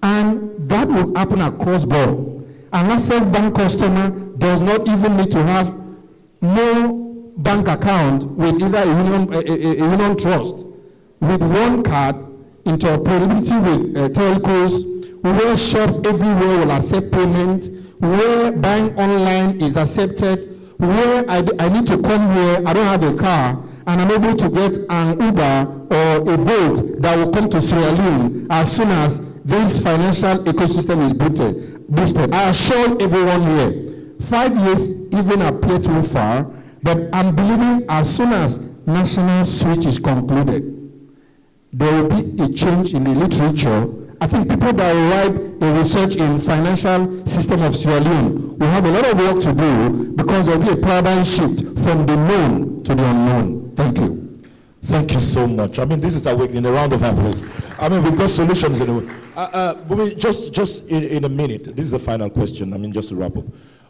And that will happen across board. An Access Bank customer does not even need to have no bank account with either a union trust. With one card, interoperability with telcos, where shops everywhere will accept payment, where buying online is accepted, where I need to come here, I don't have a car, and I'm able to get an Uber or a boat that will come to Sierra Leone as soon as this financial ecosystem is boosted. I assure everyone here, 5 years even appear too far, but I'm believing as soon as national switch is concluded, there will be a change in the literature. I think people that write a research in financial system of Sierra Leone will have a lot of work to do because there will be a paradigm shift from the known to the unknown. Thank you. Thank you so much. I mean, this is awakening. A round of applause. I mean, we've got solutions in a way. But just in a minute, this is the final question. I mean, just to wrap up.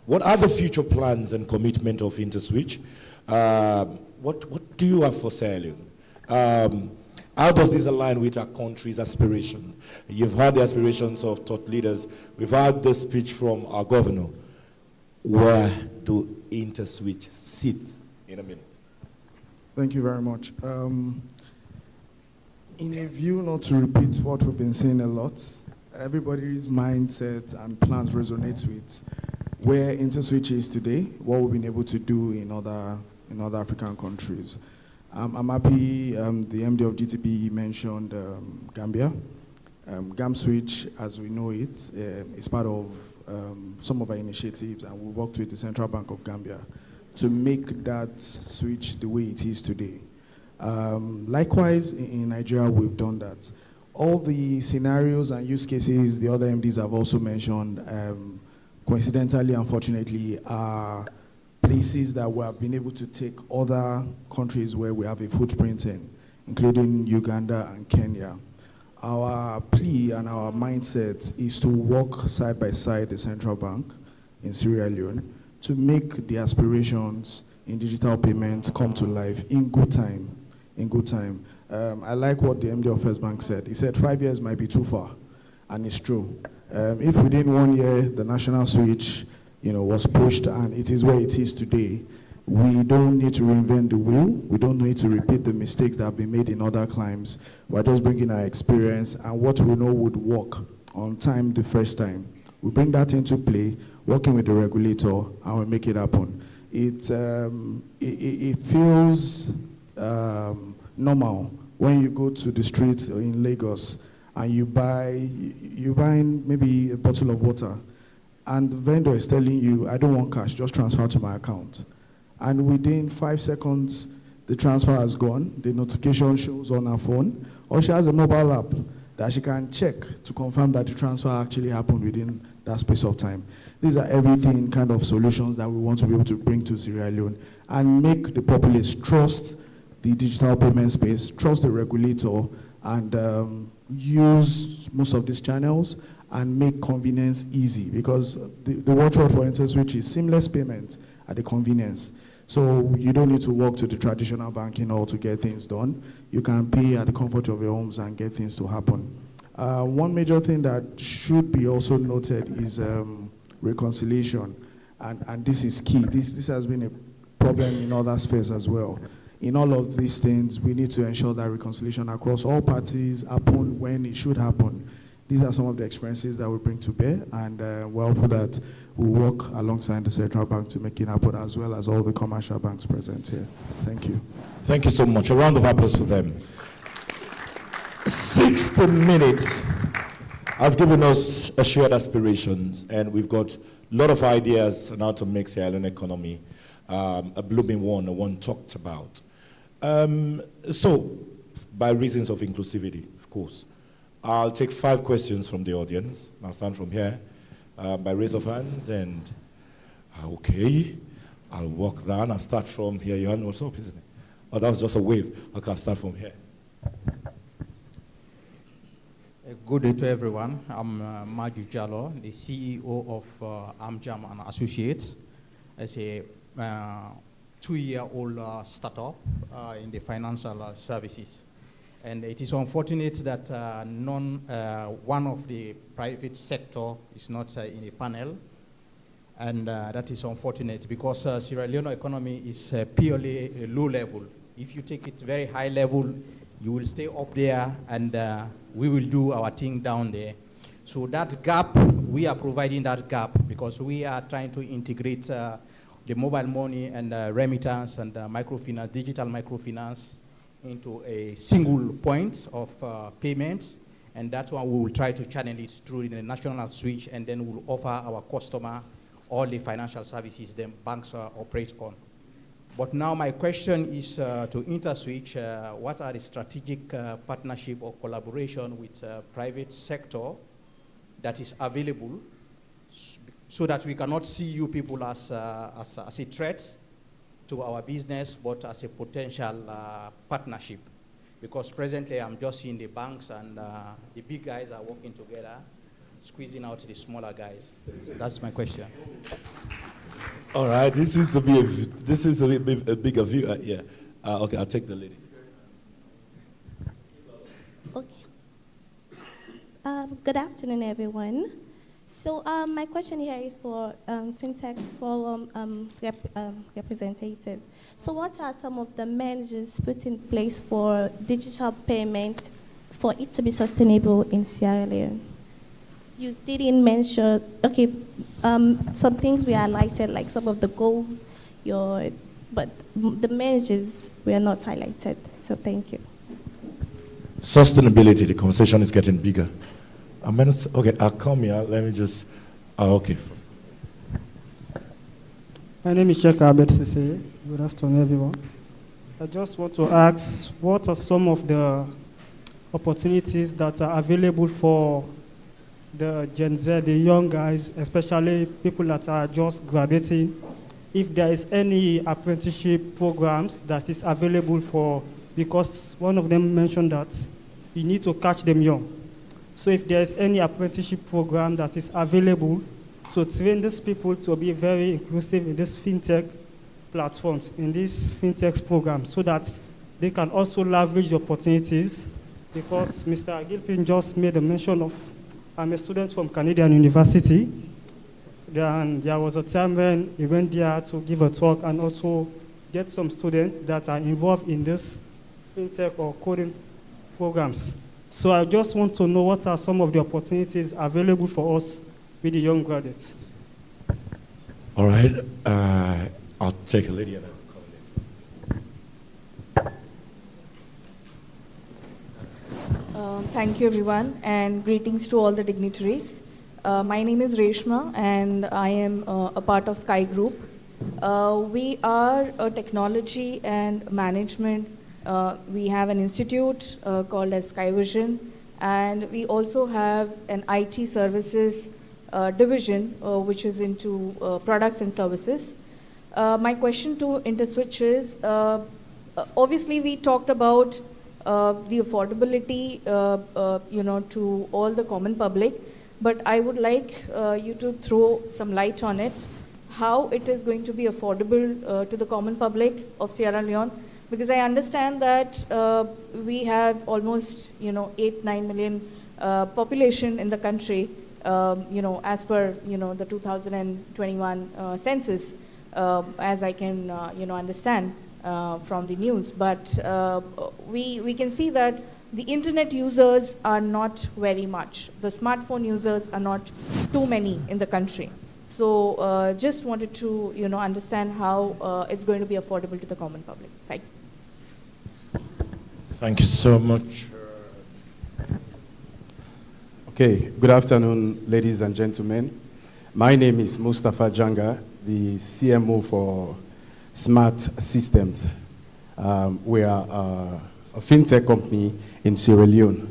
What are the future plans and commitment of Interswitch? What do you have for Sierra Leone? How does this align with our country's aspiration? You've heard the aspirations of thought leaders. We've heard the speech from our governor. Where do Interswitch sit in a minute? Thank you very much. In a view not to repeat what we've been saying a lot, everybody's mindset and plans resonate with where Interswitch is today, what we've been able to do in other African countries. I'm happy the MD of GTB mentioned Gambia. GamSwitch, as we know it, is part of some of our initiatives, and we've worked with the Central Bank of Gambia to make that switch the way it is today. Likewise, in Nigeria, we've done that. All the scenarios and use cases the other MDs have also mentioned, coincidentally, unfortunately, are places that we have been able to take other countries where we have a footprint in, including Uganda and Kenya. Our plea and our mindset is to work side by side the central bank in Sierra Leone to make the aspirations in digital payments come to life in good time. I like what the MD of First Bank said. He said 5 years might be too far, and it's true. If within 1 year the national switch was pushed and it is where it is today, we don't need to reinvent the wheel. We don't need to repeat the mistakes that have been made in other climes. We're just bringing our experience and what we know would work on time the first time. We bring that into play, working with the regulator, and we make it happen. It feels normal when you go to the street in Lagos and you buy maybe a bottle of water, and the vendor is telling you, I don't want cash, just transfer to my account. And within 5 seconds, the transfer has gone, the notification shows on her phone, or she has a mobile app that she can check to confirm that the transfer actually happened within that space of time. These are everything kind of solutions that we want to be able to bring to Sierra Leone and make the populace trust the digital payment space, trust the regulator, and use most of these channels and make convenience easy, because the watchword for Interswitch is seamless payment at the convenience. So you don't need to walk to the traditional banking hall to get things done. You can pay at the comfort of your homes and get things to happen. One major thing that should be also noted is reconciliation, and this is key. This has been a problem in other spheres as well. In all of these things, we need to ensure that reconciliation across all parties happen when it should happen. These are some of the experiences that we bring to bear, and we're hopeful that we'll work alongside the central bank to make it happen, as well as all the commercial banks present here. Thank you. Thank you so much. A round of applause for them. 60 minutes has given us a shared aspirations, and we've got a lot of ideas on how to make Sierra Leone economy a blooming one, one talked about. So, by reasons of inclusivity, of course, I'll take 5 questions from the audience. I'll start from here by raise of hands, and okay, I'll walk down. I'll start from here. Your hand was up, isn't it? Oh, that was just a wave. Okay, I'll start from here. Good day to everyone. I'm Maju Jallo, the CEO of Amjam and Associates. As a 2-year-old startup in the financial services. And it is unfortunate that one of the private sector is not in a panel. And that is unfortunate because Sierra Leone economy is purely a low level. If you take it very high level, you will stay up there and we will do our thing down there. So that gap, we are providing that gap because we are trying to integrate the mobile money and remittance and microfinance, digital microfinance into a single point of payment. And that's why we will try to channel it through the national switch, and then we'll offer our customer all the financial services the banks operate on. But now my question is to Interswitch, what are the strategic partnership or collaboration with private sector that is available so that we cannot see you people as a threat to our business, but as a potential partnership? Because presently I'm just seeing the banks and the big guys are working together, squeezing out the smaller guys. That's my question. All right, this is a bigger view. Yeah. Okay, I'll take the lady. Okay. Good afternoon, everyone. So my question here is for Fintech Forum representative. So what are some of the measures put in place for digital payment for it to be sustainable in Sierra Leone? You didn't mention, okay, some things we highlighted, like some of the goals, but the measures were not highlighted. So thank you. Sustainability, the conversation is getting bigger. Okay, I'll come here. Let me just, okay. My name is Sheikh Abed Sisse. Good afternoon, everyone. I just want to ask, what are some of the opportunities that are available for the Gen Z, the young guys, especially people that are just graduating, if there is any apprenticeship programs that is available for, because one of them mentioned that you need to catch them young. So if there is any apprenticeship program that is available to train these people to be very inclusive in this fintech platforms, in these fintech programs, so that they can also leverage the opportunities, because Mr. Gilpin just made a mention of, I'm a student from Canadian University. Then there was a time when he went there to give a talk and also get some students that are involved in this fintech or coding programs. So I just want to know what are some of the opportunities available for us with the young graduates. All right, I'll take a lady and Thank you, everyone, and greetings to all the dignitaries. My name is Reshma, and I am a part of Sky Group. We are a technology and management. We have an institute called as Sky Vision, and we also have an IT services division, which is into products and services. My question to Interswitch is, obviously we talked about the affordability, to all the common public, but I would like you to throw some light on it, how it is going to be affordable to the common public of Sierra Leone, because I understand that we have almost 8-9 million population in the country, as per the 2021 census, as I can understand from the news. But we can see that the internet users are not very much. The smartphone users are not too many in the country. So just wanted to understand how it's going to be affordable to the common public. Thank you. Thank you so much. Okay, good afternoon, ladies and gentlemen. My name is Mustafa Janga, the CMO for Smart Systems. We are a fintech company in Sierra Leone.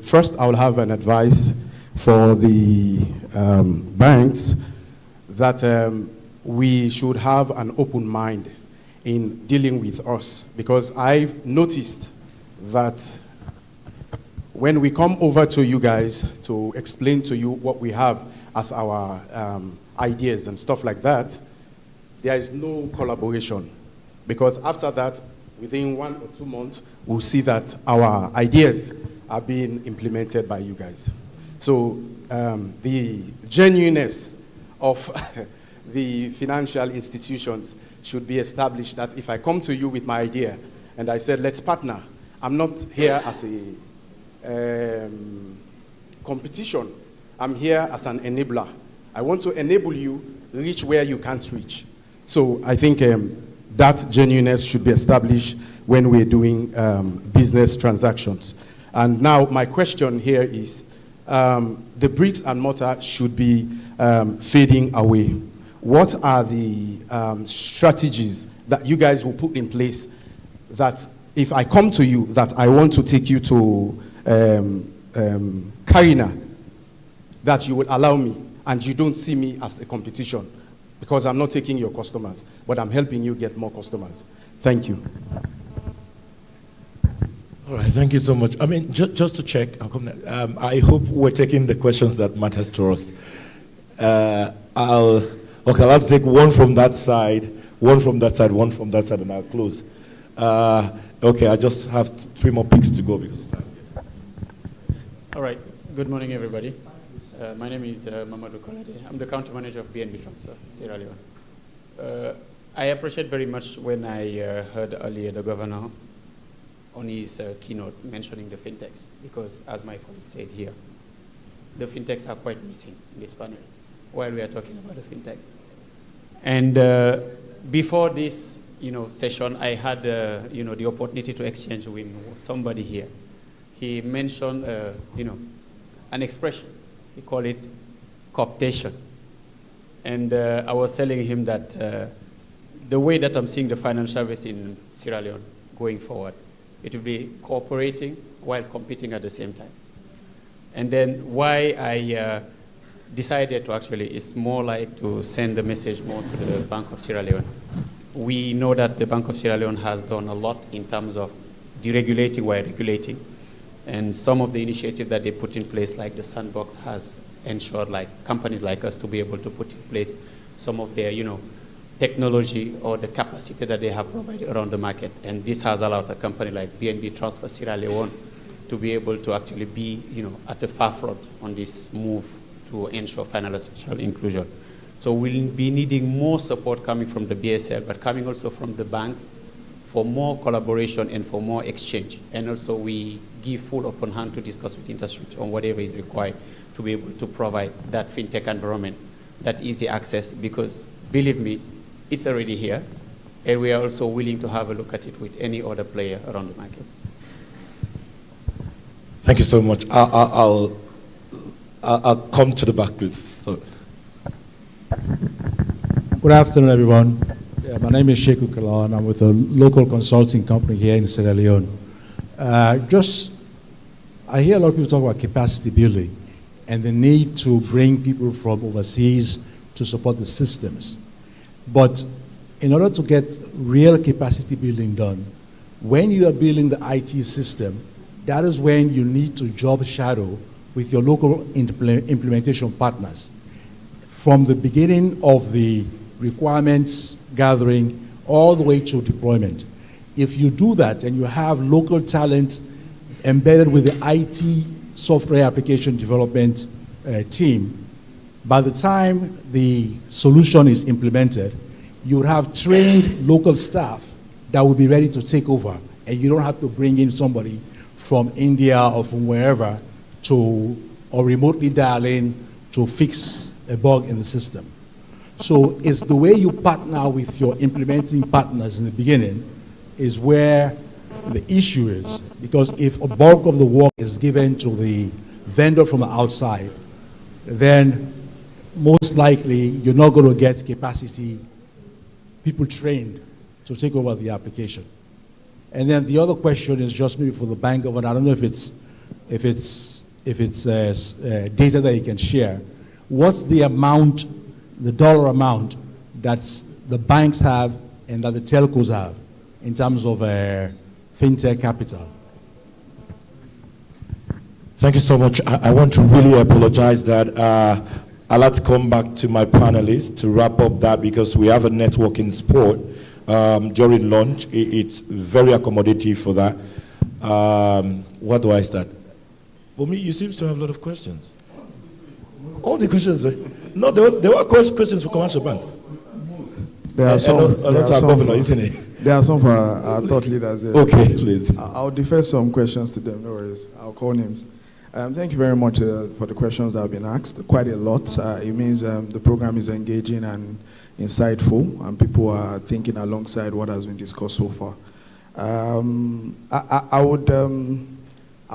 First, I will have an advice for the banks that we should have an open mind in dealing with us, because I've noticed that when we come over to you guys to explain to you what we have as our ideas and stuff like that, there is no collaboration. Because after that, within 1 or 2 months, we'll see that our ideas are being implemented by you guys. So the genuineness of the financial institutions should be established, that if I come to you with my idea and I said, let's partner, I'm not here as a competition. I'm here as an enabler. I want to enable you reach where you can't reach. So I think that genuineness should be established when we're doing business transactions. And now my question here is, the bricks and mortar should be fading away. What are the strategies that you guys will put in place that if I come to you, that I want to take you to Karina, that you will allow me and you don't see me as a competition? Because I'm not taking your customers, but I'm helping you get more customers. Thank you. All right, thank you so much. I mean, just to check, I hope we're taking the questions that matters to us. I'll take one from that side, one from that side, one from that side, and I'll close. Okay, I just have 3 more picks to go because of time. All right, good morning, everybody. My name is Mamadou Kolade. I'm the country manager of BNB Transfer, Sierra Leone. I appreciate very much when I heard earlier the governor on his keynote mentioning the fintechs, because as my colleague said here, the fintechs are quite missing in this panel while we are talking about the fintech. And before this session, I had the opportunity to exchange with somebody here. He mentioned an expression. We call it cooptation. And I was telling him that the way that I'm seeing the financial service in Sierra Leone going forward, it will be cooperating while competing at the same time. And then why I decided to actually is more like to send the message more to the Bank of Sierra Leone. We know that the Bank of Sierra Leone has done a lot in terms of deregulating while regulating. And some of the initiatives that they put in place, like the sandbox, has ensured like companies like us to be able to put in place some of their, technology or the capacity that they have provided around the market. And this has allowed a company like BNB Transfer Sierra Leone to be able to actually be, at the forefront on this move to ensure financial inclusion. So we'll be needing more support coming from the BSL, but coming also from the banks for more collaboration and for more exchange. And also we give full open hand to discuss with Interswitch on whatever is required to be able to provide that fintech environment, that easy access, because believe me, it's already here, and we are also willing to have a look at it with any other player around the market. Thank you so much. I'll come to the back, please. So. Good afternoon, everyone. My name is Sheikh Ukala, and I'm with a local consulting company here in Sierra Leone. I hear a lot of people talk about capacity building and the need to bring people from overseas to support the systems. But in order to get real capacity building done, when you are building the IT system, that is when you need to job shadow with your local implementation partners. From the beginning of the requirements gathering all the way to deployment. If you do that and you have local talent embedded with the IT software application development team, by the time the solution is implemented, you would have trained local staff that will be ready to take over, and you don't have to bring in somebody from India or from wherever or remotely dial in to fix a bug in the system. So it's the way you partner with your implementing partners in the beginning is where the issue is. Because if a bulk of the work is given to the vendor from the outside, then most likely you're not going to get capacity, people trained to take over the application. And then the other question is just maybe for the bank governor. I don't know if it's data that you can share. What's the amount, the dollar amount that the banks have and that the telcos have in terms of fintech capital? Thank you so much. I want to really apologize that I'd like to come back to my panelists to wrap up that, because we have a networking sport during lunch. It's very accommodative for that. What do I start? Well, you seem to have a lot of questions. All the questions. No, there were questions for commercial banks. There are some. Governor, isn't it? There are some for our thought leaders. Yes. Okay, please. I'll defer some questions to them. No worries. I'll call names. Thank you very much for the questions that have been asked. Quite a lot. It means the program is engaging and insightful, and people are thinking alongside what has been discussed so far. I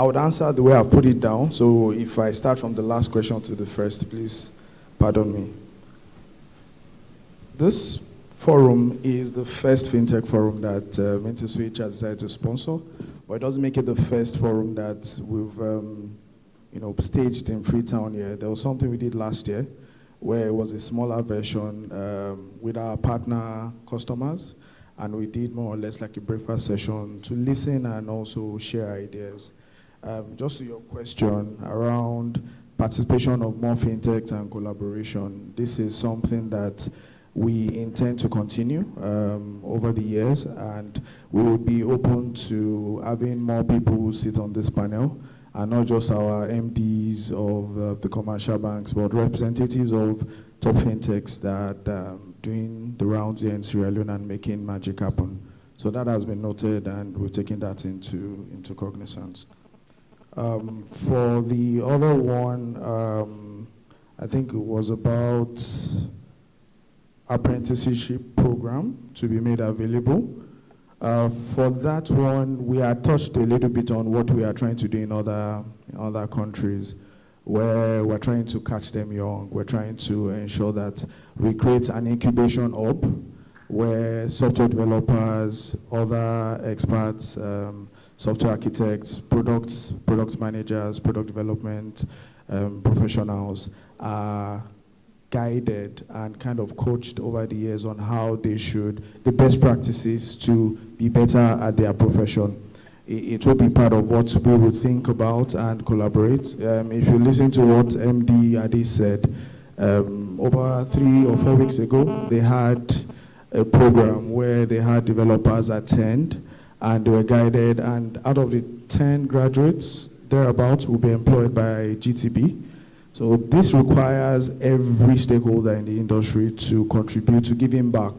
would answer the way I put it down. So if I start from the last question to the first, please pardon me. This forum is the first fintech forum that Interswitch has decided to sponsor, but it doesn't make it the first forum that we've staged in Freetown here. There was something we did last year where it was a smaller version with our partner customers, and we did more or less like a breakfast session to listen and also share ideas. Just to your question around participation of more fintechs and collaboration, this is something that we intend to continue over the years, and we will be open to having more people sit on this panel, and not just our MDs of the commercial banks, but representatives of top fintechs that are doing the rounds here in Sierra Leone and making magic happen. So that has been noted, and we're taking that into cognizance. For the other one, I think it was about apprenticeship program to be made available. For that one, we had touched a little bit on what we are trying to do in other countries, where we're trying to catch them young. We're trying to ensure that we create an incubation hub where software developers, other experts, software architects, product managers, product development professionals are guided and kind of coached over the years on how they should, the best practices to be better at their profession. It will be part of what we will think about and collaborate. If you listen to what MD Adi said, over 3 or 4 weeks ago, they had a program where they had developers attend, and they were guided, and out of the 10 graduates, thereabouts will be employed by GTB. So this requires every stakeholder in the industry to contribute to giving back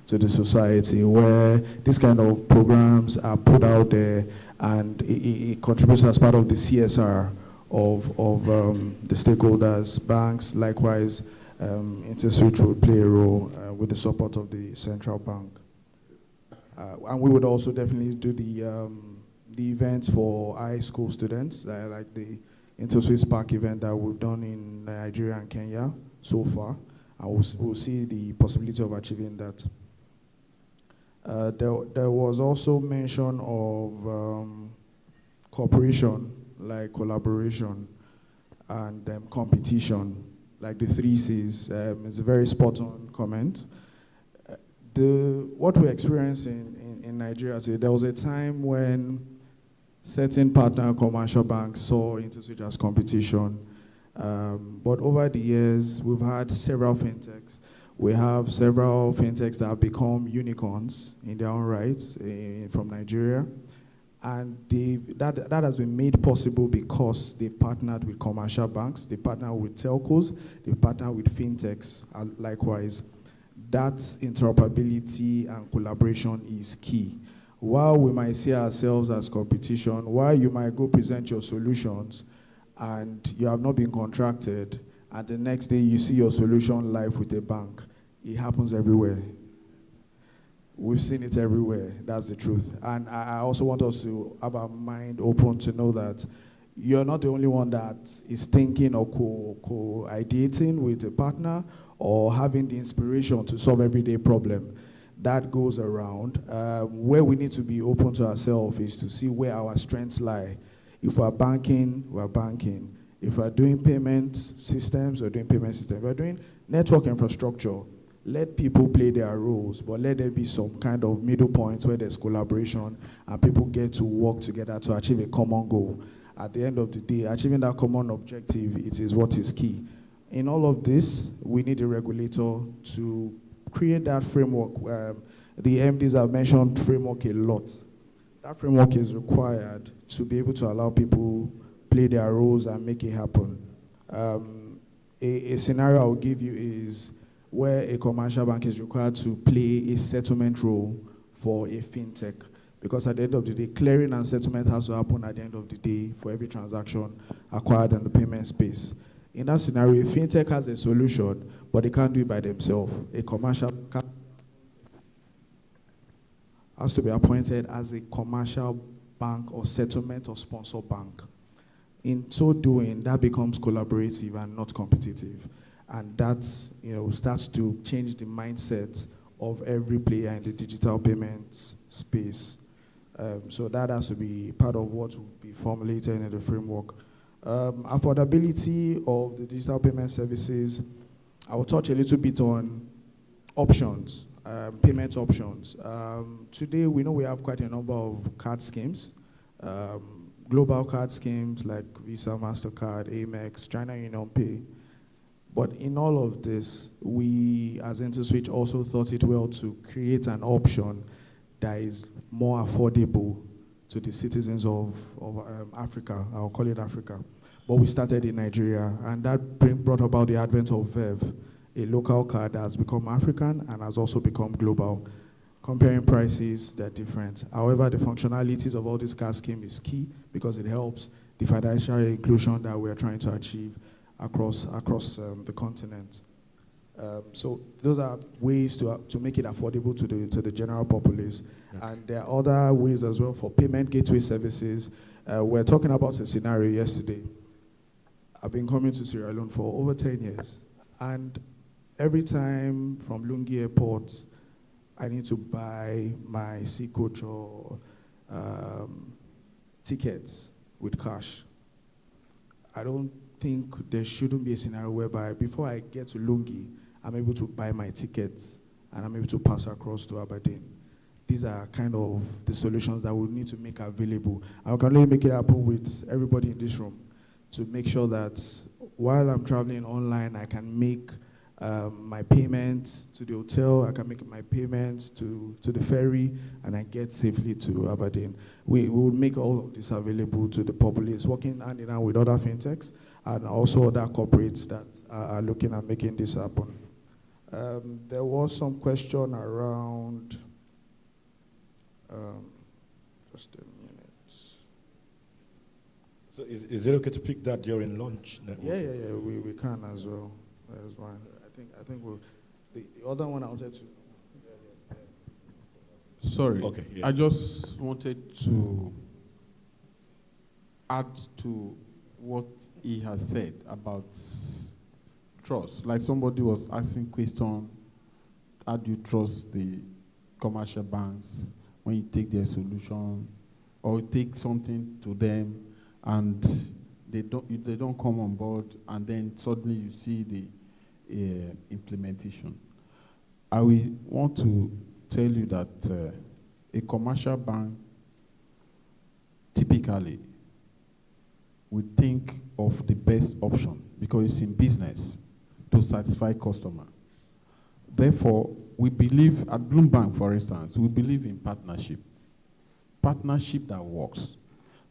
to the society, where these kind of programs are put out there, and it contributes as part of the CSR of the stakeholders. Banks, likewise, Interswitch will play a role with the support of the central bank. And we would also definitely do the events for high school students, like the Interswitch Spark event that we've done in Nigeria and Kenya so far. And we'll see the possibility of achieving that. There was also mention of cooperation, like collaboration and competition, like the 3 C's. It's a very spot-on comment. What we're experiencing in Nigeria today, there was a time when certain partner commercial banks saw Interswitch as competition. But over the years, we've had several fintechs. We have several fintechs that have become unicorns in their own rights from Nigeria. And that has been made possible because they've partnered with commercial banks, they've partnered with telcos, they've partnered with fintechs likewise. That interoperability and collaboration is key. While we might see ourselves as competition, while you might go present your solutions and you have not been contracted, and the next day you see your solution live with a bank, it happens everywhere. We've seen it everywhere, that's the truth. And I also want us to have our mind open to know that you're not the only one that is thinking or co-ideating with a partner or having the inspiration to solve everyday problem. That goes around. Where we need to be open to ourselves is to see where our strengths lie. If we're banking, we're banking. If we're doing payment systems, we're doing payment systems. If we're doing network infrastructure, let people play their roles, but let there be some kind of middle point where there's collaboration and people get to work together to achieve a common goal. At the end of the day, achieving that common objective, it is what is key. In all of this, we need a regulator to create that framework. The MDs have mentioned framework a lot. That framework is required to be able to allow people play their roles and make it happen. A scenario I'll give you is where a commercial bank is required to play a settlement role for a fintech. Because at the end of the day, clearing and settlement has to happen at the end of the day for every transaction acquired in the payment space. In that scenario, a fintech has a solution, but they can't do it by themselves. A commercial bank has to be appointed as a commercial bank or settlement or sponsor bank. In so doing, that becomes collaborative and not competitive. And that starts to change the mindset of every player in the digital payments space. So that has to be part of what will be formulated in the framework. Affordability of the digital payment services, I will touch a little bit on options, payment options. Today, we know we have quite a number of card schemes, global card schemes like Visa, MasterCard, Amex, China Union Pay. But in all of this, we as Interswitch also thought it well to create an option that is more affordable to the citizens of Africa. I'll call it Africa. But we started in Nigeria, and that brought about the advent of VEV, a local card that has become African and has also become global. Comparing prices, they're different. However, the functionalities of all this card scheme is key because it helps the financial inclusion that we're trying to achieve across the continent. So those are ways to make it affordable to the general populace. Okay. And there are other ways as well for payment gateway services. We're talking about a scenario yesterday. I've been coming to Sierra Leone for over 10 years. And every time from Lungi Airport, I need to buy my sea coach or tickets with cash. I don't think there shouldn't be a scenario whereby before I get to Lungi, I'm able to buy my tickets and I'm able to pass across to Aberdeen. These are kind of the solutions that we need to make available. I can only make it happen with everybody in this room to make sure that while I'm traveling online, I can make my payments to the hotel, I can make my payments to the ferry, and I get safely to Aberdeen. We will make all of this available to the populace, working hand in hand with other fintechs and also other corporates that are looking at making this happen. There was some question around, just a minute. So is it okay to pick that during lunch? Yeah, we can as well. That's fine. I think we'll, the other one I wanted to. Sorry. Okay. Yes. I just wanted to add to what he has said about trust. Like somebody was asking question, how do you trust the commercial banks when you take their solution or you take something to them and they don't come on board and then suddenly you see the implementation. I will want to tell you that a commercial bank typically will think of the best option because it's in business to satisfy customer. Therefore, we believe at Bloomberg, for instance, we believe in partnership that works.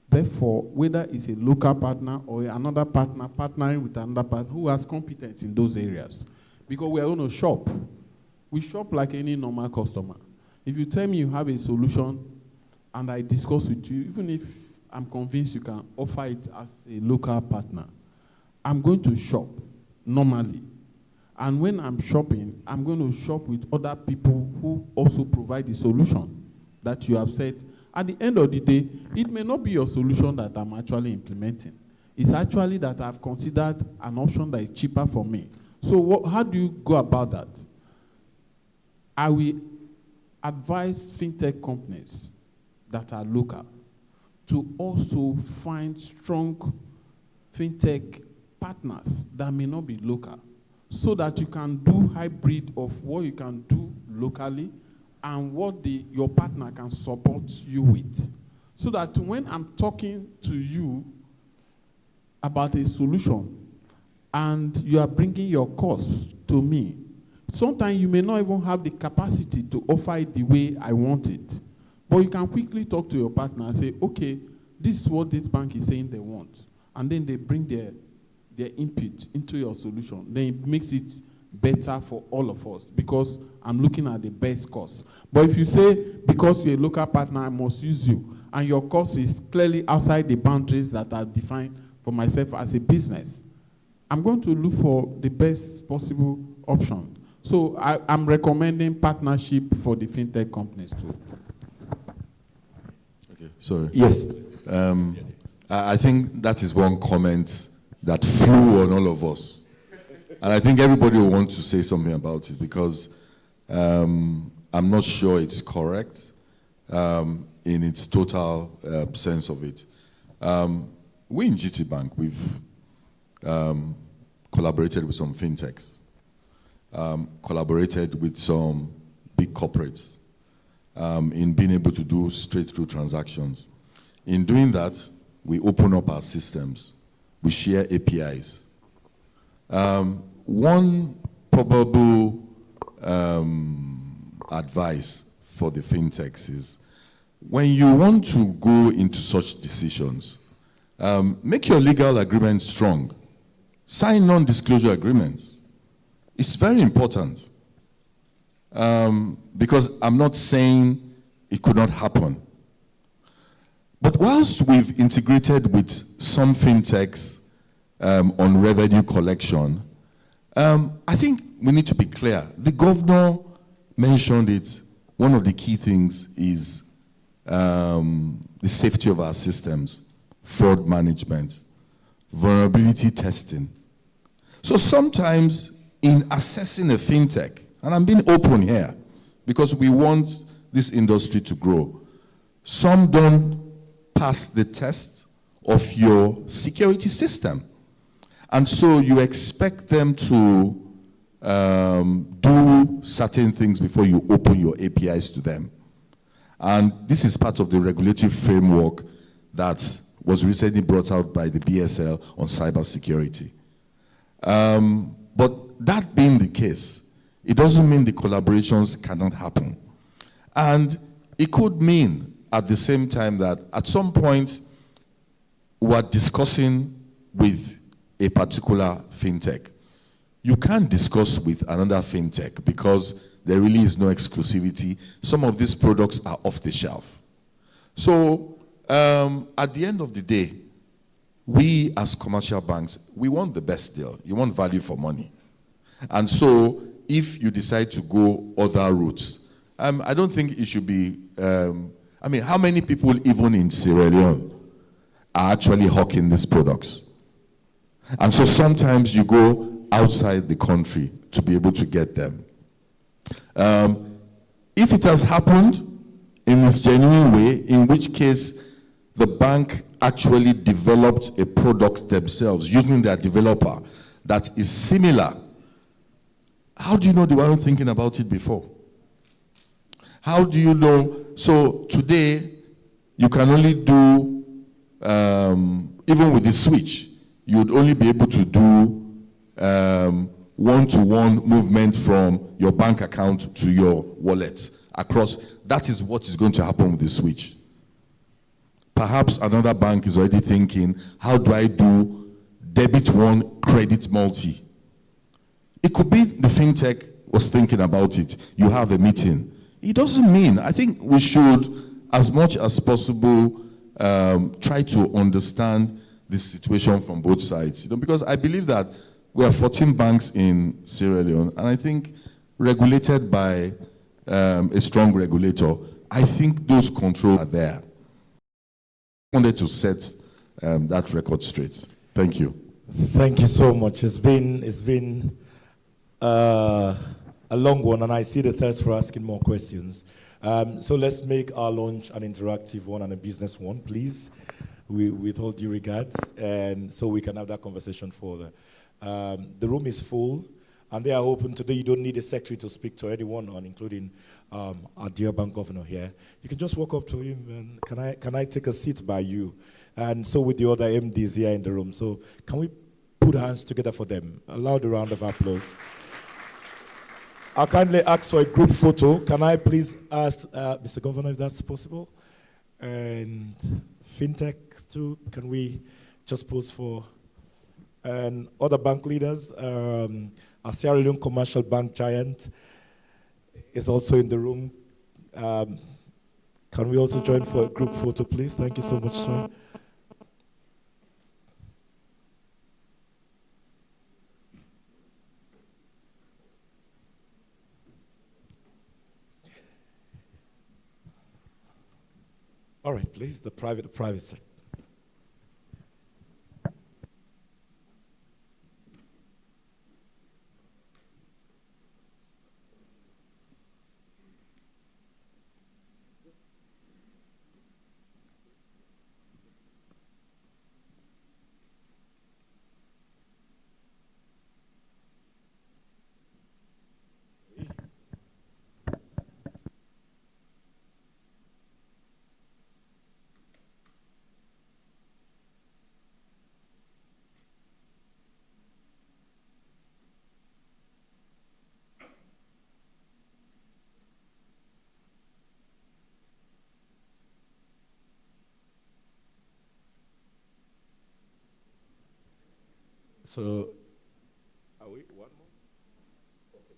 Therefore, whether it's a local partner or another partner partnering with another partner who has competence in those areas, because we are going to shop. We shop like any normal customer. If you tell me you have a solution and I discuss with you, even if I'm convinced you can offer it as a local partner, I'm going to shop normally. And when I'm shopping, I'm going to shop with other people who also provide the solution that you have said. At the end of the day, it may not be your solution that I'm actually implementing. It's actually that I've considered an option that is cheaper for me. So how do you go about that? I will advise fintech companies that are local to also find strong fintech partners that may not be local so that you can do hybrid of what you can do locally and what your partner can support you with. So that when I'm talking to you about a solution, and you are bringing your costs to me. Sometimes you may not even have the capacity to offer it the way I want it. But you can quickly talk to your partner and say, okay, this is what this bank is saying they want. And then they bring their input into your solution. Then it makes it better for all of us because I'm looking at the best cost. But if you say, because you're a local partner, I must use you, and your cost is clearly outside the boundaries that are defined for myself as a business, I'm going to look for the best possible option. So I'm recommending partnership for the fintech companies too. Okay, sorry. Yes. I think that is one comment that flew on all of us. And I think everybody will want to say something about it because I'm not sure it's correct in its total sense of it. We in GT Bank, we've collaborated with some fintechs, collaborated with some big corporates in being able to do straight-through transactions. In doing that, we open up our systems. We share APIs. One probable advice for the fintechs is when you want to go into such decisions, make your legal agreement strong. Sign non-disclosure agreements. It's very important because I'm not saying it could not happen. But whilst we've integrated with some fintechs on revenue collection, I think we need to be clear. The governor mentioned it. One of the key things is the safety of our systems, fraud management, vulnerability testing. So sometimes in assessing a fintech, and I'm being open here because we want this industry to grow, some don't pass the test of your security system. And so you expect them to do certain things before you open your APIs to them. And this is part of the regulatory framework that was recently brought out by the BSL on cybersecurity. But that being the case, it doesn't mean the collaborations cannot happen. And it could mean at the same time that at some point we're discussing with a particular fintech. You can't discuss with another fintech because there really is no exclusivity. Some of these products are off the shelf. So at the end of the day, we as commercial banks, we want the best deal. You want value for money. And so if you decide to go other routes, I don't think it should be, I mean, how many people even in Sierra Leone are actually hawking these products? And so sometimes you go outside the country to be able to get them. If it has happened in this genuine way, in which case the bank actually developed a product themselves using their developer that is similar, how do you know they weren't thinking about it before? How do you know? So today, you can only do, even with the switch, you would only be able to do one-to-one movement from your bank account to your wallet across. That is what is going to happen with the switch. Perhaps another bank is already thinking, how do I do debit one, credit multi? It could be the fintech was thinking about it. You have a meeting. It doesn't mean, I think we should, as much as possible, try to understand the situation from both sides. Because I believe that we have 14 banks in Sierra Leone, and I think regulated by a strong regulator, I think those controls are there. I wanted to set that record straight. Thank you. Thank you so much. It's been a long one, and I see the thirst for asking more questions. So let's make our launch an interactive one and a business one, please, with all due regards, and so we can have that conversation further. The room is full, and they are open today. You don't need a secretary to speak to anyone on, including our dear bank governor here. You can just walk up to him and can I take a seat by you? And so with the other MDs here in the room. So can we put hands together for them. A loud round of applause. I'll kindly ask for a group photo. Can I please ask Mr. Governor if that's possible? And Fintech too, can we just pose for, and other bank leaders? Our Sierra Leone commercial bank giant is also in the room. Can we also join for a group photo, please? Thank you so much, sir. All right, please, the private sector. So, are we one more? Okay.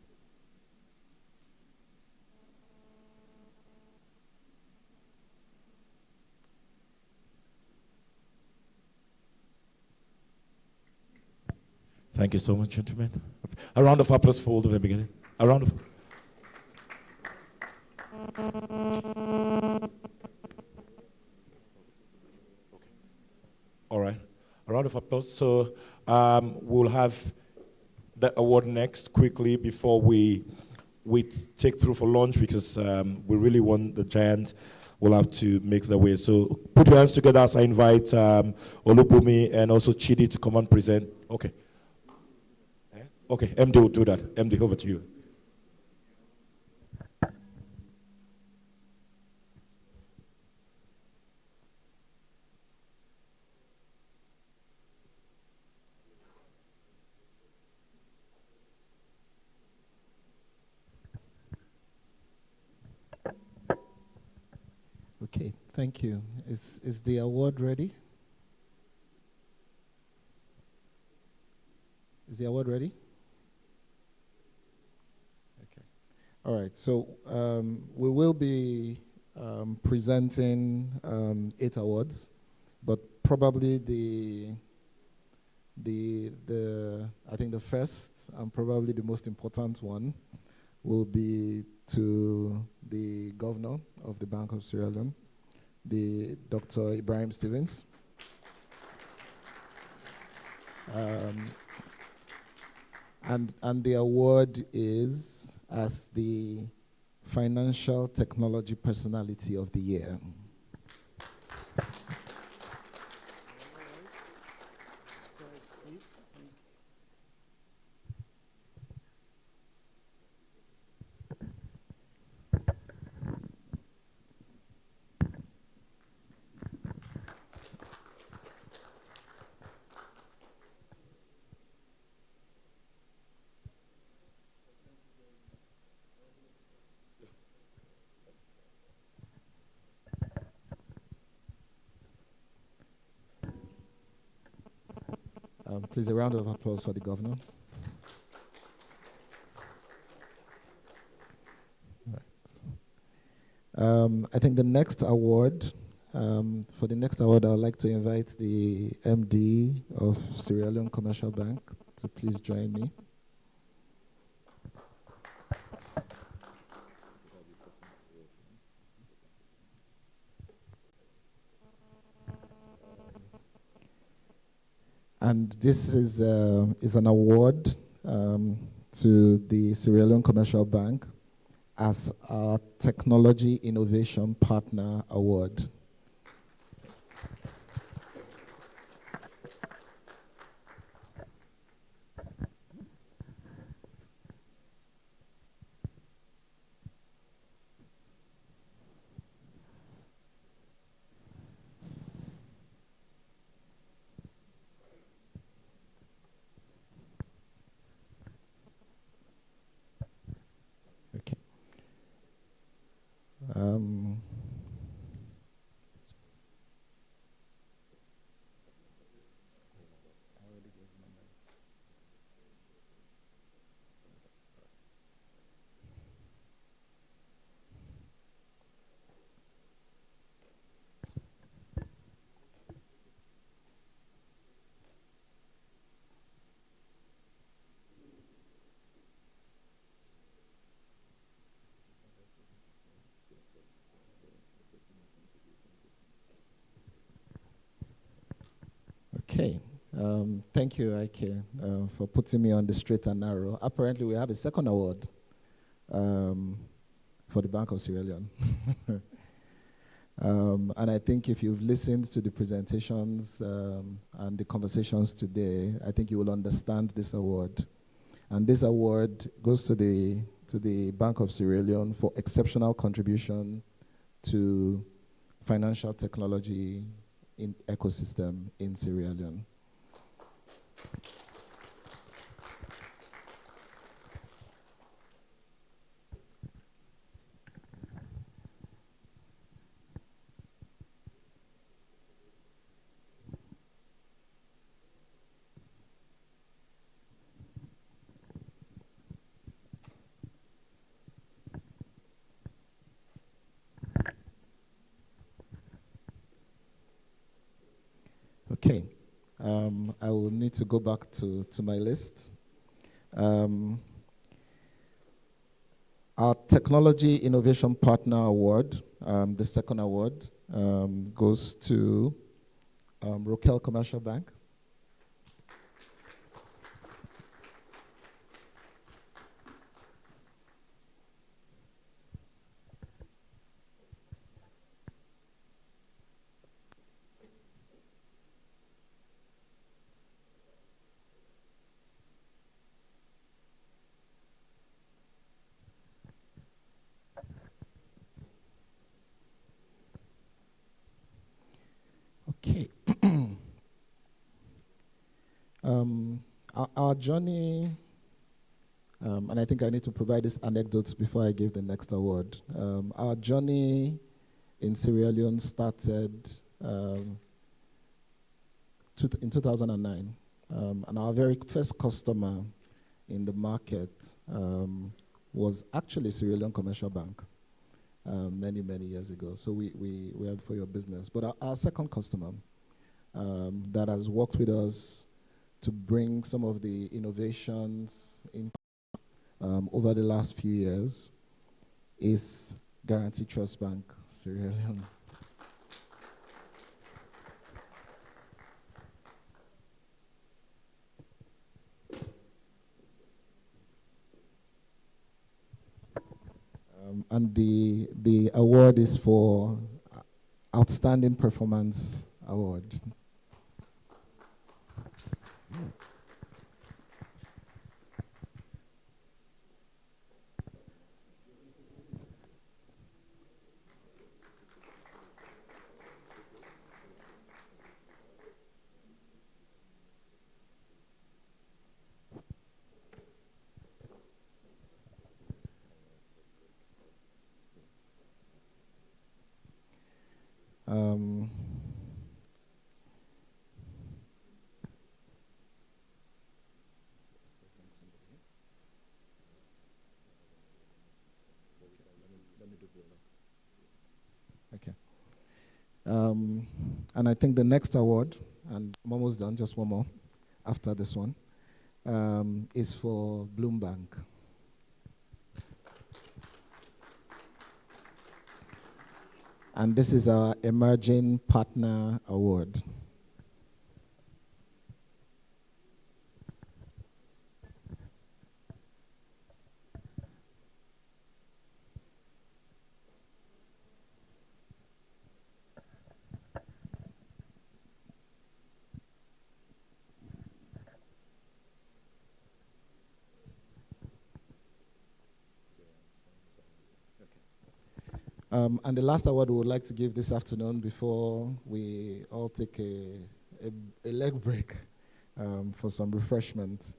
Thank you so much, gentlemen. A round of applause for all of them beginning. A round of. All right. A round of applause. So we'll have the award next quickly before we take through for lunch, because we really want the giants will have to make their way. So put your hands together as I invite Olubumi and also Chidi to come and present. Okay. Okay, MD will do that. MD, over to you. Okay, thank you. Is the award ready? Is the award ready? Okay. All right, so we will be presenting 8 awards, but probably I think the first and probably the most important one will be to the governor of the Bank of Sierra Leone, the Dr. Ibrahim Stevens. And the award is as the Financial Technology Personality of the Year. Please, a round of applause for the governor. Right. I think the next award, for the next award, I would like to invite the MD of Sierra Leone Commercial Bank to please join me. And this is an award to the Sierra Leone Commercial Bank as our Technology Innovation Partner Award. Thank you, Ike, for putting me on the straight and narrow. Apparently, we have a second award for the Bank of Sierra Leone. And I think if you've listened to the presentations and the conversations today, I think you will understand this award. And this award goes to the Bank of Sierra Leone for exceptional contribution to financial technology in ecosystem in Sierra Leone. Okay, I will need to go back to my list. Our Technology Innovation Partner Award, the second award, goes to Rokel Commercial Bank. Okay. Our journey, and I think I need to provide this anecdote before I give the next award. Our journey in Sierra Leone started in 2009, and our very first customer in the market was actually Sierra Leone Commercial Bank. Many years ago. So we had For Your Business. But our second customer that has worked with us to bring some of the innovations in over the last few years is Guarantee Trust Bank, Sierra Leone. And the award is for Outstanding Performance Award. Okay. And I think the next award, and I'm almost done, just one more after this one, is for Bloombank. And this is our Emerging Partner Award. And the last award we would like to give this afternoon before we all take a leg break for some refreshment.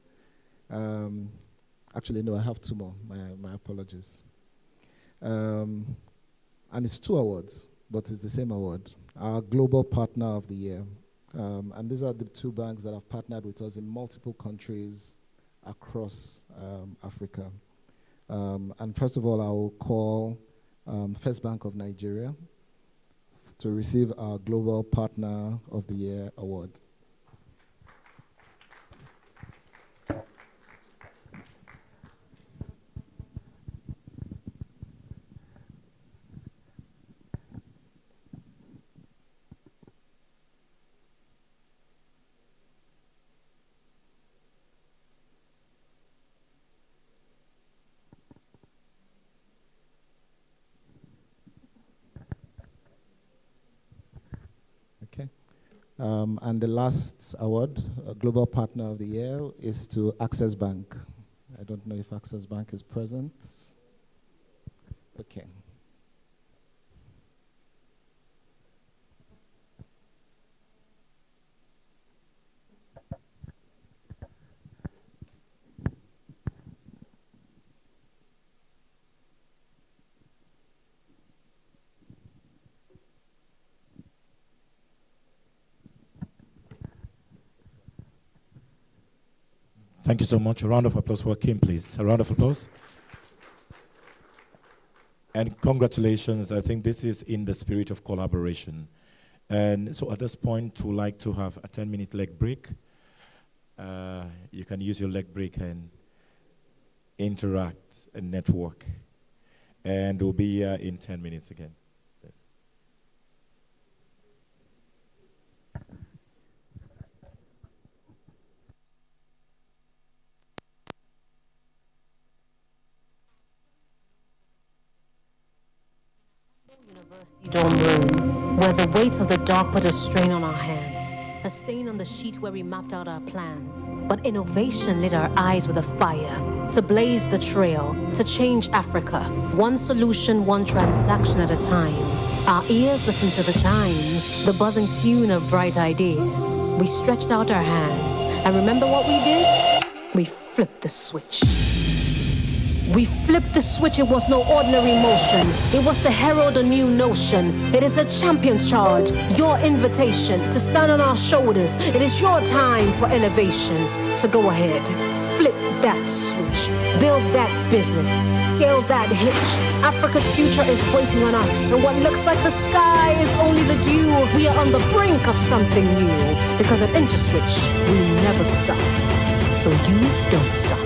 Actually, no, I have two more. My apologies. And it's two awards, but it's the same award. Our Global Partner of the Year. And these are the two banks that have partnered with us in multiple countries across Africa. And first of all, I will call First Bank of Nigeria to receive our Global Partner of the Year award. And the last award, Global Partner of the Year, is to Access Bank. I don't know if Access Bank is present. Okay. Thank you so much. A round of applause for Kim, please. A round of applause. And congratulations. I think this is in the spirit of collaboration. And so at this point, we'd like to have a 10-minute leg break. You can use your leg break and interact and network. And we'll be here in 10 minutes again. Yes. Dorm room, where the weight of the dark put a strain on our hands, a stain on the sheet where we mapped out our plans. But innovation lit our eyes with a fire, to blaze the trail, to change Africa, one solution, one transaction at a time. Our ears listened to the chime, the buzzing tune of bright ideas. We stretched out our hands, and remember what we did? We flipped the switch. We flipped the switch, it was no ordinary motion. It was to herald a new notion. It is the champion's charge, your invitation to stand on our shoulders. It is your time for elevation. So go ahead, flip that switch, build that business, scale that hitch. Africa's future is waiting on us, and what looks like the sky is only the dew. We are on the brink of something new, because at Interswitch, we never stop. So you don't stop.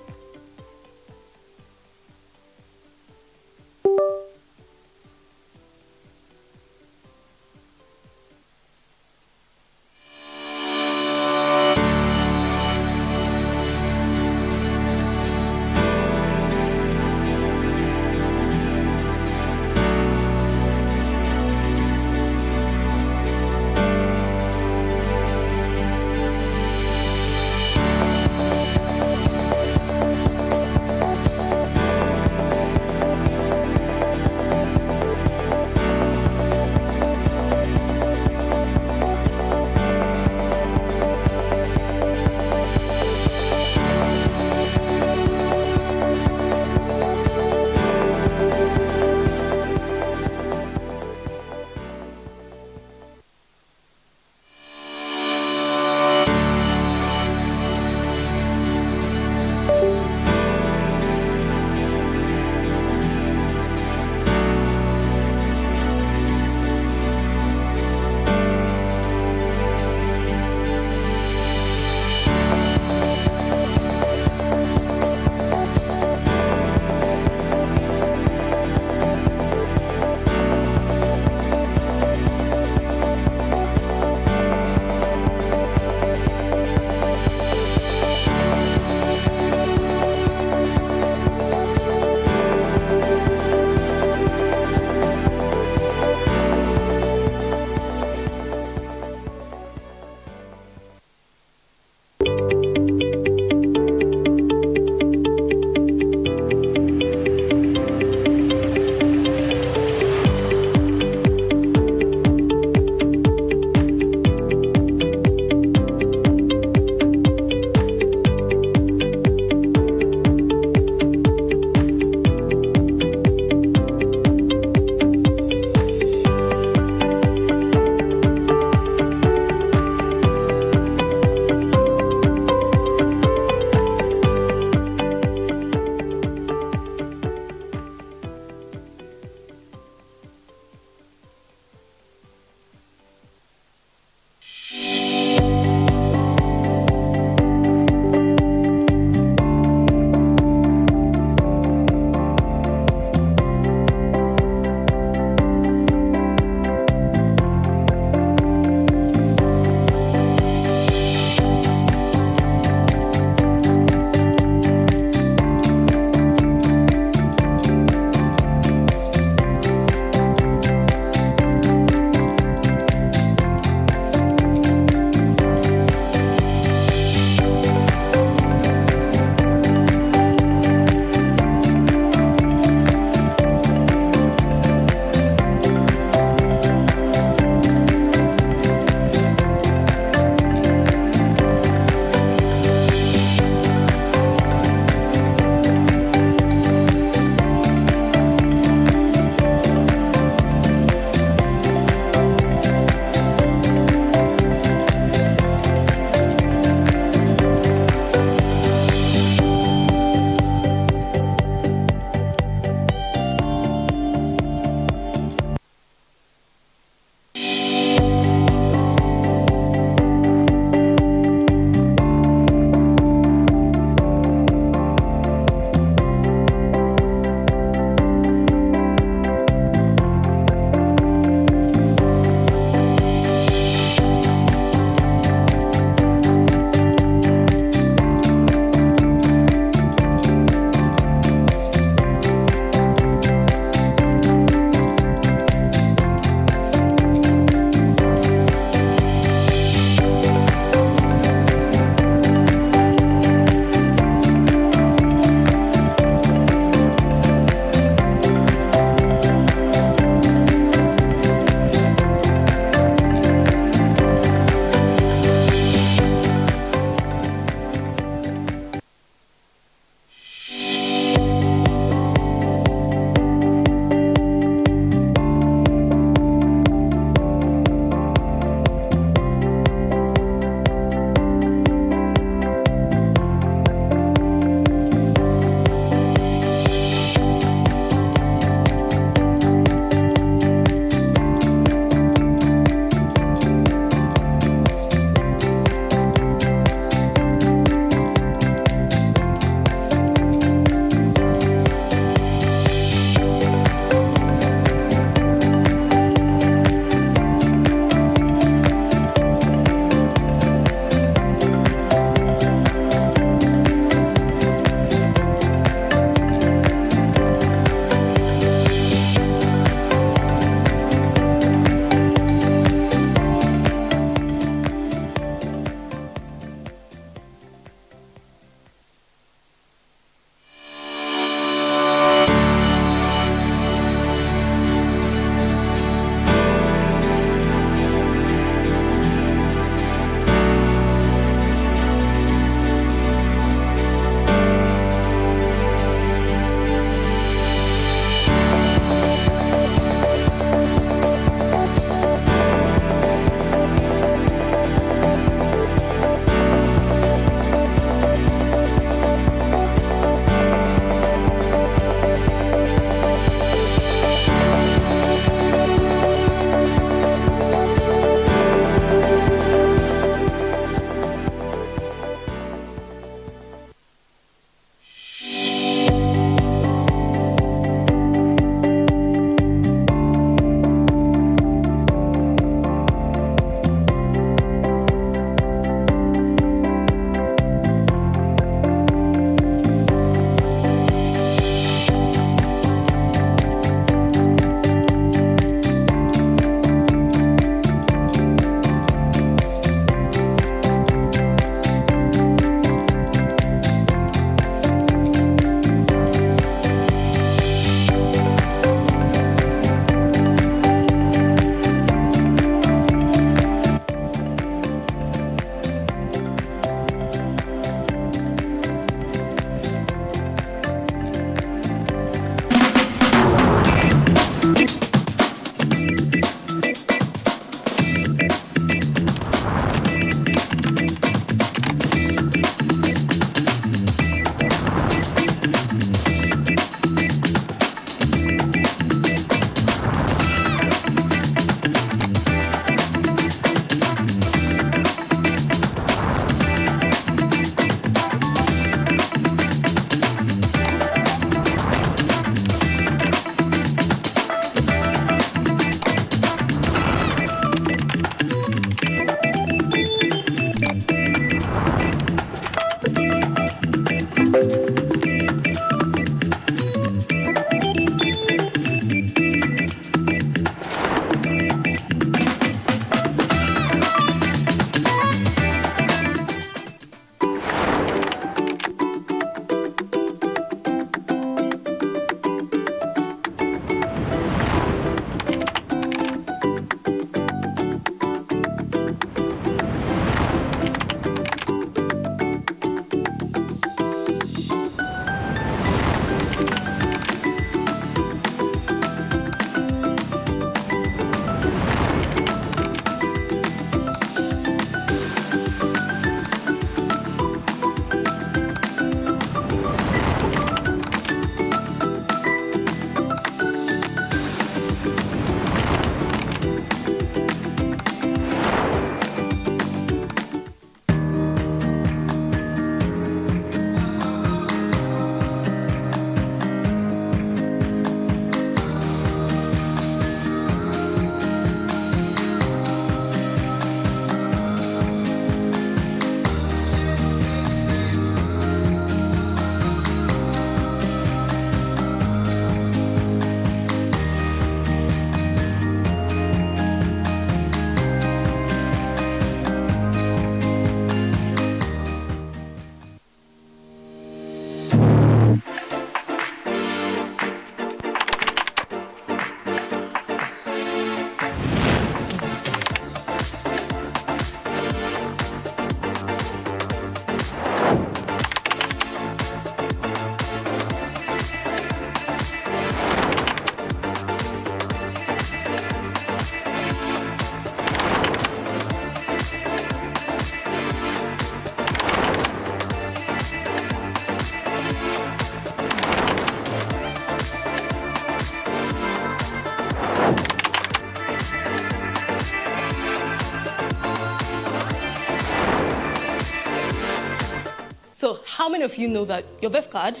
How many of you know that your VEF card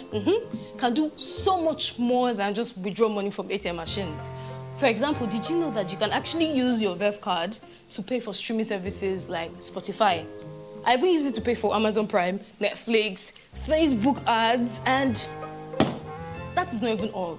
can do so much more than just withdraw money from ATM machines? For example, did you know that you can actually use your VEF card to pay for streaming services like Spotify? I even use it to pay for Amazon Prime, Netflix, Facebook ads, and that is not even all.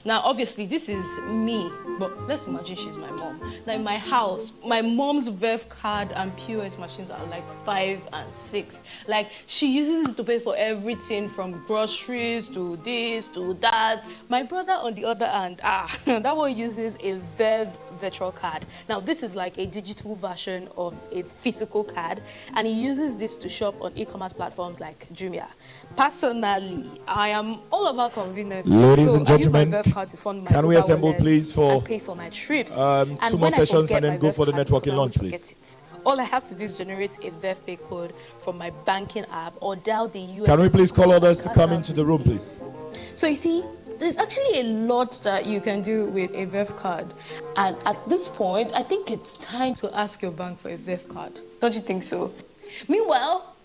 Now, obviously, this is me, but let's imagine she's my mom. Now, in my house, my mom's VEF card and POS machines are like 5 and 6. Like, she uses it to pay for everything from groceries to this to that. My brother, on the other hand, that one uses a VEF virtual card. Now, this is like a digital version of a physical card, and he uses this to shop on e-commerce platforms like Jumia. Personally, I am all about convenience. Ladies so and gentlemen, I use my VEF card to fund my can we Uber assemble, wallet please, for and pay for my trips. 2 more sessions and then go for the networking launch, please. All I have to do is generate a VEF pay code from my banking app or dial the US. Can we please call others to come into the room, please? So you see, there's actually a lot that you can do with a VEF card. And at this point, I think it's time to ask your bank for a VEF card. Don't you think so? Meanwhile,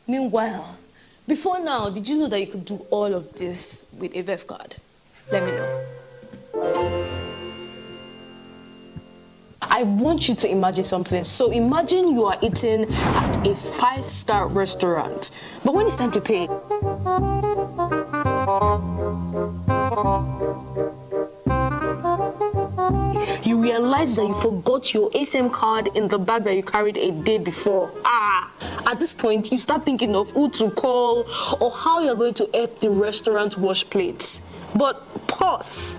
before now, did you know that you could do all of this with a VEF card? Let me know. I want you to imagine something. So imagine you are eating at a 5-star restaurant, but when it's time to pay, you realize that you forgot your ATM card in the bag that you carried a day before. At this point, you start thinking of who to call or how you're going to help the restaurant wash plates. But pause.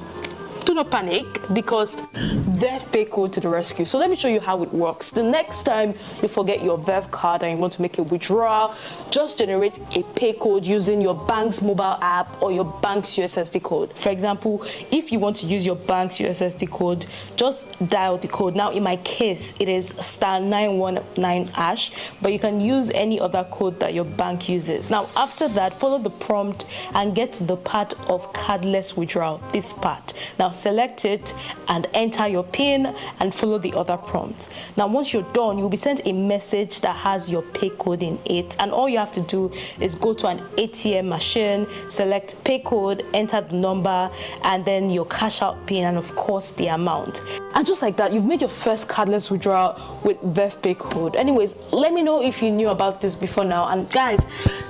Do not panic, because VEF pay code to the rescue. So let me show you how it works. The next time you forget your VEF card and you want to make a withdrawal, just generate a pay code using your bank's mobile app or your bank's USSD code. For example, if you want to use your bank's USSD code, just dial the code. Now, in my case, it is *919#, but you can use any other code that your bank uses. Now, after that, follow the prompt and get to the part of cardless withdrawal, this part. Now, select it and enter your PIN and follow the other prompts. Now, once you're done, you'll be sent a message that has your pay code in it, and all you have to do is go to an ATM machine, select pay code, enter the number, and then your cash out PIN, and of course the amount. And just like that, you've made your first cardless withdrawal with VEF pay code. Anyways, let me know if you knew about this before now, and guys,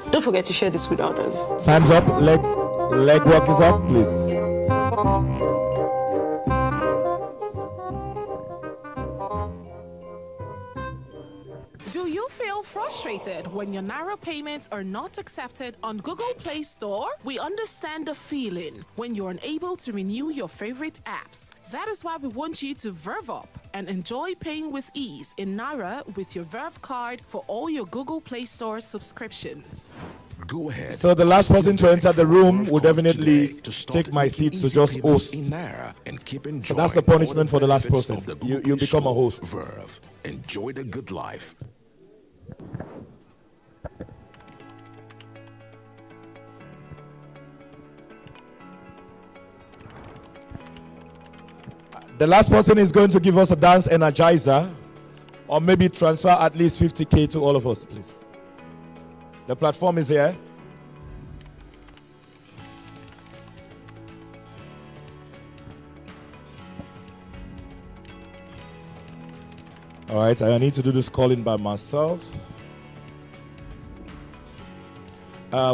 don't forget to share this with others. Time's up. Leg work is up, please. Do you feel frustrated when your Naira payments are not accepted on Google Play Store? We understand the feeling when you're unable to renew your favorite apps. That is why we want you to verve up and enjoy paying with ease in Naira with your Verve card for all your Google Play Store subscriptions. Go ahead. So the last person to enter the room will definitely take my seat to just host. So that's the punishment for the last person. You become a host. Verve. Enjoy the good life. The last person is going to give us a dance energizer, or maybe transfer at least 50K to all of us, please. The platform is here. All right, I need to do this calling by myself.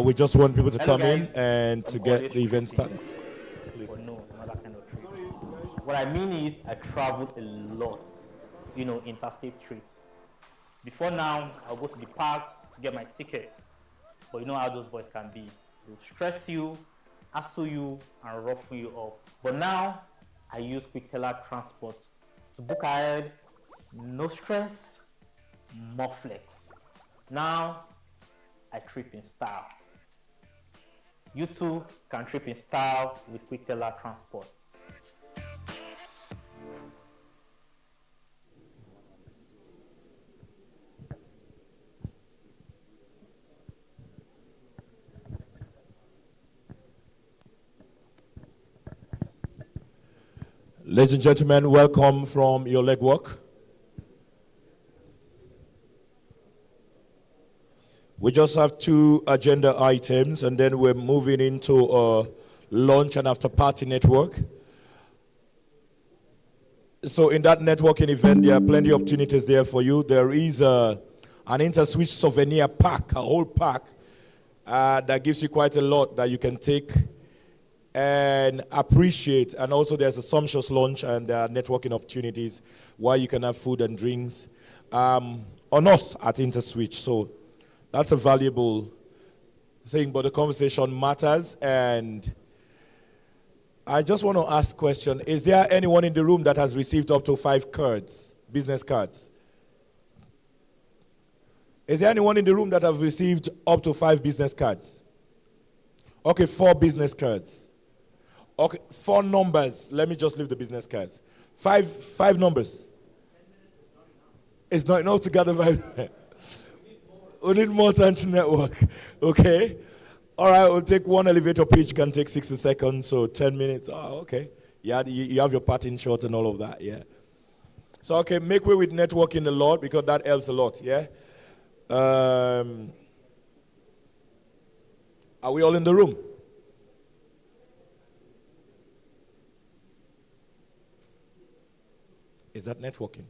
We just want people to come in and to get the event started. What I mean is, I traveled a lot, interstate trips. Before now, I'll go to the parks to get my tickets. But you know how those boys can be. They'll stress you, hassle you, and roughen you up. But now, I use Quick Teller Transport to book ahead. No stress, more flex. Now, I trip in style. You too can trip in style with Quick Teller Transport. Ladies and gentlemen, welcome from your legwork. We just have 2 agenda items, and then we're moving into a launch and after-party network. So in that networking event, there are plenty of opportunities there for you. There is an Interswitch souvenir pack, a whole pack, that gives you quite a lot that you can take and appreciate. And also there's a sumptuous lunch and networking opportunities where you can have food and drinks on us at Interswitch. So that's a valuable thing, but the conversation matters. And I just want to ask a question. Is there anyone in the room that has received up to 5 cards, business cards? Is there anyone in the room that has received up to 5 business cards? Okay, 4 business cards. Okay, 4 numbers. Let me just leave the business cards. 5 numbers. It's not enough to gather 5. We need more time to network. Okay. All right, we'll take 1 elevator pitch, can take 60 seconds, so 10 minutes. Oh, okay. Yeah, you have your parting shot and all of that, yeah. So, okay, make way with networking a lot because that helps a lot, yeah. Are we all in the room? Is that networking?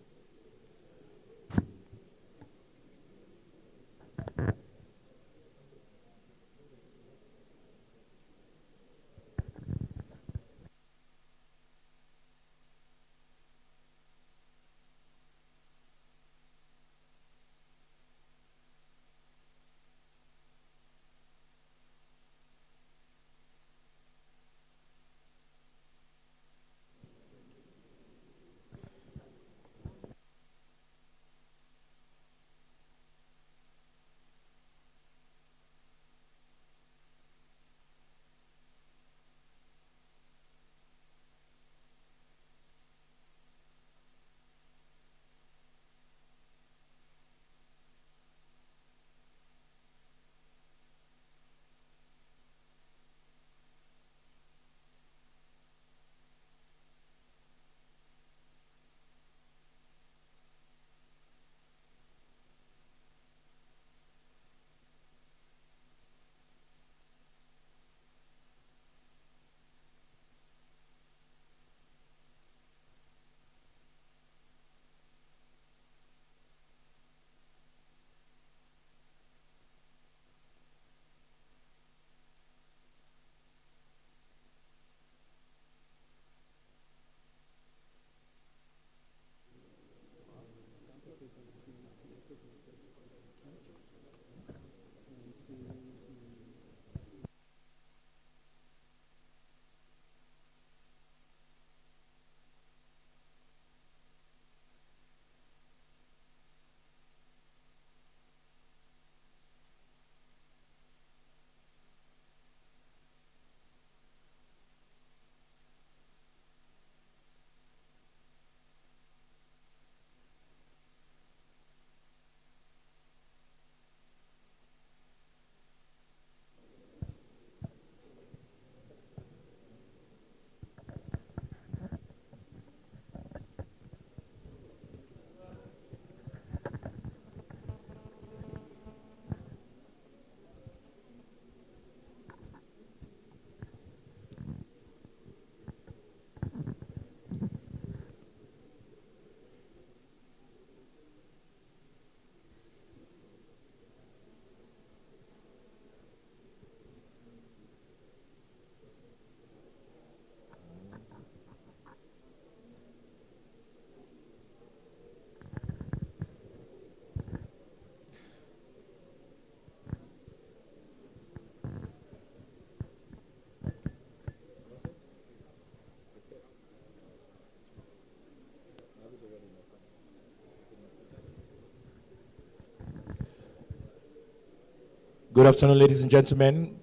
Good afternoon, ladies and gentlemen.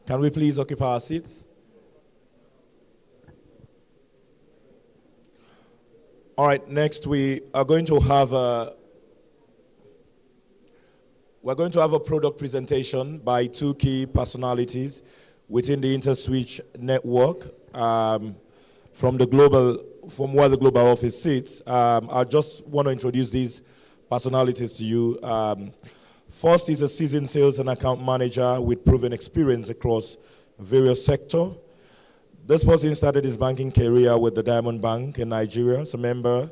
Can we please occupy our seats? All right, next we are going to have a product presentation by 2 key personalities within the Interswitch network from where the global office sits. I just want to introduce these personalities to you. First is a seasoned sales and account manager with proven experience across various sectors. This person started his banking career with the Diamond Bank in Nigeria as a member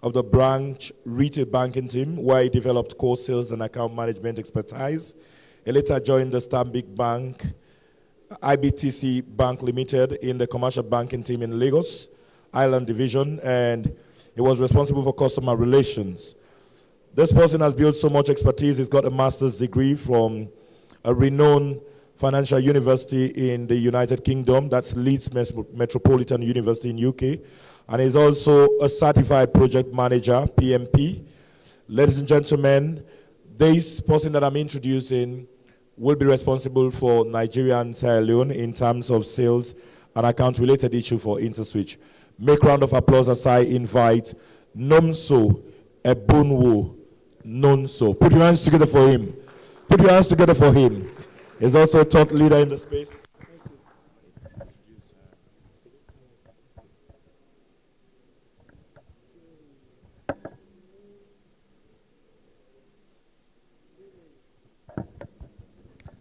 of the branch retail banking team, where he developed core sales and account management expertise. He later joined the Stanbic Bank, IBTC Bank Limited in the commercial banking team in Lagos Island Division, and he was responsible for customer relations. This person has built so much expertise. He's got a master's degree from a renowned financial university in the United Kingdom, that's Leeds Metropolitan University in UK, and he's also a certified project manager, PMP. Ladies and gentlemen, this person that I'm introducing will be responsible for Nigeria and Sierra Leone in terms of sales and account-related issue for Interswitch. Make round of applause as I invite Nomso Ebunwo Nonso. Put your hands together for him. Put your hands together for him. He's also a thought leader in the space.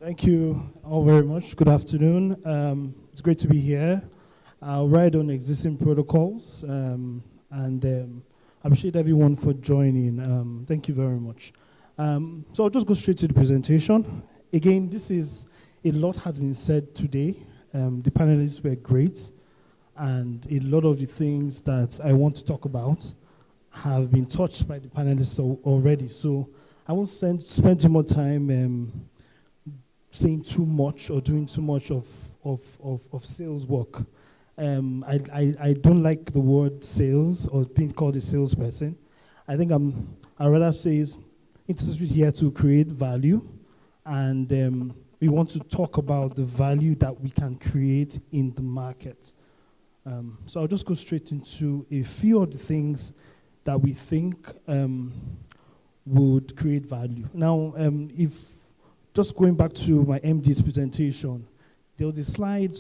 Thank you all very much. Good afternoon. It's great to be here. I'll ride on existing protocols and I appreciate everyone for joining. Thank you very much. So I'll just go straight to the presentation. Again, a lot has been said today. The panelists were great, and a lot of the things that I want to talk about have been touched by the panelists already. So I won't spend too much time saying too much or doing too much of sales work. I don't like the word sales or being called a salesperson. I think I'd rather say is Interswitch here to create value, and we want to talk about the value that we can create in the market. So I'll just go straight into a few of the things that we think would create value. Now, just going back to my MD's presentation, there was a slide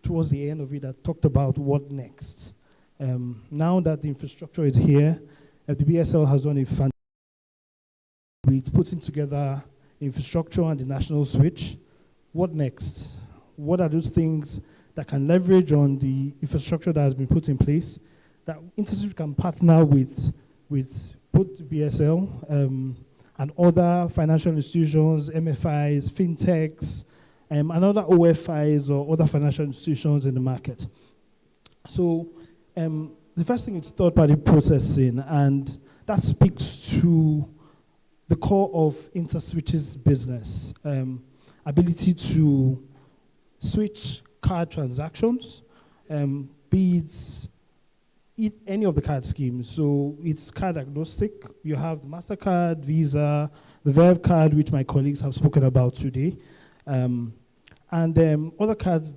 towards the end of it that talked about what next. Now that the infrastructure is here, the BSL has done a fantastic with putting together infrastructure and the national switch. What next? What are those things that can leverage on the infrastructure that has been put in place that Interswitch can partner with both the BSL and other financial institutions, MFIs, Fintechs, and other OFIs or other financial institutions in the market. So the first thing is third-party processing, and that speaks to the core of Interswitch's business. Ability to switch card transactions, be it any of the card schemes. So it's card agnostic. You have the MasterCard, Visa, the Verve card, which my colleagues have spoken about today. And other cards,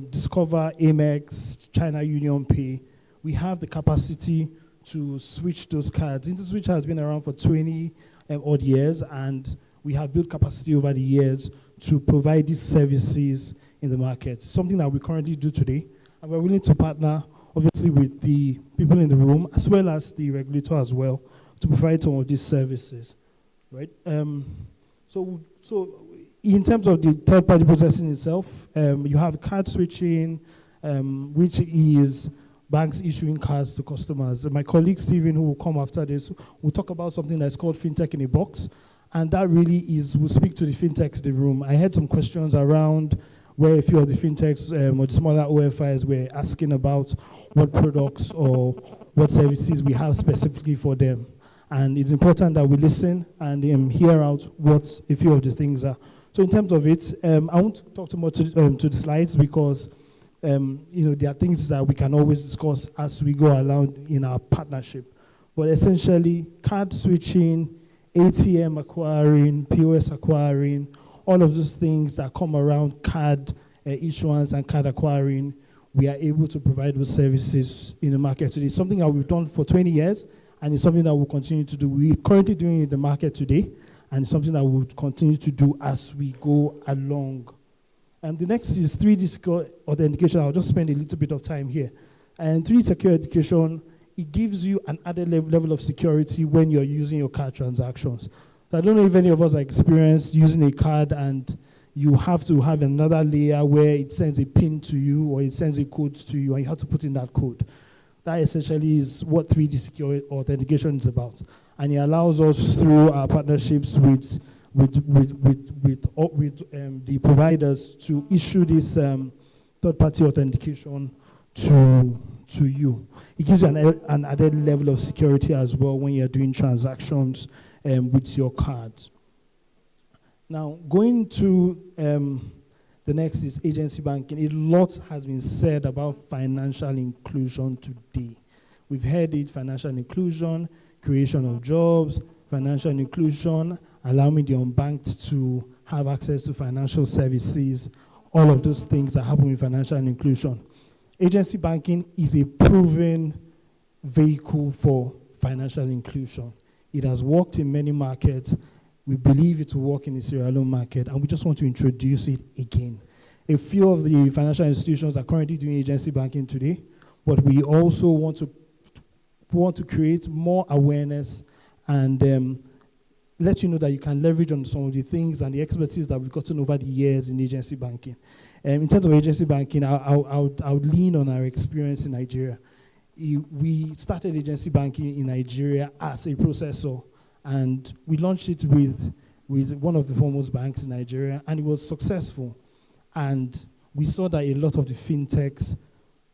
Discover, Amex, China Union Pay. We have the capacity to switch those cards. Interswitch has been around for 20 odd years, and we have built capacity over the years to provide these services in the market. Something that we currently do today, and we're willing to partner, obviously, with the people in the room, as well as the regulator as well, to provide some of these services, right? So in terms of the third-party processing itself, you have card switching, which is banks issuing cards to customers. And my colleague Stephen, who will come after this, will talk about something that's called Fintech in a Box, and that really will speak to the fintechs in the room. I had some questions around where a few of the fintechs or the smaller OFIs were asking about what products or what services we have specifically for them. And it's important that we listen and hear out what a few of the things are. So in terms of it, I won't talk too much to the slides because there are things that we can always discuss as we go along in our partnership. But essentially, card switching, ATM acquiring, POS acquiring, all of those things that come around card issuance and card acquiring, we are able to provide those services in the market today. It's something that we've done for 20 years, and it's something that we'll continue to do. We're currently doing it in the market today, and it's something that we'll continue to do as we go along. The next is 3D secure authentication. I'll just spend a little bit of time here. And 3D secure authentication, it gives you an added level of security when you're using your card transactions. I don't know if any of us are experienced using a card and you have to have another layer where it sends a PIN to you or it sends a code to you and you have to put in that code. That essentially is what 3D secure authentication is about. And it allows us through our partnerships with the providers to issue this third-party authentication to you. It gives you an added level of security as well when you're doing transactions with your card. Now, going to the next is agency banking. A lot has been said about financial inclusion today. We've heard it, financial inclusion, creation of jobs, financial inclusion, allowing the unbanked to have access to financial services, all of those things that happen with financial inclusion. Agency banking is a proven vehicle for financial inclusion. It has worked in many markets. We believe it will work in the Sierra Leone market, and we just want to introduce it again. A few of the financial institutions are currently doing agency banking today, but we also want to create more awareness and let you know that you can leverage on some of the things and the expertise that we've gotten over the years in agency banking. In terms of agency banking, I would lean on our experience in Nigeria. We started agency banking in Nigeria as a processor, and we launched it with one of the foremost banks in Nigeria, and it was successful. And we saw that a lot of the fintechs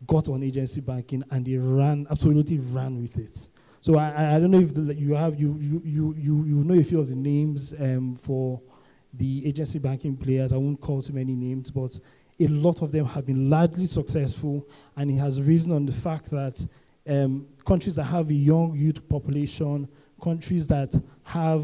got on agency banking, and they absolutely ran with it. So I don't know if you know a few of the names for the agency banking players. I won't call too many names, but a lot of them have been largely successful, and it has risen on the fact that countries that have a young youth population, countries that have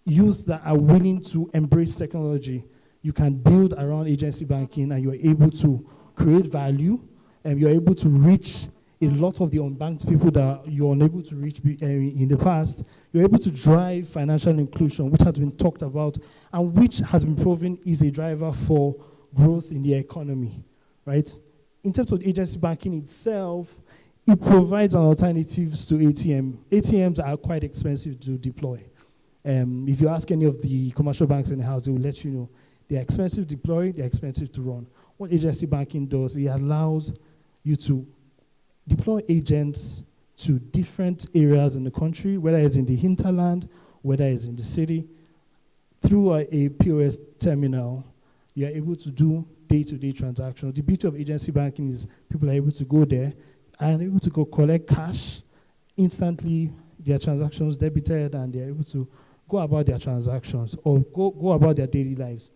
youth that are willing to embrace technology, you can build around agency banking, and you're able to create value, and you're able to reach a lot of the unbanked people that you're unable to reach in the past. You're able to drive financial inclusion, which has been talked about, and which has been proven is a driver for growth in the economy, right? In terms of agency banking itself, it provides an alternative to ATM. ATMs are quite expensive to deploy. If you ask any of the commercial banks in the house, they will let you know they're expensive to deploy, they're expensive to run. What agency banking does, it allows you to deploy agents to different areas in the country, whether it's in the hinterland, whether it's in the city. Through a POS terminal, you're able to do day-to-day transactions. The beauty of agency banking is people are able to go there and able to go collect cash instantly, their transactions debited, and they're able to go about their transactions or go about their daily lives.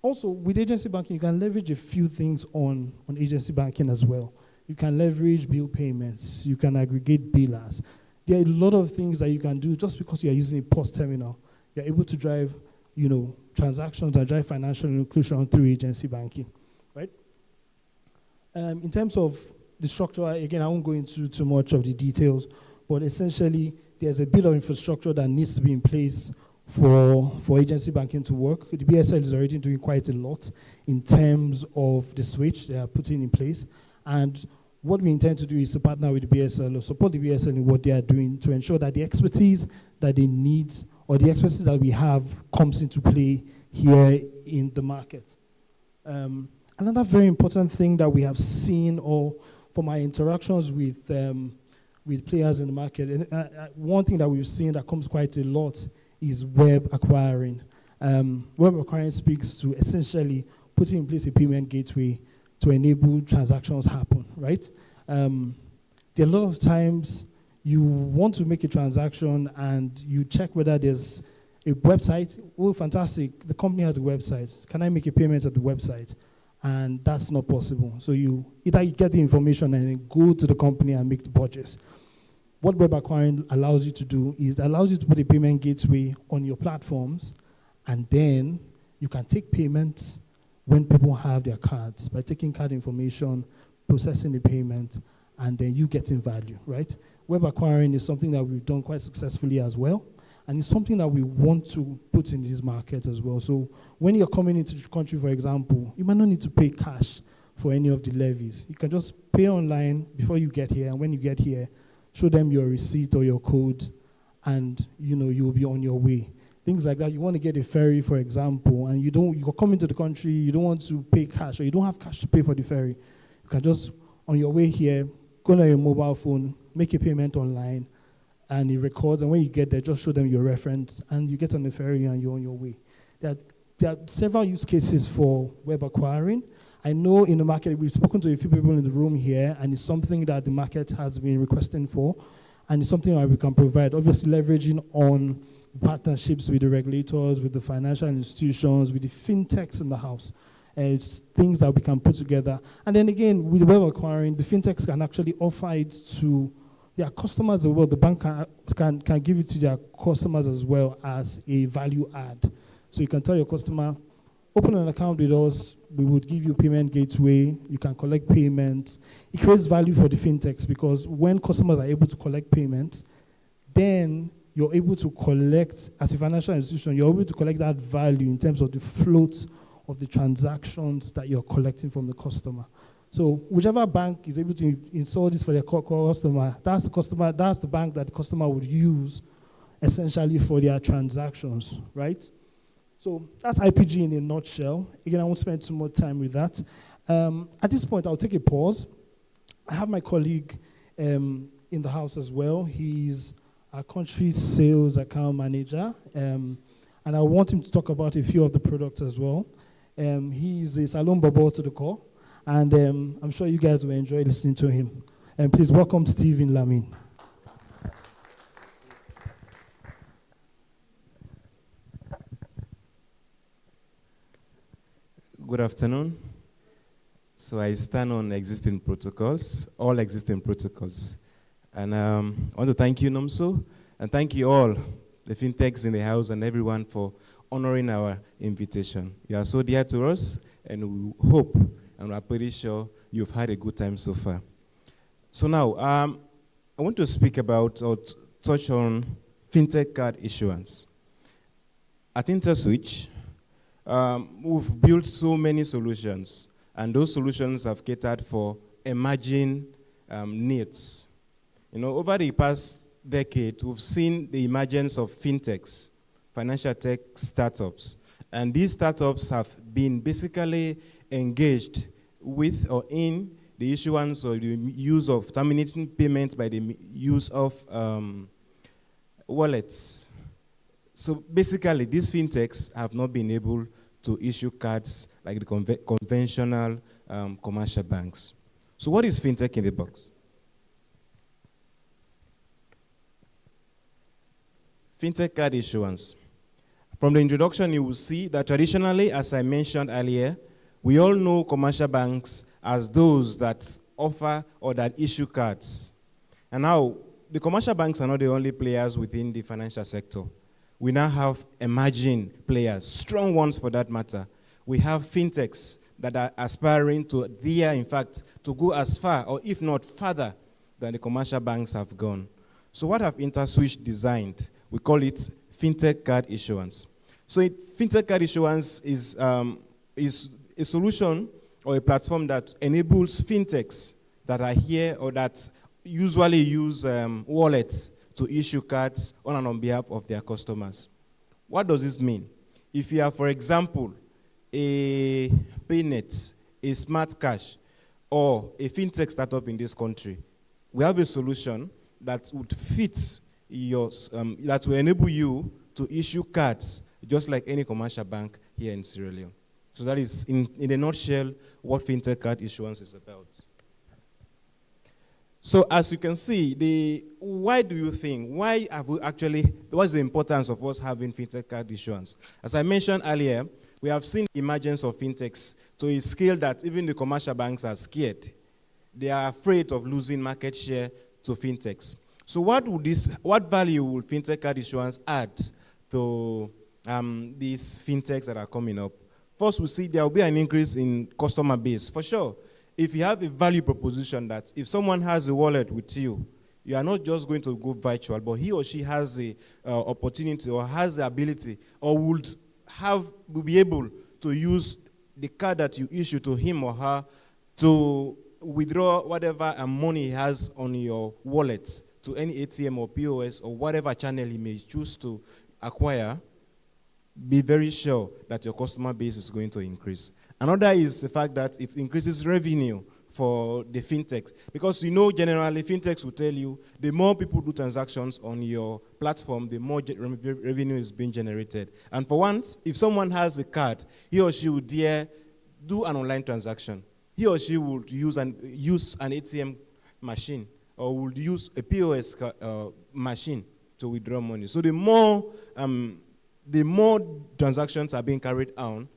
Also, with agency banking, you can leverage a few things on agency banking as well. You can leverage bill payments. You can aggregate billers. There are a lot of things that you can do just because you are using a POS terminal. You're able to drive, transactions and drive financial inclusion through agency banking, right? In terms of the structure, again, I won't go into too much of the details, but essentially, there's a bit of infrastructure that needs to be in place for agency banking to work. The BSL is already doing quite a lot in terms of the switch they are putting in place. And what we intend to do is to partner with the BSL or support the BSL in what they are doing to ensure that the expertise that they need or the expertise that we have comes into play here in the market. Another very important thing that we have seen or from our interactions with players in the market, one thing that we've seen that comes quite a lot is web acquiring. Web acquiring speaks to essentially putting in place a payment gateway to enable transactions happen, right? There are a lot of times you want to make a transaction and you check whether there's a website. Oh, fantastic, the company has a website. Can I make a payment at the website? And that's not possible. So you get the information and then go to the company and make the purchase. What web acquiring allows you to do is it allows you to put a payment gateway on your platforms, and then you can take payments when people have their cards by taking card information, processing the payment, and then you getting value, right? Web acquiring is something that we've done quite successfully as well, and it's something that we want to put in these markets as well. So when you're coming into the country, for example, you might not need to pay cash for any of the levies. You can just pay online before you get here, and when you get here, show them your receipt or your code, and you'll be on your way. Things like that. You want to get a ferry, for example, and you're coming to the country, you don't want to pay cash, or you don't have cash to pay for the ferry. You can just, on your way here, go on your mobile phone, make a payment online, and it records, and when you get there, just show them your reference, and you get on the ferry and you're on your way. There are several use cases for web acquiring. I know in the market, we've spoken to a few people in the room here, and it's something that the market has been requesting for, and it's something that we can provide, obviously leveraging on partnerships with the regulators, with the financial institutions, with the fintechs in the house. It's things that we can put together. And then again, with web acquiring, the fintechs can actually offer it to their customers as well. The bank can give it to their customers as well as a value add. So you can tell your customer, open an account with us, we would give you payment gateway, you can collect payments. It creates value for the fintechs because when customers are able to collect payments, then you're able to collect, as a financial institution, you're able to collect that value in terms of the float of the transactions that you're collecting from the customer. So whichever bank is able to install this for their customer, that's the bank that the customer would use essentially for their transactions, right? So that's IPG in a nutshell. Again, I won't spend too much time with that. At this point, I'll take a pause. I have my colleague in the house as well. He's our country sales account manager, and I want him to talk about a few of the products as well. He's a Salon Bobo to the core, and I'm sure you guys will enjoy listening to him. And please welcome Stephen Lamin. Good afternoon. So I stand on existing protocols, all existing protocols. And I want to thank you, Nomso, and thank you all, the fintechs in the house and everyone for honoring our invitation. You are so dear to us, and we hope and we're pretty sure you've had a good time so far. So now, I want to speak about or touch on fintech card issuance. At Interswitch, we've built so many solutions, and those solutions have catered for emerging needs. Over the past decade, we've seen the emergence of fintechs, financial tech startups, and these startups have been basically engaged with or in the issuance or the use of terminating payments by the use of wallets. So basically, these fintechs have not been able to issue cards like the conventional commercial banks. So what is fintech in the box? Fintech card issuance. From the introduction, you will see that traditionally, as I mentioned earlier, we all know commercial banks as those that offer or that issue cards. And now, the commercial banks are not the only players within the financial sector. We now have emerging players, strong ones for that matter. We have fintechs that are aspiring to in fact, to go as far, or if not further, than the commercial banks have gone. So what have Interswitch designed? We call it fintech card issuance. So fintech card issuance is a solution or a platform that enables fintechs that are here or that usually use wallets to issue cards on and on behalf of their customers. What does this mean? If you are, for example, a Paynet, a Smart Cash, or a fintech startup in this country, we have a solution that would fit that will enable you to issue cards just like any commercial bank here in Sierra Leone. So that is, in a nutshell, what fintech card issuance is about. So as you can see, why do you think, what's the importance of us having fintech card issuance? As I mentioned earlier, we have seen the emergence of fintechs to a scale that even the commercial banks are scared. They are afraid of losing market share to fintechs. So what value will fintech card issuance add to these fintechs that are coming up? First, we see there will be an increase in customer base, for sure. If you have a value proposition that if someone has a wallet with you, you are not just going to go virtual, but he or she has the opportunity or has the ability or will be able to use the card that you issue to him or her to withdraw whatever money he has on your wallet to any ATM or POS or whatever channel he may choose to acquire, be very sure that your customer base is going to increase. Another is the fact that it increases revenue for the fintechs. Because generally fintechs will tell you the more people do transactions on your platform, the more revenue is being generated. And for once, if someone has a card, he or she would dare do an online transaction. He or she would use an ATM machine or would use a POS machine to withdraw money. So the more transactions are being carried on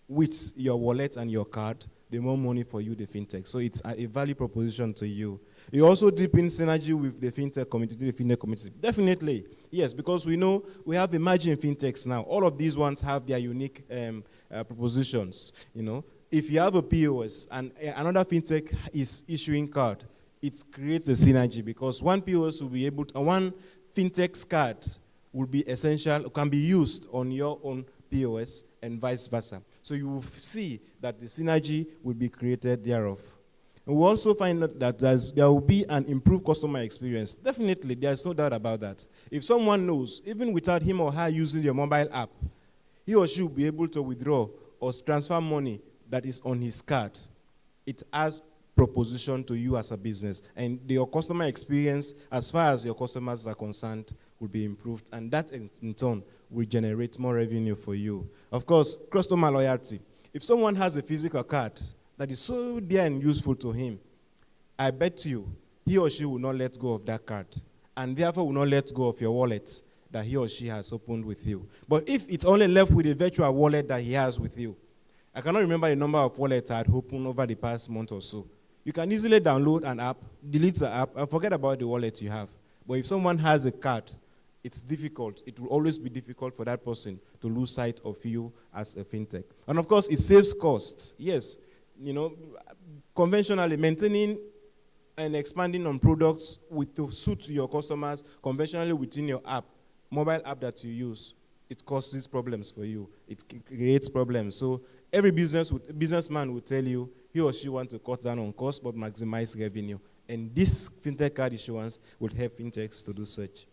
with your wallet and your card, the more money for you, the fintech. So it's a value proposition to you. You also deepen synergy with the fintech community, Definitely, yes, because we know we have emerging fintechs now. All of these ones have their unique propositions. If you have a POS and another fintech is issuing card, it creates a synergy because one POS will be able to, one fintech's card will be essential, can be used on your own POS and vice versa. So you will see that the synergy will be created thereof. And we also find that there will be an improved customer experience. Definitely, there's no doubt about that. If someone knows, even without him or her using your mobile app, he or she will be able to withdraw or transfer money that is on his card. It has proposition to you as a business. And your customer experience, as far as your customers are concerned, will be improved. And that, in turn, will generate more revenue for you. Of course, customer loyalty. If someone has a physical card that is so dear and useful to him, I bet you he or she will not let go of that card, and therefore will not let go of your wallet that he or she has opened with you. But if it's only left with a virtual wallet that he has with you, I cannot remember the number of wallets I had opened over the past month or so. You can easily download an app, delete the app, and forget about the wallet you have. But if someone has a card, it's difficult. It will always be difficult for that person to lose sight of you as a fintech. And of course, it saves cost. Yes, conventionally maintaining and expanding on products to suit your customers conventionally within your app, mobile app that you use, it causes problems for you. It creates problems. So every businessman will tell you he or she wants to cut down on cost but maximize revenue. And this fintech card issuance will help fintechs to do such.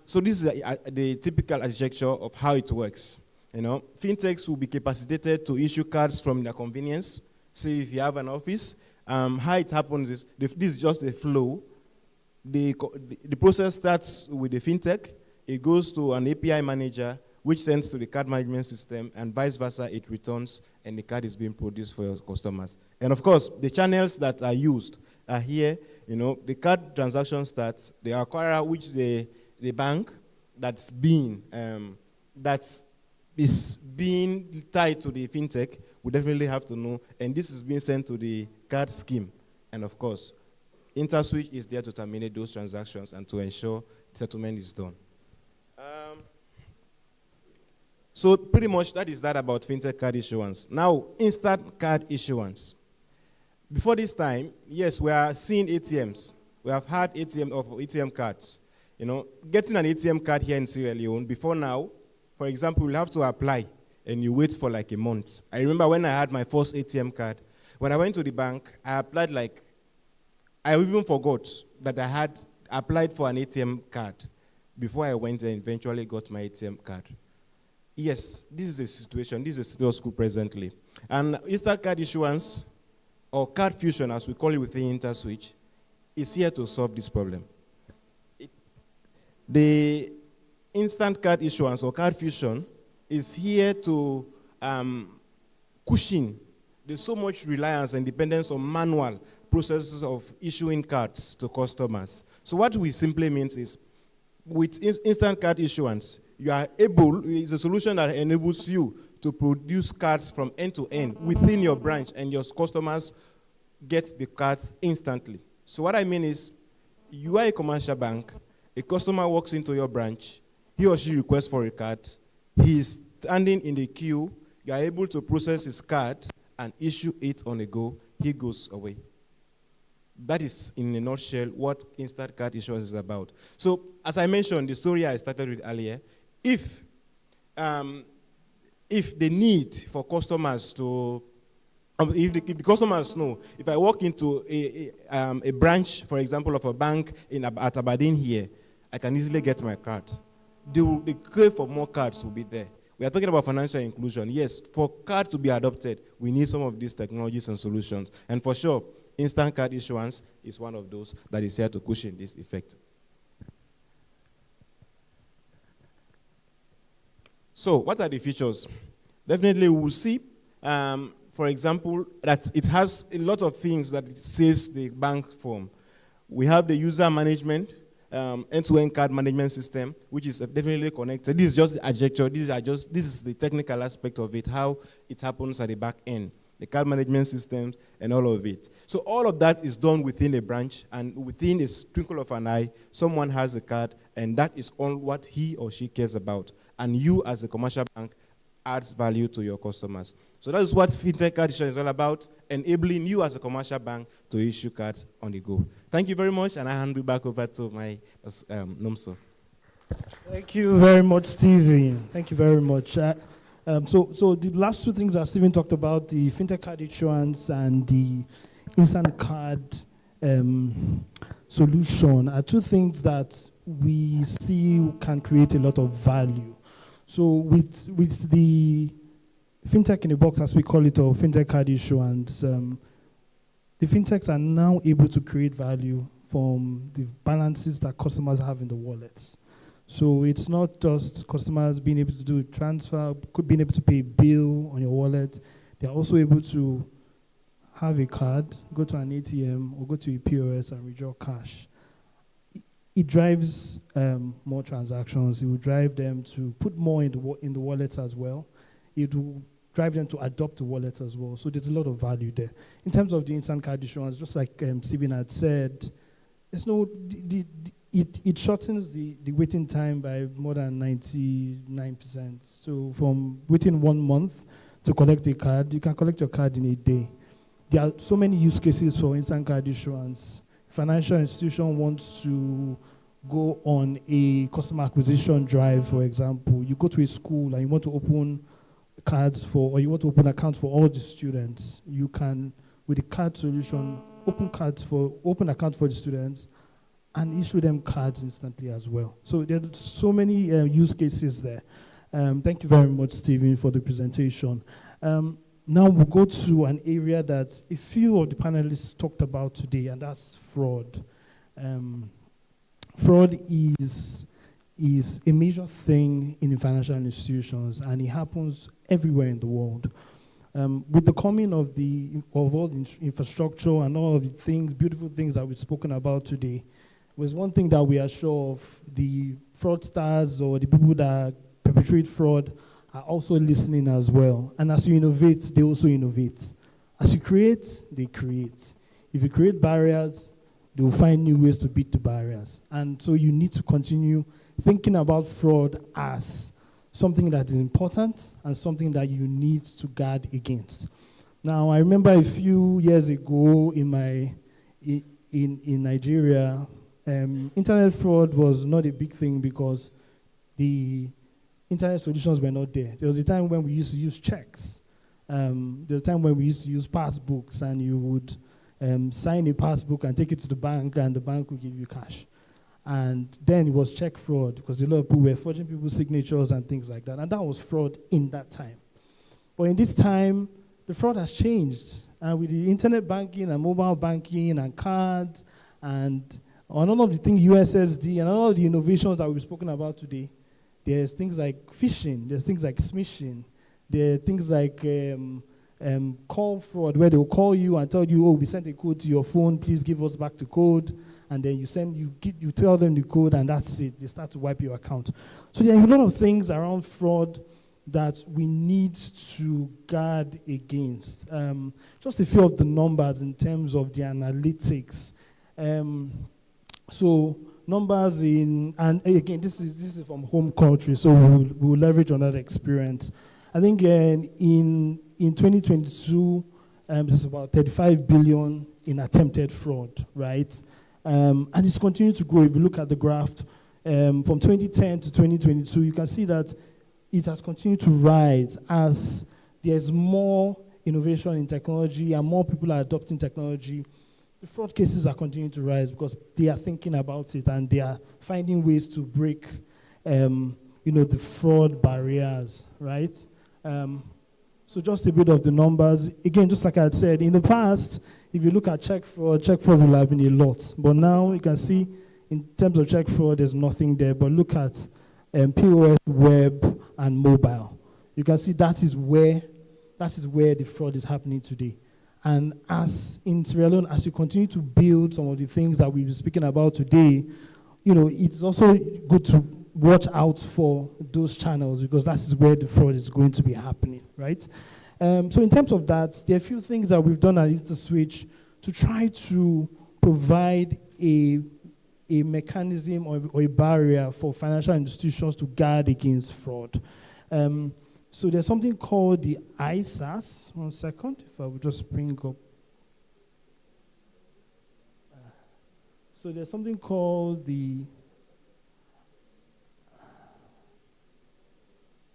So this is the typical architecture of how it works. Fintechs will be capacitated to issue cards from their convenience. Say if you have an office, how it happens is, this is just a flow. The process starts with the fintech. It goes to an API manager, which sends to the card management system, and vice versa, it returns, and the card is being produced for your customers. And of course, the channels that are used are here. The card transaction starts, the acquirer, which the bank that is being tied to the fintech will definitely have to know, and this is being sent to the card scheme. And of course, Interswitch is there to terminate those transactions and to ensure settlement is done. So pretty much that is that about fintech card issuance. Now, instant card issuance. Before this time, yes, we are seeing ATMs. We have had ATM cards. Getting an ATM card here in Sierra Leone, before now, for example, you'll have to apply and you wait for like a month. I remember when I had my first ATM card, when I went to the bank, I applied I even forgot that I had applied for an ATM card before I went and eventually got my ATM card. Yes, this is a situation, this is a status quo presently. And instant card issuance, or card fusion as we call it within Interswitch, is here to solve this problem. The instant card issuance or card fusion is here to cushion. There's so much reliance and dependence on manual processes of issuing cards to customers. So what we simply means is, with instant card issuance, you are able, it's a solution that enables you to produce cards from end to end within your branch, and your customers get the cards instantly. So what I mean is, you are a commercial bank, a customer walks into your branch, he or she requests for a card, he is standing in the queue, you are able to process his card and issue it on the go, he goes away. That is, in a nutshell, what instant card issuance is about. So, as I mentioned, the story I started with earlier, if the need for customers to If the customers know, if I walk into a branch, for example, of a bank at Aberdeen here, I can easily get my card. The crave for more cards will be there. We are talking about financial inclusion. Yes, for card to be adopted, we need some of these technologies and solutions. And for sure, instant card issuance is one of those that is here to cushion this effect. So, what are the features? Definitely, we will see, for example, that it has a lot of things that it saves the bank from. We have the user management, end-to-end card management system, which is definitely connected. This is just the adjecture. This is the technical aspect of it, how it happens at the back end, the card management systems and all of it. So all of that is done within a branch, and within a twinkle of an eye, someone has a card, and that is all what he or she cares about. And you, as a commercial bank, adds value to your customers. So that is what Fintech Card Issuance is all about, enabling you as a commercial bank to issue cards on the go. Thank you very much, and I hand it back over to my NUMSO. Thank you very much, Stephen. Thank you very much. So the last two things that Stephen talked about, the Fintech Card Issuance and the instant card solution, are two things that we see can create a lot of value. So with the Fintech in a box, as we call it, or Fintech Card Issuance, the fintechs are now able to create value from the balances that customers have in the wallets. So it's not just customers being able to do a transfer, being able to pay a bill on your wallet. They're also able to have a card, go to an ATM, or go to a POS and withdraw cash. It drives more transactions. It will drive them to put more in the wallets as well. It will drive them to adopt the wallets as well. So there's a lot of value there. In terms of the instant card issuance, just like Stephen had said, there's no it shortens the waiting time by more than 99%. So from waiting 1 month to collect a card, you can collect your card in a day. There are so many use cases for instant card issuance. Financial institution wants to go on a customer acquisition drive, for example. You go to a school and you want to open cards for, or you want to open accounts for all the students. You can, with the card solution, open accounts for the students and issue them cards instantly as well. So there's so many use cases there. Thank you very much, Stephen, for the presentation. Now we'll go to an area that a few of the panelists talked about today, and that's fraud. Fraud is a major thing in the financial institutions, and it happens everywhere in the world. With the coming of all the infrastructure and all of the things, beautiful things that we've spoken about today, was one thing that we are sure of: the fraudsters or the people that perpetrate fraud are also listening as well. And as you innovate, they also innovate. As you create, they create. If you create barriers, they will find new ways to beat the barriers. And so you need to continue thinking about fraud as something that is important and something that you need to guard against. Now, I remember a few years ago in Nigeria, internet fraud was not a big thing because the internet solutions were not there. There was a time when we used to use checks. There was a time when we used to use passbooks, and you would sign a passbook and take it to the bank, and the bank would give you cash. And then it was check fraud, because a lot of people were forging people's signatures and things like that. And that was fraud in that time. But in this time, the fraud has changed. And with the internet banking and mobile banking and cards and on all of the things, USSD, and all of the innovations that we've spoken about today, there's things like phishing, there's things like smishing, there are things like call fraud, where they'll call you and tell you, oh, we sent a code to your phone, please give us back the code. And then you tell them the code, and that's it. They start to wipe your account. So there are a lot of things around fraud that we need to guard against. Just a few of the numbers in terms of the analytics. So numbers and again, this is from home country, so we'll leverage on that experience. I think in 2022, it's about 35 billion in attempted fraud, right? And it's continuing to grow. If you look at the graph, from 2010 to 2022, you can see that it has continued to rise as there's more innovation in technology and more people are adopting technology, the fraud cases are continuing to rise because they are thinking about it and they are finding ways to break, the fraud barriers, right? So just a bit of the numbers. Again, just like I had said, in the past, if you look at check fraud will have been a lot. But now you can see in terms of check fraud, there's nothing there. But look at POS, web, and mobile. You can see that is where the fraud is happening today. And as in Sierra Leone, as you continue to build some of the things that we've been speaking about today, it's also good to watch out for those channels because that is where the fraud is going to be happening, right? So in terms of that, there are a few things that we've done at Interswitch to try to provide a mechanism or a barrier for financial institutions to guard against fraud. So there's something called the ISAS. 1 second, if I would just bring up. So there's something called the,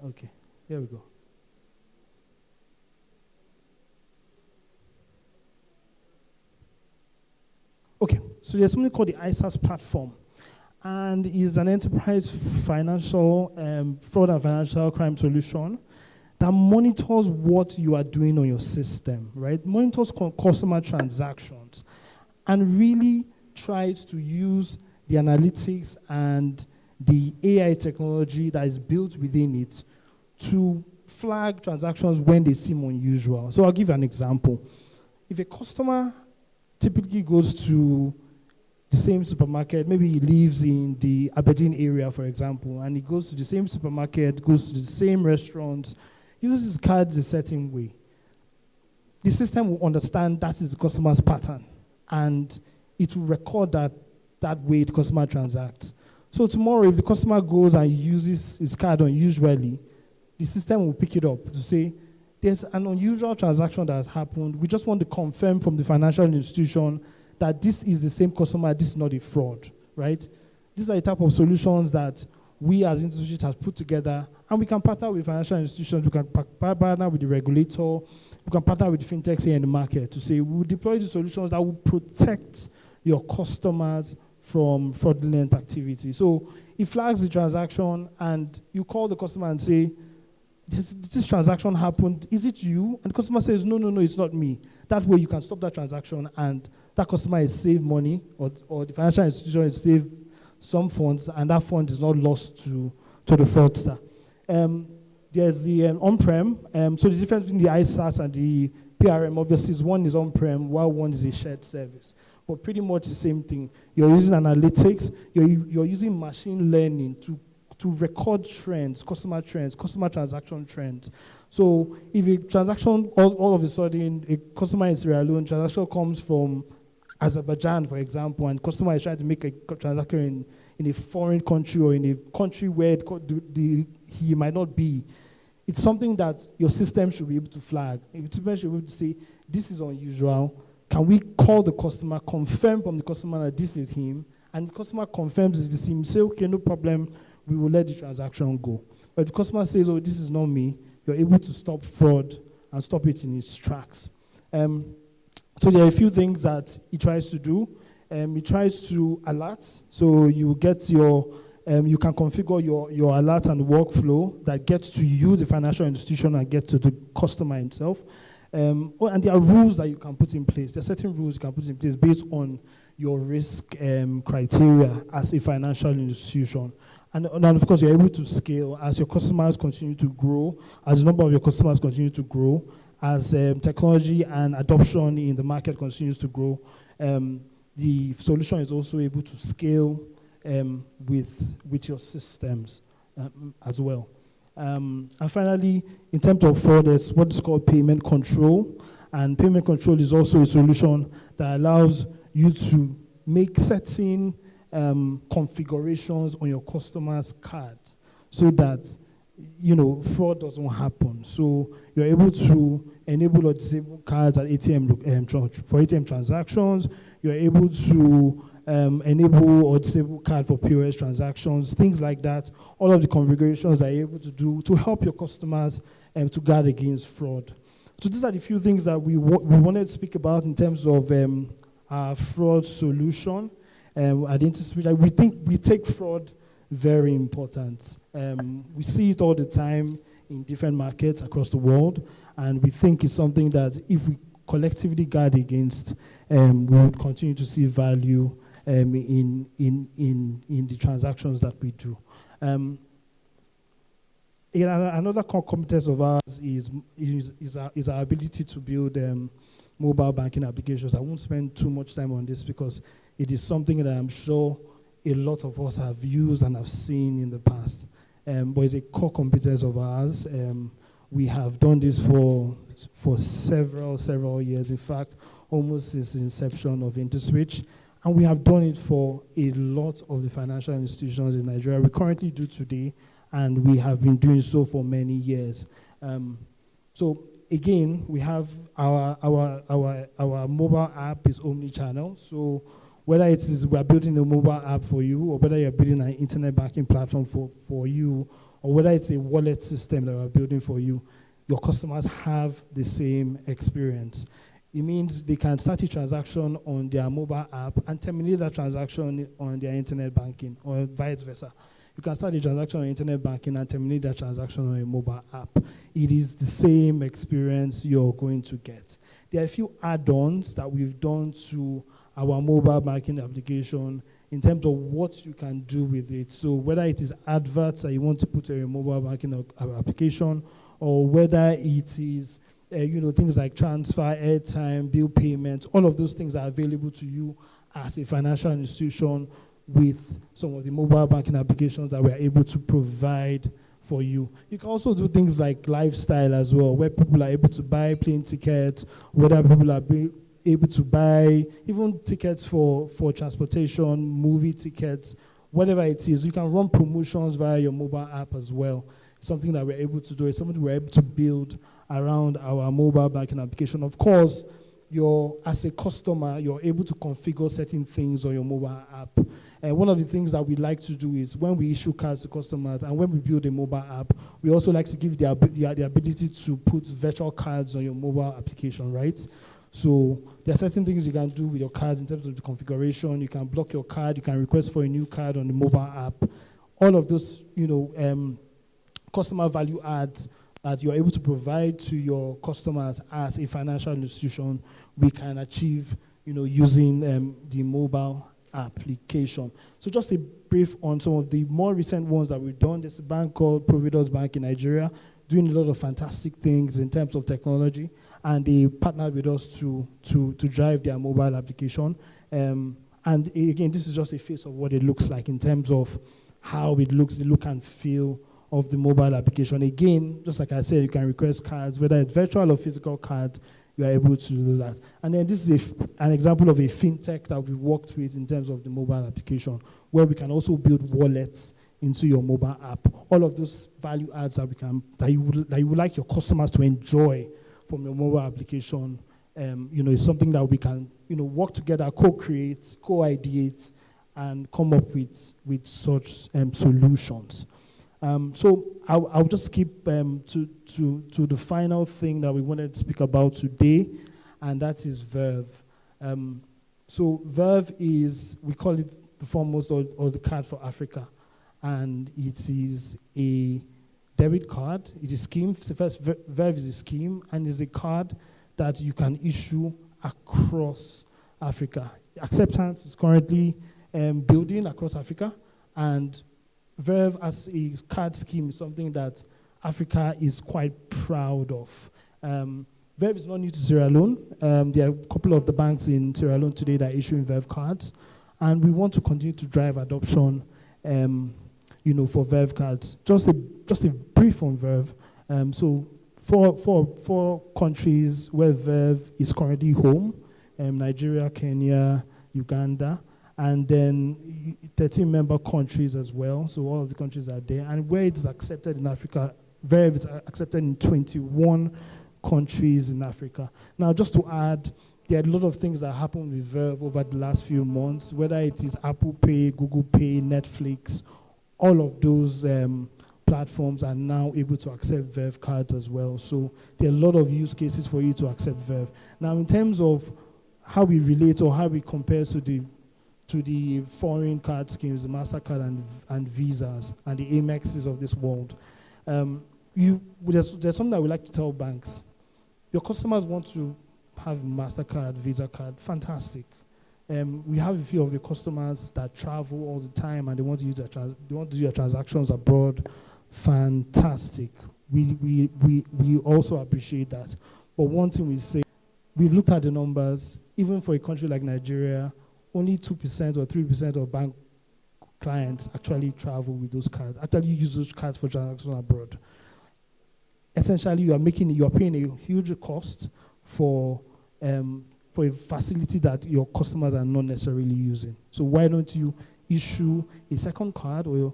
okay, here we go. Okay, so there's something called the ISAS platform. And is an enterprise financial fraud and financial crime solution that monitors what you are doing on your system, right? Monitors customer transactions and really tries to use the analytics and the AI technology that is built within it to flag transactions when they seem unusual. So I'll give you an example. If a customer typically goes to the same supermarket, maybe he lives in the Aberdeen area, for example, and he goes to the same supermarket, goes to the same restaurants, uses his cards a certain way. The system will understand that is the customer's pattern, and it will record that way the customer transacts. So tomorrow, if the customer goes and uses his card unusually, the system will pick it up to say, there's an unusual transaction that has happened. We just want to confirm from the financial institution that this is the same customer, this is not a fraud, right? These are the type of solutions that we as Interswitch have put together, and we can partner with financial institutions, we can partner with the regulator, we can partner with fintechs here in the market to say we'll deploy the solutions that will protect your customers from fraudulent activity. So it flags the transaction, and you call the customer and say, this transaction happened, is it you? And the customer says, no, it's not me. That way you can stop that transaction and that customer is saved money, or the financial institution is saved some funds, and that fund is not lost to the fraudster. There's the on-prem. So the difference between the ISAS and the PRM, obviously, is one is on-prem, while one is a shared service. But pretty much the same thing. You're using analytics, you're using machine learning to record trends, customer transaction trends. So if a transaction, all of a sudden, a customer in Sierra Leone, transaction comes from Azerbaijan, for example, and customer is trying to make a transaction in a foreign country or in a country where he might not be, it's something that your system should be able to flag. Your system should be able to say, this is unusual. Can we call the customer, confirm from the customer that this is him, and the customer confirms it's him, say, okay, no problem, we will let the transaction go. But if the customer says, oh, this is not me, you're able to stop fraud and stop it in its tracks. So there are a few things that it tries to do. It tries to alert, so you get you can configure your alert and workflow that gets to you, the financial institution, and get to the customer himself. And there are rules that you can put in place. There are certain rules you can put in place based on your risk criteria as a financial institution. And of course, you're able to scale as your customers continue to grow, as the number of your customers continue to grow, as technology and adoption in the market continues to grow. The solution is also able to scale with your systems as well. And finally, in terms of fraud, there's what is called payment control. And payment control is also a solution that allows you to make certain configurations on your customer's card so that fraud doesn't happen. So you're able to enable or disable cards at for ATM transactions. You're able to enable or disable card for POS transactions, things like that. All of the configurations are able to do to help your customers to guard against fraud. So these are the few things that we wanted to speak about in terms of our fraud solution at Interswitch. We think we take fraud very important. We see it all the time in different markets across the world, and we think it's something that if we collectively guard against, we would continue to see value in the transactions that we do. Another core competence of ours is our ability to build mobile banking applications. I won't spend too much time on this because it is something that I'm sure a lot of us have used and have seen in the past. But it's a core competence of ours. We have done this for several years. In fact, almost since the inception of Interswitch. And we have done it for a lot of the financial institutions in Nigeria. We currently do today, and we have been doing so for many years. So again, we have our mobile app is omni-channel. So whether it is we're building a mobile app for you, or whether you're building an internet banking platform for you, or whether it's a wallet system that we're building for you, your customers have the same experience. It means they can start a transaction on their mobile app and terminate that transaction on their internet banking, or vice versa. You can start a transaction on internet banking and terminate that transaction on a mobile app. It is the same experience you're going to get. There are a few add-ons that we've done to our mobile banking application in terms of what you can do with it. So whether it is adverts that you want to put on your mobile banking application, or whether it is things like transfer, airtime, bill payments, all of those things are available to you as a financial institution with some of the mobile banking applications that we're able to provide for you. You can also do things like lifestyle as well, where people are able to buy plane tickets, whether people are able to buy even tickets for transportation, movie tickets, whatever it is. You can run promotions via your mobile app as well. It's something that we're able to do. It's something we're able to build around our mobile banking application. Of course, as a customer, you're able to configure certain things on your mobile app. One of the things that we like to do is when we issue cards to customers and when we build a mobile app, we also like to give the ability to put virtual cards on your mobile application, right? So there are certain things you can do with your cards in terms of the configuration. You can block your card. You can request for a new card on the mobile app. All of those, customer value adds that you're able to provide to your customers as a financial institution, we can achieve, using the mobile application. So just a brief on some of the more recent ones that we've done. There's a bank called Providence Bank in Nigeria, doing a lot of fantastic things in terms of technology, and they partnered with us to drive their mobile application. And again, this is just a face of what it looks like in terms of how it looks, the look and feel of the mobile application. Again, just like I said, you can request cards, whether it's virtual or physical cards, you are able to do that. And then this is an example of a fintech that we worked with in terms of the mobile application, where we can also build wallets into your mobile app. All of those value adds that you would like your customers to enjoy from your mobile application, is something that we can, work together, co-create, co-ideate, and come up with such solutions. So I'll just skip to the final thing that we wanted to speak about today, and that is Verve. So Verve is, we call it the foremost or the card for Africa, and it is a debit card. It's a scheme. First, Verve is a scheme, and it's a card that you can issue across Africa. Acceptance is currently building across Africa, and Verve as a card scheme is something that Africa is quite proud of. Verve is not new to Sierra Leone. There are a couple of the banks in Sierra Leone today that are issuing Verve cards, and we want to continue to drive adoption, for Verve cards. Just a brief on Verve. So four countries where Verve is currently home: Nigeria, Kenya, Uganda, and then 13 member countries as well. So all of the countries are there. And where it's accepted in Africa, Verve is accepted in 21 countries in Africa. Now, just to add, there are a lot of things that happened with Verve over the last few months, whether it is Apple Pay, Google Pay, Netflix, all of those platforms are now able to accept Verve cards as well. So there are a lot of use cases for you to accept Verve. Now, in terms of how we relate or how we compare to the foreign card schemes, the MasterCard and Visas and the Amexes of this world, there's something I would like to tell banks. Your customers want to have MasterCard, Visa card, fantastic. We have a few of your customers that travel all the time and they want to use their transactions abroad. Fantastic. We also appreciate that. But one thing we say, we've looked at the numbers. Even for a country like Nigeria, only 2% or 3% of bank clients actually travel with those cards, actually use those cards for transactions abroad. Essentially, you are paying a huge cost for a facility that your customers are not necessarily using. So why don't you issue a second card or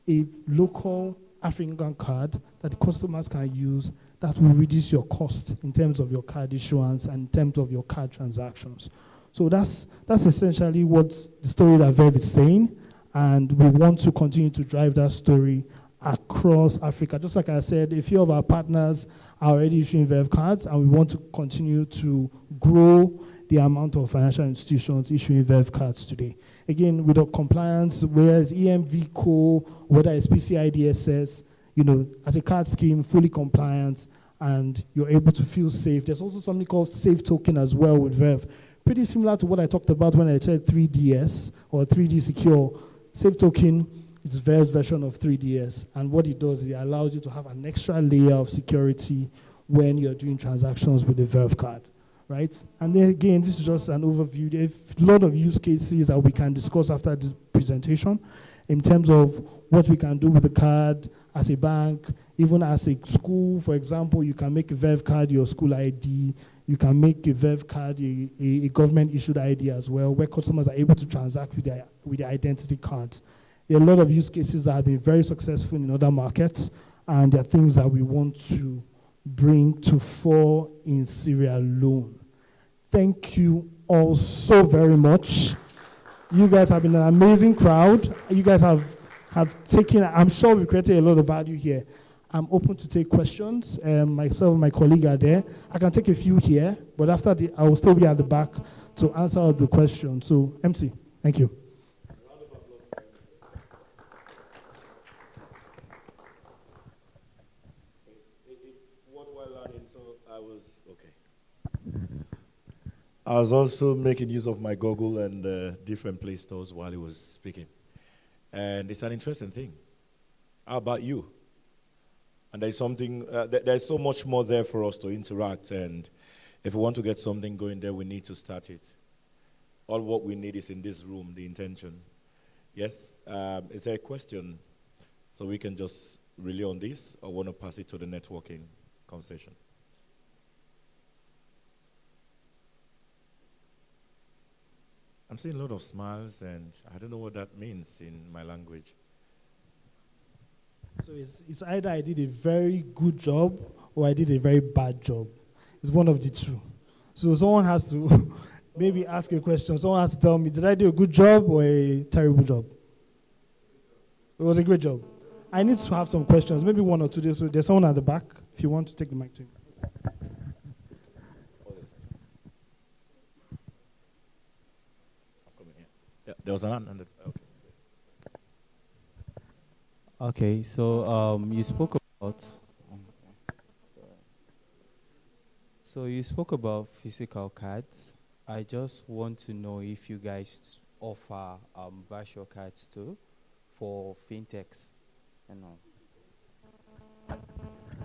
a local African card that the customers can use that will reduce your cost in terms of your card issuance and in terms of your card transactions. So that's essentially what the story that Verve is saying, and we want to continue to drive that story across Africa. Just like I said, a few of our partners are already issuing Verve cards, and we want to continue to grow the amount of financial institutions issuing Verve cards today. Again, with the compliance, whether it's EMVCO, whether it's PCI DSS, as a card scheme, fully compliant, and you're able to feel safe. There's also something called Safe Token as well with Verve. Pretty similar to what I talked about when I said 3DS or 3D Secure. Safe Token is Verve's version of 3DS, and what it does is it allows you to have an extra layer of security when you're doing transactions with the Verve card, right? And then again, this is just an overview. There's a lot of use cases that we can discuss after this presentation in terms of what we can do with the card as a bank, even as a school. For example, you can make a Verve card your school ID. You can make a Verve card a government-issued ID as well, where customers are able to transact with their identity cards. There are a lot of use cases that have been very successful in other markets, and there are things that we want to bring to fore in Sierra Leone. Thank you all so very much. You guys have been an amazing crowd. You guys have taken, I'm sure we created a lot of value here. I'm open to take questions. Myself and my colleague are there. I can take a few here, but after I will still be at the back to answer all the questions. So, MC, thank you. I was also making use of my Google and different Play stores while he was speaking. And it's an interesting thing. How about you? And there's something, there's so much more there for us to interact. And if we want to get something going there, we need to start it. All what we need is in this room, the intention. Yes? Is there a question? So we can just relay on this, or want to pass it to the networking conversation? I'm seeing a lot of smiles, and I don't know what that means in my language. So it's either I did a very good job or I did a very bad job. It's one of the two. So someone has to maybe ask a question. Someone has to tell me, did I do a good job or a terrible job? It was a great job. I need to have some questions, maybe one or two. So there's someone at the back, if you want to take the mic to him. Yeah, there was an hand. Okay. Okay, so you spoke about. So you spoke about physical cards. I just want to know if you guys offer virtual cards too for fintechs and all.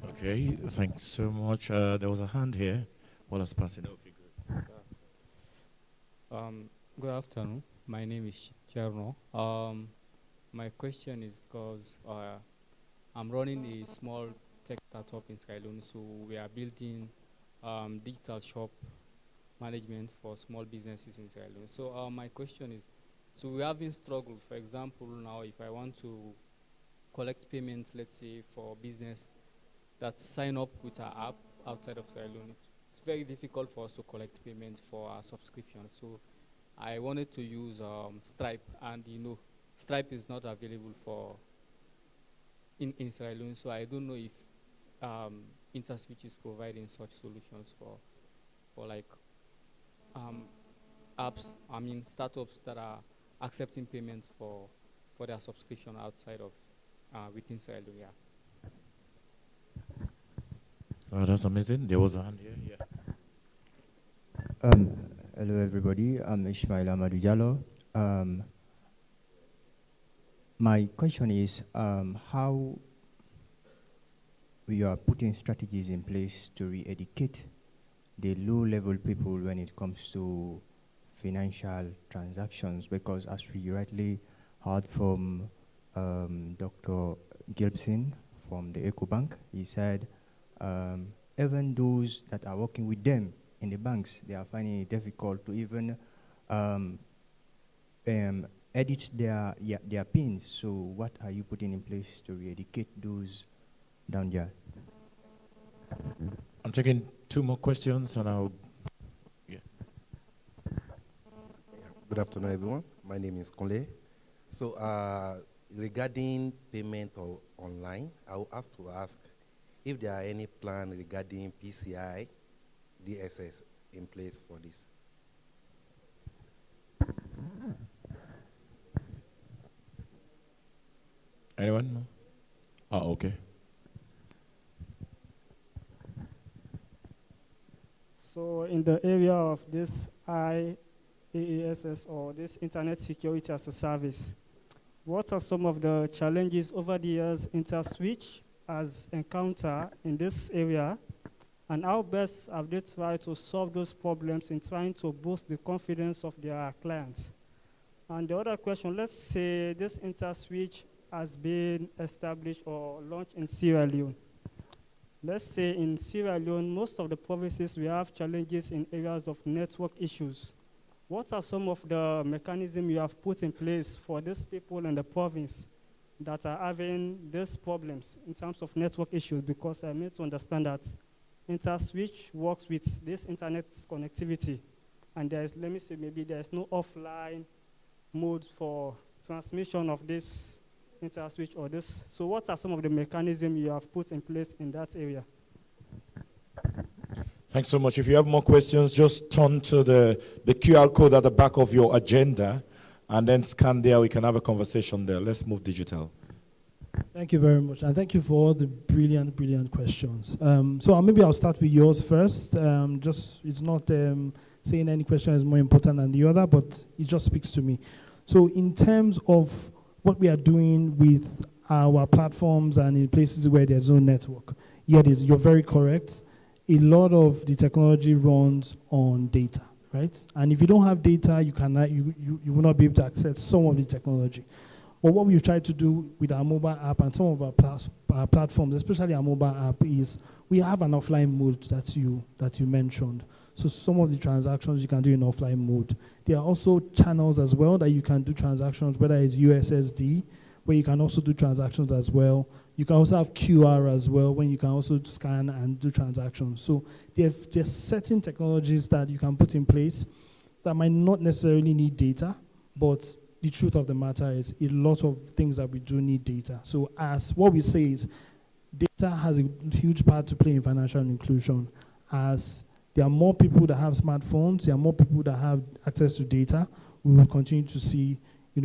Okay, thanks so much. There was a hand here while I was passing. Okay, good. Good afternoon. My name is Cherno. My question is because I'm running a small tech startup in Sierra Leone, so we are building digital shop management for small businesses in Sierra Leone. So my question is, so we're having struggle. For example, now if I want to collect payments, let's say for business that sign up with our app outside of Sierra Leone, it's very difficult for us to collect payments for our subscription. So I wanted to use Stripe, and Stripe is not available for in Sierra Leone, so I don't know if Interswitch is providing such solutions for like apps, startups that are accepting payments for their subscription outside of within Sierra Leone. Yeah. Oh, that's amazing. There was a hand here. Yeah. Hello, everybody. I'm Ismail Amadou Diallo. My question is how we are putting strategies in place to re-educate the low-level people when it comes to financial transactions, because as we rightly heard from Dr. Gilbson from the EcoBank, he said even those that are working with them in the banks, they are finding it difficult to even edit their pins. So what are you putting in place to re-educate those down there? I'm taking 2 more questions and I'll... Good afternoon, everyone. My name is Conle. So regarding payment or online, I will ask if there are any plan regarding PCI, DSS in place for this. Anyone? No? Oh, okay. So in the area of this IaaS or this Internet Security as a Service, what are some of the challenges over the years Interswitch has encountered in this area, and how best have they tried to solve those problems in trying to boost the confidence of their clients? And the other question, let's say this Interswitch has been established or launched in Sierra Leone. Let's say in Sierra Leone, most of the provinces, we have challenges in areas of network issues. What are some of the mechanisms you have put in place for these people in the province that are having these problems in terms of network issues? Because I need to understand that Interswitch works with this internet connectivity, and there is, let me say, maybe there is no offline mode for transmission of this Interswitch or this. So what are some of the mechanisms you have put in place in that area? Thanks so much. If you have more questions, just turn to the QR code at the back of your agenda and then scan there. We can have a conversation there. Let's move digital. Thank you very much. And thank you for all the brilliant, brilliant questions. So maybe I'll start with yours first. It's not saying any question is more important than the other, but it just speaks to me. So in terms of what we are doing with our platforms and in places where there's no network, you're very correct. A lot of the technology runs on data, right? And if you don't have data, you will not be able to access some of the technology. But what we've tried to do with our mobile app and some of our platforms, especially our mobile app, is we have an offline mode that you mentioned. So some of the transactions you can do in offline mode. There are also channels as well that you can do transactions, whether it's USSD, where you can also do transactions as well. You can also have QR as well, when you can also scan and do transactions. So there's certain technologies that you can put in place that might not necessarily need data, but the truth of the matter is a lot of things that we do need data. So as what we say is, data has a huge part to play in financial inclusion. As there are more people that have smartphones, there are more people that have access to data, we will continue to see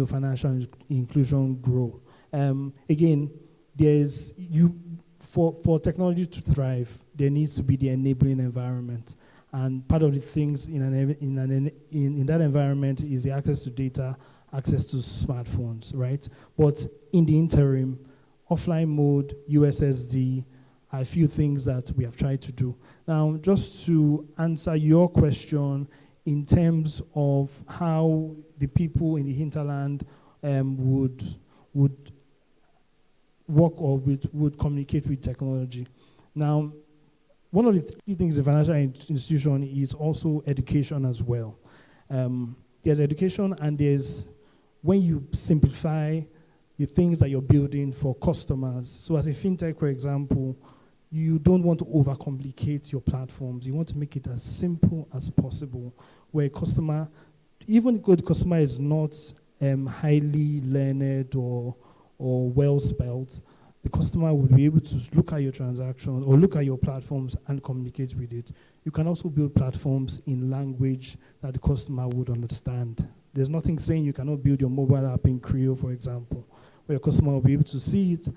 financial inclusion grow. Again, for technology to thrive, there needs to be the enabling environment. And part of the things in that environment is the access to data, access to smartphones, right? But in the interim, offline mode, USSD, are a few things that we have tried to do. Now, just to answer your question in terms of how the people in the hinterland would work or would communicate with technology. Now, one of the key things in financial institution is also education as well. There's education and there's when you simplify the things that you're building for customers. So as a fintech, for example, you don't want to overcomplicate your platforms. You want to make it as simple as possible, where a customer, even if the customer is not highly learned or well spelled, the customer would be able to look at your transactions or look at your platforms and communicate with it. You can also build platforms in language that the customer would understand. There's nothing saying you cannot build your mobile app in Creole, for example, where your customer will be able to see it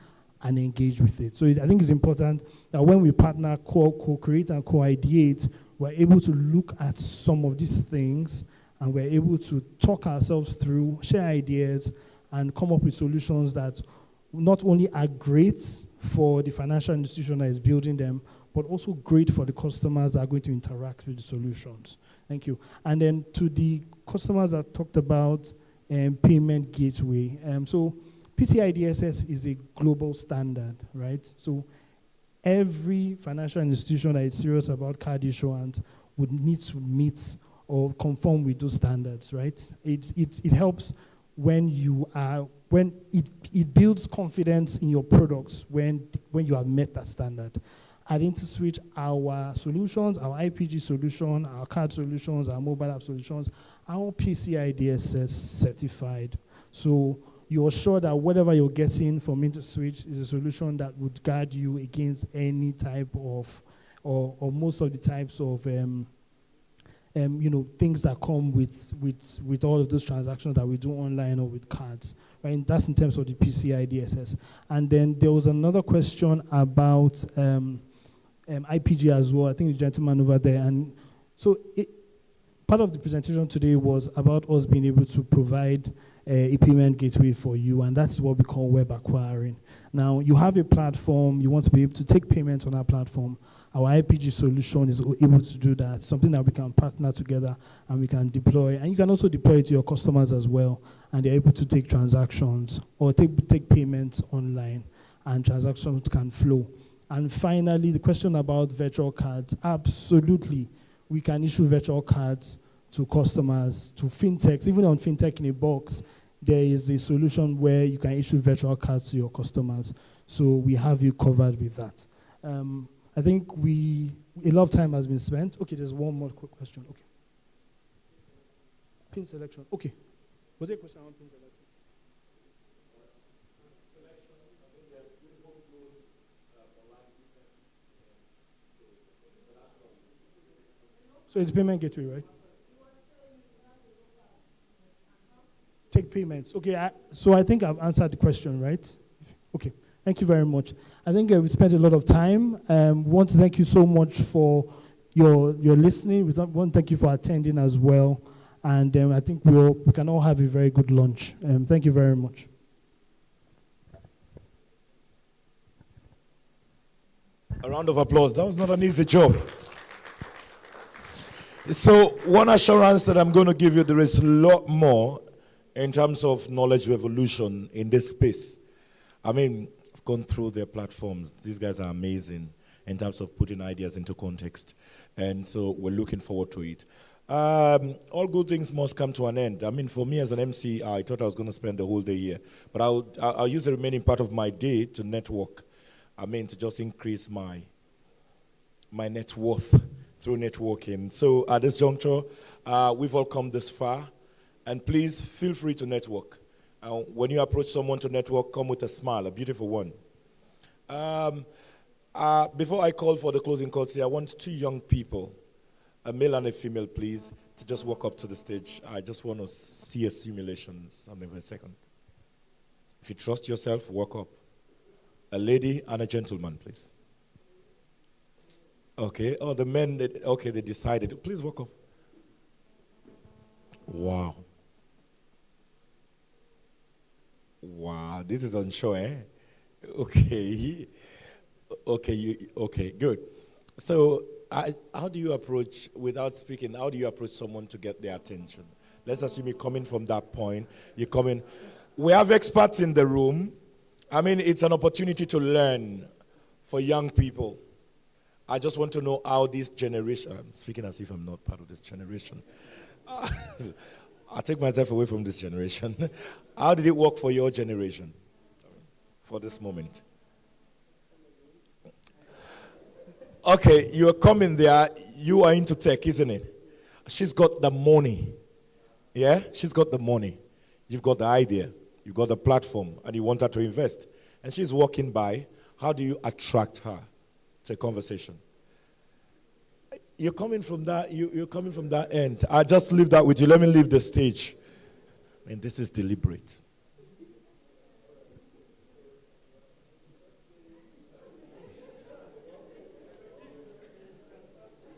and engage with it. So I think it's important that when we partner, co-create and co-ideate, we're able to look at some of these things and we're able to talk ourselves through, share ideas, and come up with solutions that not only are great for the financial institution that is building them, but also great for the customers that are going to interact with the solutions. Thank you. And then to the customers that talked about payment gateway. So PCI DSS is a global standard, right? So every financial institution that is serious about card issuance would need to meet or conform with those standards, right? It helps when it builds confidence in your products when you have met that standard. At Interswitch, our solutions, our IPG solution, our card solutions, our mobile app solutions, are all PCI DSS certified. So you're sure that whatever you're getting from Interswitch is a solution that would guard you against any type of, or most of the types of, things that come with all of those transactions that we do online or with cards, right? And that's in terms of the PCI DSS. And then there was another question about IPG as well. I think the gentleman over there. And so part of the presentation today was about us being able to provide a payment gateway for you, and that's what we call web acquiring. Now, you have a platform, you want to be able to take payments on our platform. Our IPG solution is able to do that, something that we can partner together and we can deploy. And you can also deploy it to your customers as well, and they're able to take transactions or take payments online, and transactions can flow. And finally, the question about virtual cards. Absolutely, we can issue virtual cards to customers, to fintechs. Even on Fintech in a Box, there is a solution where you can issue virtual cards to your customers. So we have you covered with that. I think a lot of time has been spent. Okay, there's one more quick question. Okay. Pin selection. Okay. Was there a question on pin selection? So it's payment gateway, right? Take payments. Okay, so I think I've answered the question, right? Okay, thank you very much. I think we spent a lot of time. We want to thank you so much for your listening. We want to thank you for attending as well. And I think we can all have a very good lunch. Thank you very much. A round of applause. That was not an easy job. So one assurance that I'm going to give you, there is a lot more in terms of knowledge revolution in this space. I mean, I've gone through their platforms. These guys are amazing in terms of putting ideas into context. And so we're looking forward to it. All good things must come to an end. I mean, for me as an MC, I thought I was going to spend the whole day here. But I'll use the remaining part of my day to network. I mean, to just increase my net worth through networking. So at this juncture, we've all come this far. And please feel free to network. When you approach someone to network, come with a smile, a beautiful one. Before I call for the closing courtesy, I want 2 young people, a male and a female, please, to just walk up to the stage. I just want to see a simulation, something for a second. If you trust yourself, walk up. A lady and a gentleman, please. Okay, the men, they decided. Please walk up. Wow. Wow, this is on show, eh? Okay. Okay, good. So, how do you approach, without speaking, how do you approach someone to get their attention? Let's assume you're coming from that point. You're coming. We have experts in the room. I mean, it's an opportunity to learn for young people. I just want to know how this generation, I'm speaking as if I'm not part of this generation. I'll take myself away from this generation. How did it work for your generation for this moment? Okay, you're coming there. You are into tech, isn't it? She's got the money. Yeah? She's got the money. You've got the idea. You've got the platform, and you want her to invest. and she's walking by, how do you attract her to a conversation? You're coming from that, you're coming from that end. I just leave that with you. Let me leave the stage. And this is deliberate.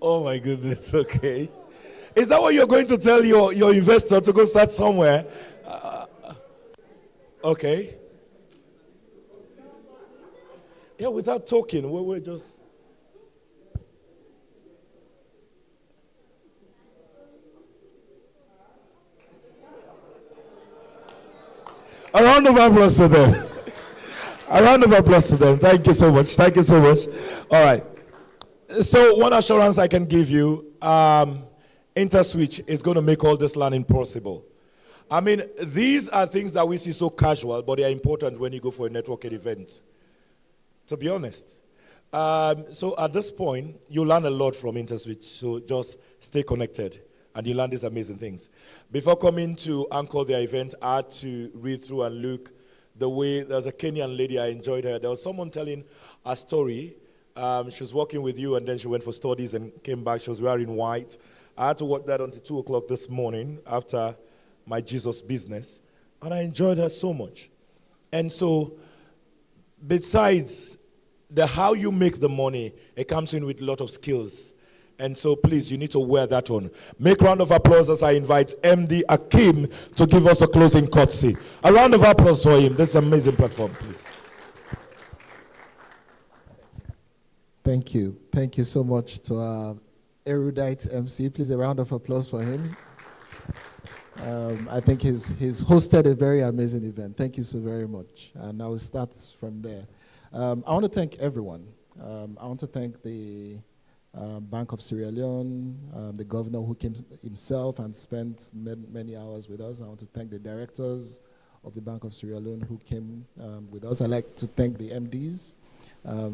Oh my goodness, okay. Is that what you're going to tell your investor to go start somewhere? Okay. Yeah, without talking, we're just... A round of applause to them. A round of applause to them. Thank you so much. Thank you so much. All right. So one assurance I can give you, Interswitch is going to make all this learning possible. I mean, these are things that we see so casual, but they are important when you go for a networking event, to be honest. So at this point, you learn a lot from Interswitch, so just stay connected, and you learn these amazing things. Before coming to anchor their event, I had to read through and look the way, there's a Kenyan lady, I enjoyed her. There was someone telling a story. She was working with you, and then she went for studies and came back. She was wearing white. I had to work that until 2 o'clock this morning after my Jesus business, and I enjoyed her so much. And so, besides the how you make the money, it comes in with a lot of skills. And so, please, you need to wear that on. Make a round of applause as I invite MD Akim to give us a closing courtesy. A round of applause for him. This is an amazing platform, please. Thank you. Thank you so much to our erudite MC. Please, a round of applause for him. I think he's hosted a very amazing event. Thank you so very much. And I will start from there. I want to thank everyone. I want to thank the Bank of Sierra Leone, the governor who came himself and spent many hours with us. I want to thank the directors of the Bank of Sierra Leone who came with us. I'd like to thank the MDs,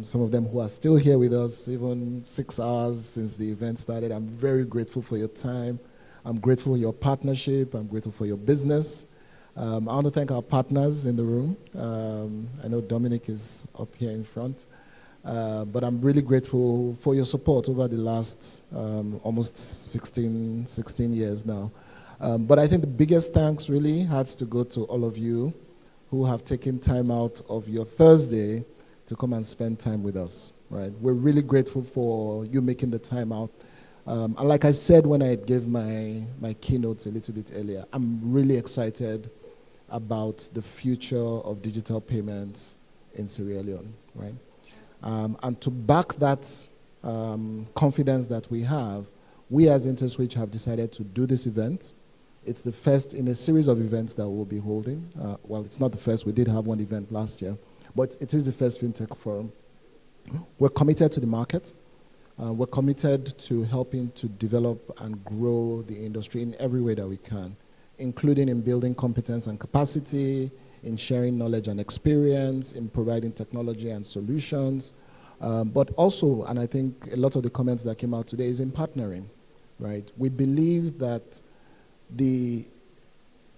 some of them who are still here with us, even 6 hours since the event started. I'm very grateful for your time. I'm grateful for your partnership. I'm grateful for your business. I want to thank our partners in the room. I know Dominic is up here in front. But I'm really grateful for your support over the last almost 16 years now. But I think the biggest thanks really has to go to all of you who have taken time out of your Thursday to come and spend time with us. Right? We're really grateful for you making the time out. And like I said when I gave my keynotes a little bit earlier, I'm really excited about the future of digital payments in Sierra Leone. Right? And to back that confidence that we have, we as Interswitch have decided to do this event. It's the first in a series of events that we'll be holding. Well, it's not the first. We did have one event last year. But it is the first FinTech forum. We're committed to the market. We're committed to helping to develop and grow the industry in every way that we can, including in building competence and capacity, in sharing knowledge and experience, in providing technology and solutions, but also, and I think a lot of the comments that came out today is in partnering, right? We believe that the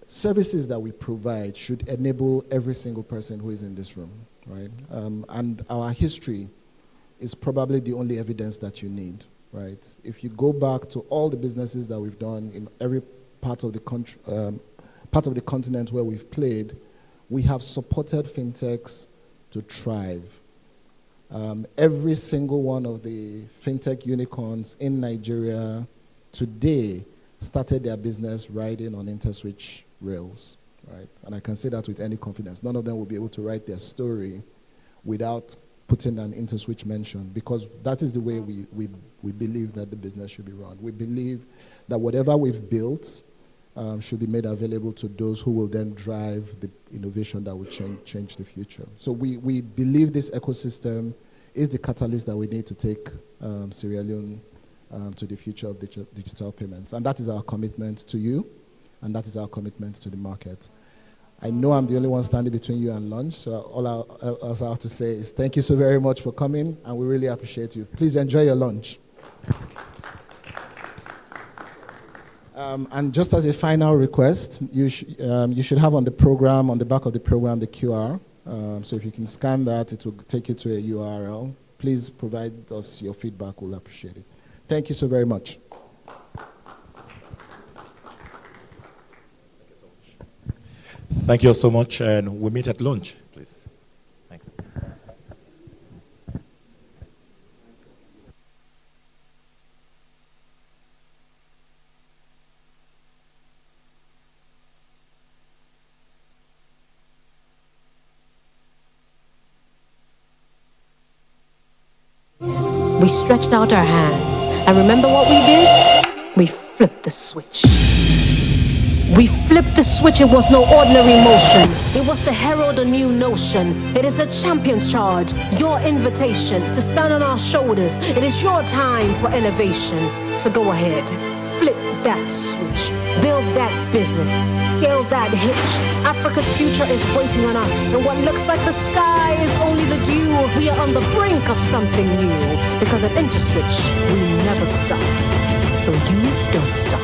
services that we provide should enable every single person who is in this room, right? And our history is probably the only evidence that you need, right? If you go back to all the businesses that we've done in every part of the country, part of the continent where we've played, we have supported fintechs to thrive. Every single one of the fintech unicorns in Nigeria today started their business riding on Interswitch rails, right? And I can say that with any confidence. None of them will be able to write their story without putting an Interswitch mention, because that is the way we believe that the business should be run. We believe that whatever we've built should be made available to those who will then drive the innovation that will change the future. So we believe this ecosystem is the catalyst that we need to take Sierra Leone to the future of digital payments. And that is our commitment to you, and that is our commitment to the market. I know I'm the only one standing between you and lunch, so all I have to say is thank you so very much for coming, and we really appreciate you. Please enjoy your lunch. And just as a final request, you should have on the program, on the back of the program, the QR. So if you can scan that, it will take you to a URL. Please provide us your feedback. We'll appreciate it. Thank you so very much. Thank you so much, and we'll meet at lunch, please. Thanks. We stretched out our hands, and remember what we did? We flipped the switch. We flipped the switch, it was no ordinary motion. It was to herald a new notion. It is the champion's charge, your invitation to stand on our shoulders. It is your time for elevation. So go ahead, flip that switch, build that business, scale that hitch. Africa's future is waiting on us, and what looks like the sky is only the dew. We are on the brink of something new, because at Interswitch, we never stop. So you don't stop.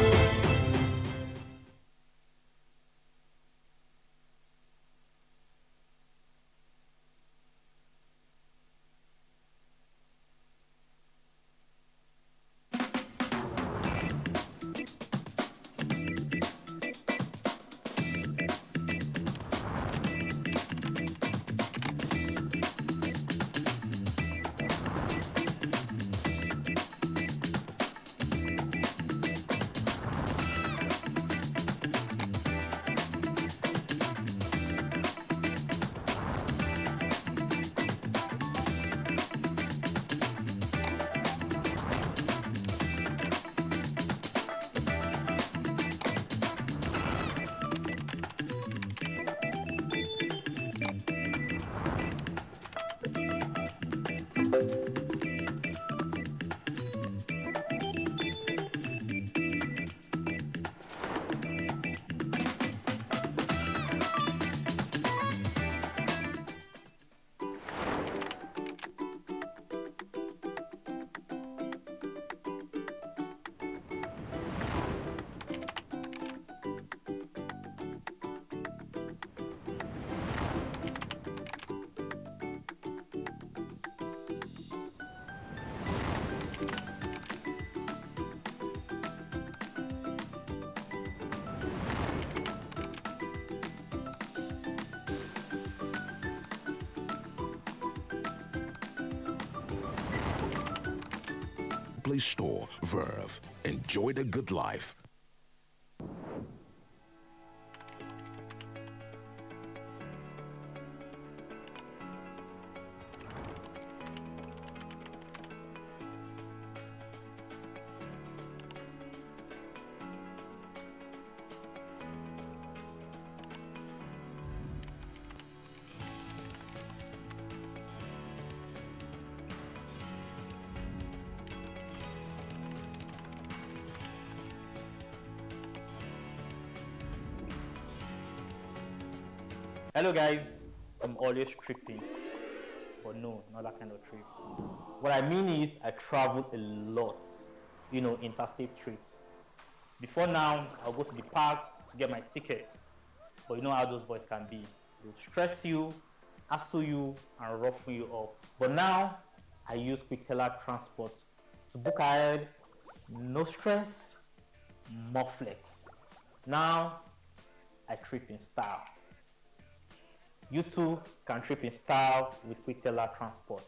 Play Store, Verve. Enjoy the good life. Hello guys, I'm always tripping, but no, not that kind of trips. What I mean is I travel a lot, interstate trips. Before now, I'll go to the parks to get my tickets, but you know how those boys can be. They'll stress you, hassle you, and roughen you up. But now, I use quick teller transport to book ahead, no stress, more flex. Now, I trip in style. You too can trip in style with quick teller transport.